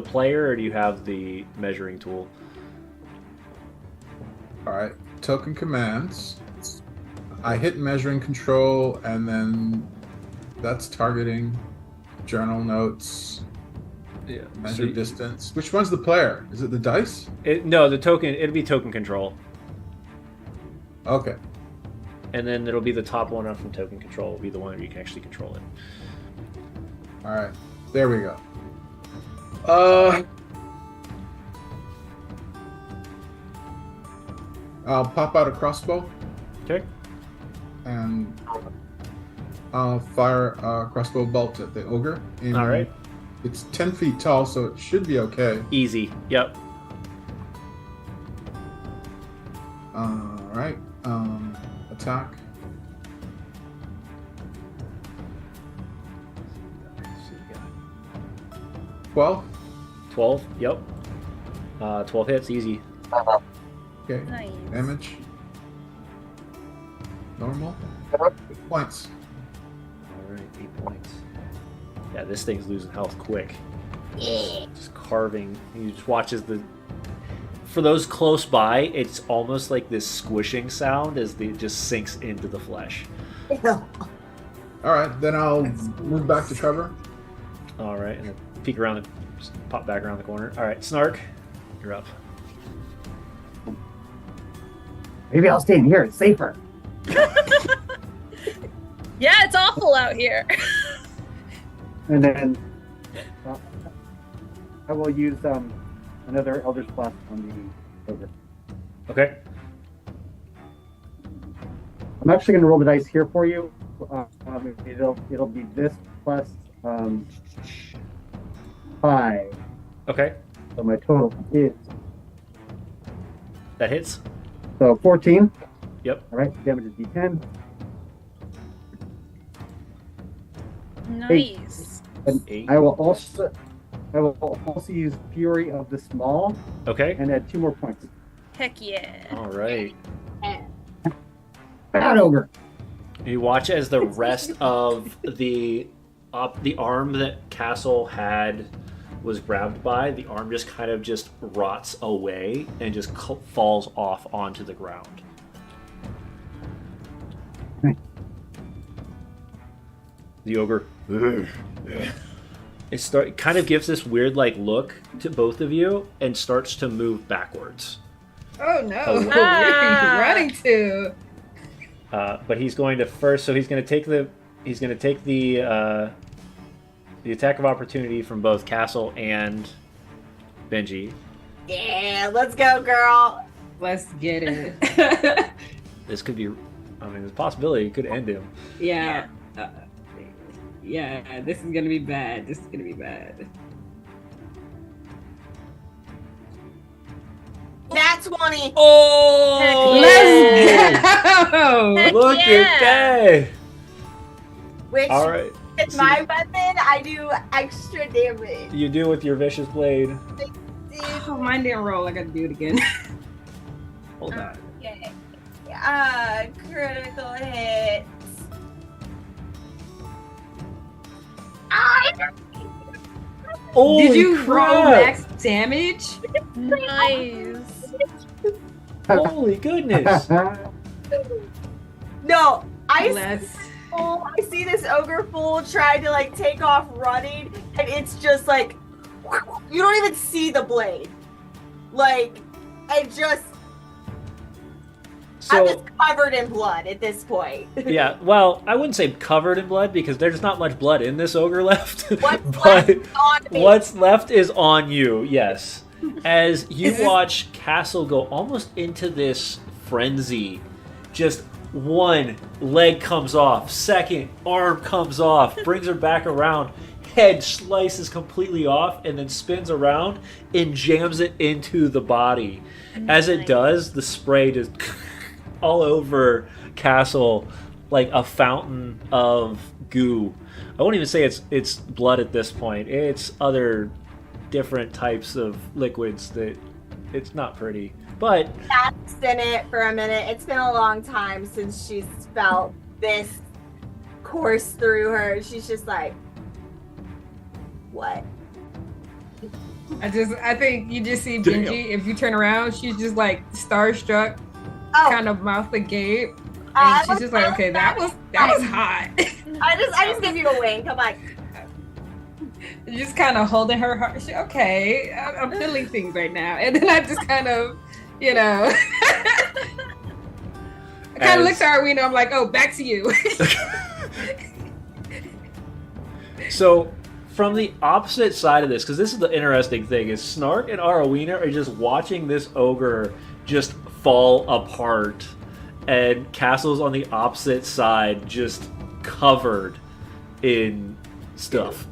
player, or do you have the measuring tool? All right, token commands. I hit measuring control, and then that's targeting, journal notes, Yeah. measure distance. Which one's the player? Is it the dice? No, the token. It'll be token control, Okay. and then it'll be the top one up from token control. Will be the one where you can actually control it. All right, there we go. I'll pop out a crossbow Okay. and I'll fire a crossbow bolt at the ogre. And All right. It's 10 feet tall, so it should be okay. Easy. Yep. All right. Attack. So you got 12. 12. Yep. 12 hits. Easy. Okay. Nice. Damage. Normal. 8 points. All right. 8 points. Yeah, this thing's losing health quick. Yeah. Just carving. You just watch as the. For those close by, it's almost like this squishing sound as it just sinks into the flesh. All right, then I'll move back to Trevor. All right, and then peek around, just pop back around the corner. All right, Snark, you're up. Maybe I'll stay in here. It's safer. Yeah, it's awful out here. And then I will use another Elder's Blast on the ogre. Okay. I'm actually going to roll the dice here for you. It'll be this plus 5. Okay. So my total is That hits. 14. Yep. All right. Damage is D10. Nice. And 8. I will also use Fury of the Small Okay. and add 2 more points. Heck yeah. All right. Bad ogre. You watch as the rest of the arm that Castle had was grabbed by. The arm just kind of just rots away and just falls off onto the ground. The ogre. It kind of gives this weird look to both of you and starts to move backwards. Oh no! Oh, Where are you running to? But he's going to first. So he's going to take the attack of opportunity from both Castle and Benji. Yeah, let's go, girl. Let's get it. This could be. I mean, there's a possibility it could end him. Yeah. Yeah, this is gonna be bad. This is gonna be bad. That's 20. Oh! Let's go! Heck Look yeah. at that! Which All right. is my weapon. I do extra damage. You do with your vicious blade. Oh, mine didn't roll. I gotta do it again. Hold on. Okay. Critical hit. Holy Did you crap! roll max damage? Nice. Holy goodness! No, I see this ogre fool try to take off running, and it's just you don't even see the blade. I'm just covered in blood at this point. Yeah, well, I wouldn't say covered in blood because there's not much blood in this ogre left. What's but left is on me. what's left is on you, yes. As you watch Castle go almost into this frenzy, just one leg comes off, second arm comes off, brings her back around, head slices completely off, and then spins around and jams it into the body. As it does, the spray just all over Castle like a fountain of goo. I won't even say it's blood at this point. It's other different types of liquids that it's not pretty. But That's in it for a minute. It's been a long time since she's felt this course through her. She's just like, what? I think you just see Benji. If you turn around, she's just starstruck, Oh, kind of mouth agape. I And she's just like, okay, that was hot. I just give you a wink. I'm like, Just kind of holding her heart. Okay, I'm feeling things right now. And then I just kind of, I kind of looked at Arwina. I'm like, oh, back to you. so from the opposite side of this, because this is the interesting thing, is Snark and Arowina are just watching this ogre just fall apart, and Castle's on the opposite side, just covered in stuff.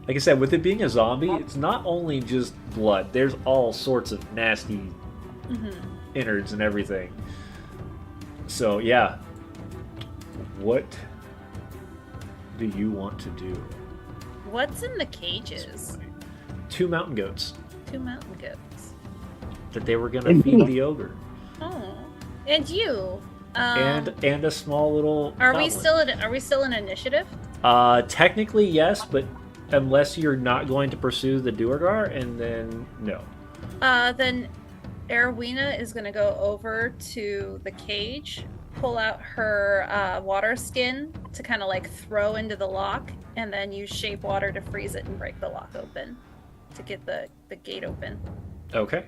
Like I said, with it being a zombie, it's not only just blood. There's all sorts of nasty innards and everything. So yeah, what do you want to do? What's in the cages? 2 mountain goats 2 mountain goats. that they were gonna feed the ogre, Oh, and you. and a small little. Are we goblin. still in initiative? Technically yes, but unless you're not going to pursue the Duergar, and then no. Then Erwina is gonna go over to the cage pull out her water skin to kind of like throw into the lock, and then use shape water to freeze it and break the lock open to get the gate open. Okay.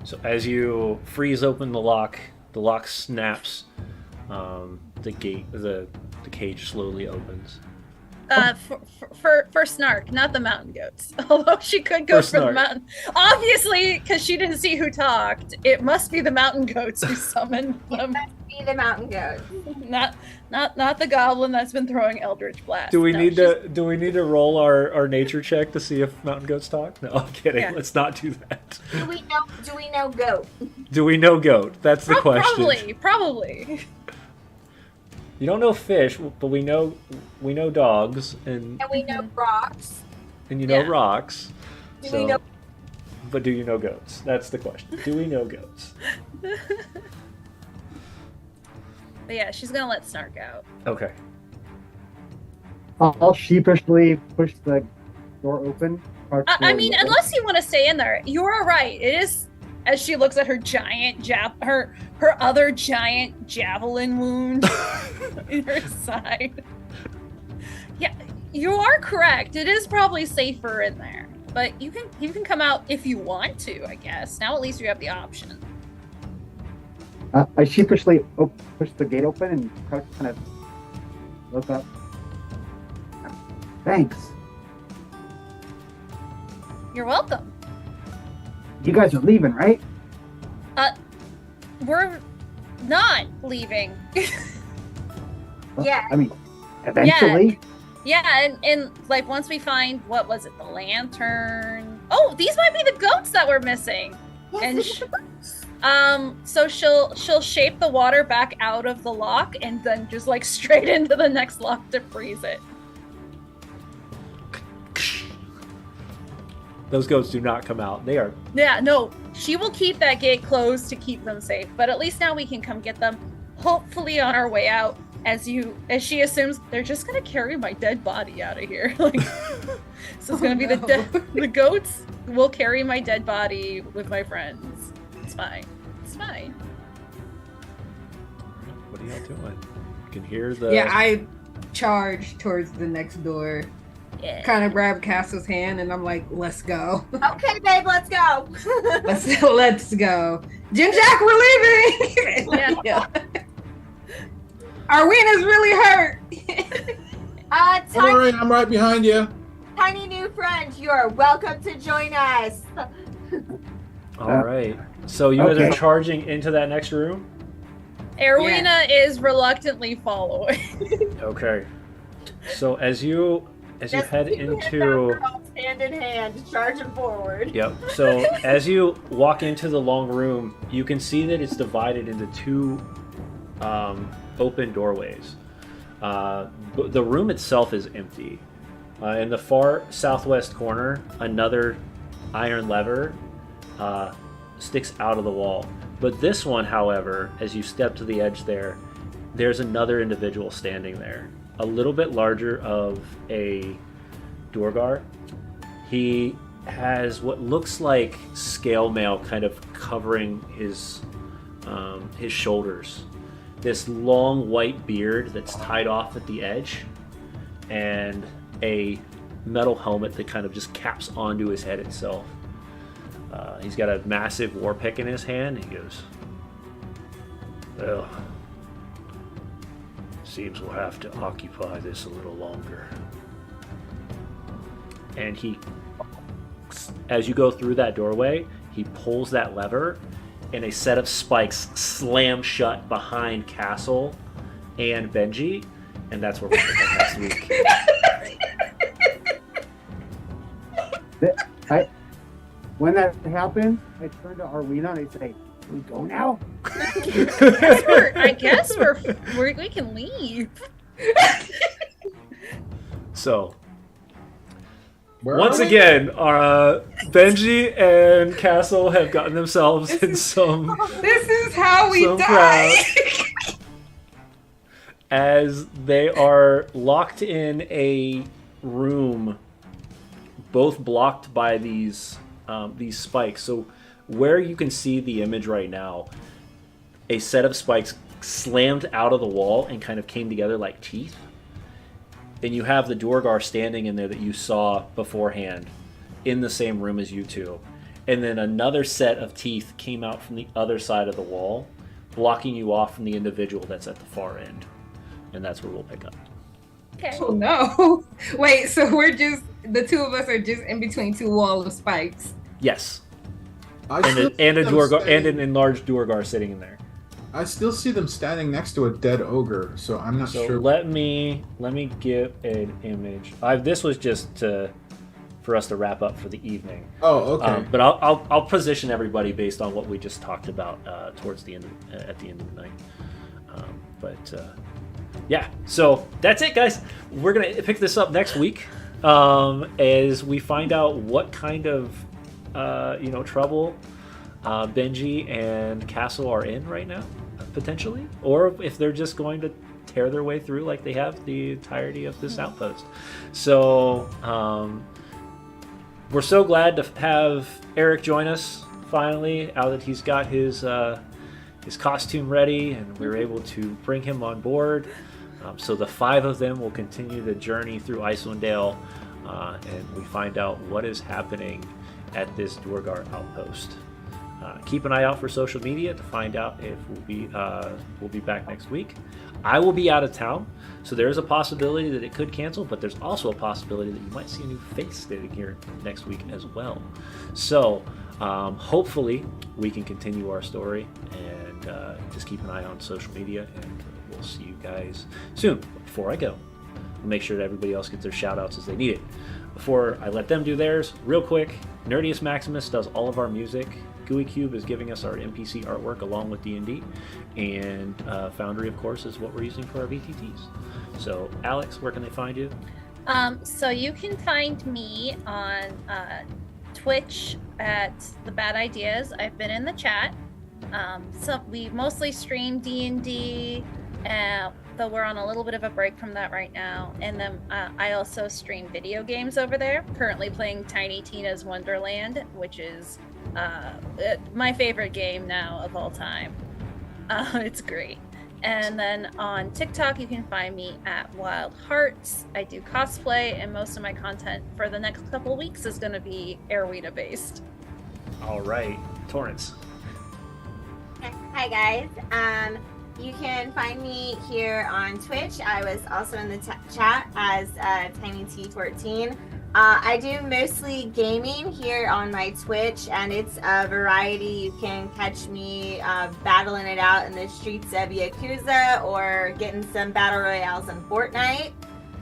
So as you freeze open the lock snaps. The cage slowly opens. For Snark, not the mountain goats. Although she could go for the mountain. Obviously, because she didn't see who talked, it must be the mountain goats who summoned them. It must be the mountain goat. Not the goblin that's been throwing Eldritch Blast. Do we need to roll our nature check to see if mountain goats talk? No, I'm kidding. Yeah. Let's not do that. Do we know goat? Do we know goat? That's the question. Probably. You don't know fish, but we know dogs and we know rocks. And you know rocks. Do we know? But do you know goats? That's the question. Do we know goats? But yeah, she's gonna let Snark out. Okay. I'll sheepishly push the door open. I mean, unless you want to stay in there, you're right. It is. As she looks at her giant her other giant javelin wound in her side. Yeah, you are correct. It is probably safer in there, but you can come out if you want to. I guess now at least you have the option. I sheepishly push the gate open and kind of look up. Thanks. You're welcome. You guys are leaving, right? We're not leaving. Well, yeah. I mean, eventually. Yeah, and like once we find, what was it, the lantern? Oh, these might be the goats that we're missing. Yes, And so she'll shape the water back out of the lock and then just like straight into the next lock to freeze it. Those goats do not come out. They are... Yeah, no. She will keep that gate closed to keep them safe. But at least now we can come get them, hopefully on our way out, as she assumes they're just going to carry my dead body out of here. Like, so it's going to be the goats will carry my dead body with my friends. It's fine. It's fine. What are y'all doing? You can hear the... Yeah, I charge towards the next door. Yeah. Kind of grab Castle's hand and I'm like, let's go. Okay, babe, let's go. let's go. Jim Jack, we're leaving. Yeah. Arwena's really hurt. Don't worry, I'm right behind you. Tiny new friend, you are welcome to join us. All right. So you guys are charging into that next room? Arwena is reluctantly following. Okay. So as you head into... Hand in hand, charging forward. Yep. So as you walk into the long room, you can see that it's divided into two open doorways. The room itself is empty. In the far southwest corner, another iron lever sticks out of the wall. But this one, however, as you step to the edge there's another individual standing there. A little bit larger of a Duergar. He has what looks like scale mail kind of covering his shoulders. This long white beard that's tied off at the edge, and a metal helmet that kind of just caps onto his head itself. He's got a massive war pick in his hand. He goes, "Well, seems we'll have to occupy this a little longer." And as you go through that doorway, he pulls that lever, and a set of spikes slam shut behind Castle and Benji, and that's where we'll pick up next week. When that happens, I turn to Arwena and I say, "Can we go now?" I guess we can leave. So, once again, Benji and Castle have gotten themselves in some... This is how we die! Crowd, as they are locked in a room, both blocked by these spikes. So where you can see the image right now, a set of spikes slammed out of the wall and kind of came together like teeth. And you have the Duergar standing in there that you saw beforehand in the same room as you two. And then another set of teeth came out from the other side of the wall, blocking you off from the individual that's at the far end. And that's where we'll pick up. Okay. Oh no. Wait, so the two of us are just in between two walls of spikes. Yes. I And, still and a see them Duergar, and standing- an enlarged Duergar sitting in there. I still see them standing next to a dead ogre, so I'm not So sure. let me get an image. This was just for us to wrap up for the evening. Oh, okay. But I'll position everybody based on what we just talked about towards the end at the end of the night. Yeah, so that's it, guys. We're gonna pick this up next week as we find out what kind of trouble Benji and Castle are in right now, potentially, or if they're just going to tear their way through like they have the entirety of this outpost. So we're so glad to have Eric join us finally, now that he's got his costume ready and we were able to bring him on board. So the 5 of them will continue the journey through Icewind Dale, and we find out what is happening at this Duergar outpost. Keep an eye out for social media to find out if we'll be back next week. I will be out of town, so there is a possibility that it could cancel, but there's also a possibility that you might see a new face sitting here next week as well. So hopefully we can continue our story, and just keep an eye on social media, and we'll see you guys soon. Before I go, I'll make sure that everybody else gets their shout outs as they need it. Before I let them do theirs, real quick, Nerdiest Maximus does all of our music. Gooey Cube is giving us our NPC artwork along with D&D, and Foundry, of course, is what we're using for our VTTs. So, Alex, where can they find you? So you can find me on Twitch at The Bad Ideas. I've been in the chat. So we mostly stream D&D, though we're on a little bit of a break from that right now. And then I also stream video games over there. Currently playing Tiny Tina's Wonderland, which is my favorite game now of all time. It's great. And then on TikTok, you can find me at Wild Hearts. I do cosplay, and most of my content for the next couple of weeks is going to be Airweda based. All right, Torrance. Hi guys. You can find me here on Twitch. I was also in the chat as TinyT14. I do mostly gaming here on my Twitch, and it's a variety. You can catch me battling it out in the streets of Yakuza or getting some battle royales in Fortnite.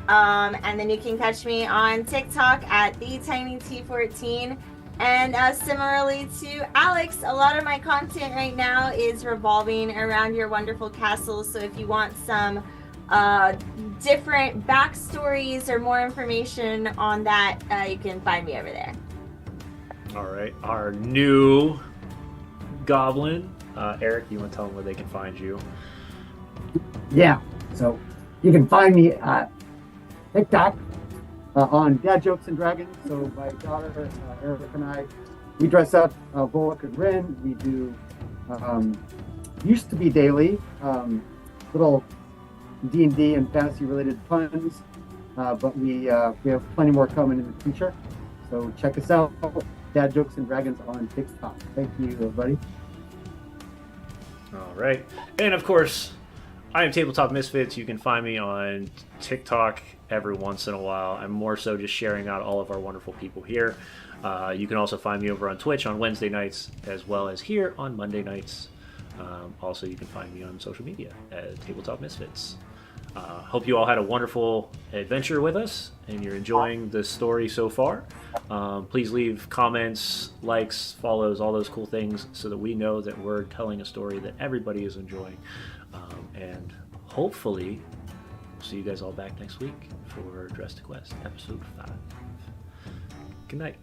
And then you can catch me on TikTok at TheTinyT14. And similarly to Alex, a lot of my content right now is revolving around your wonderful castle. So if you want some different backstories or more information on that, you can find me over there. All right, our new goblin. Eric, you want to tell them where they can find you? Yeah, so you can find me at TikTok on Dad Jokes and Dragons. So my daughter, Eric, and I, we dress up Bullock and Rin. We do, used to be daily, little D&D and fantasy related puns, but we have plenty more coming in the future. So check us out, Dad Jokes and Dragons on TikTok. Thank you, everybody. All right, and of course, I am Tabletop Misfits. You can find me on TikTok every once in a while. I'm more so just sharing out all of our wonderful people here. You can also find me over on Twitch on Wednesday nights, as well as here on Monday nights. Also, you can find me on social media at Tabletop Misfits. Hope you all had a wonderful adventure with us, and you're enjoying the story so far. Please leave comments, likes, follows, all those cool things, so that we know that we're telling a story that everybody is enjoying. And hopefully, we'll see you guys all back next week for Dress to Quest, episode 5. Good night.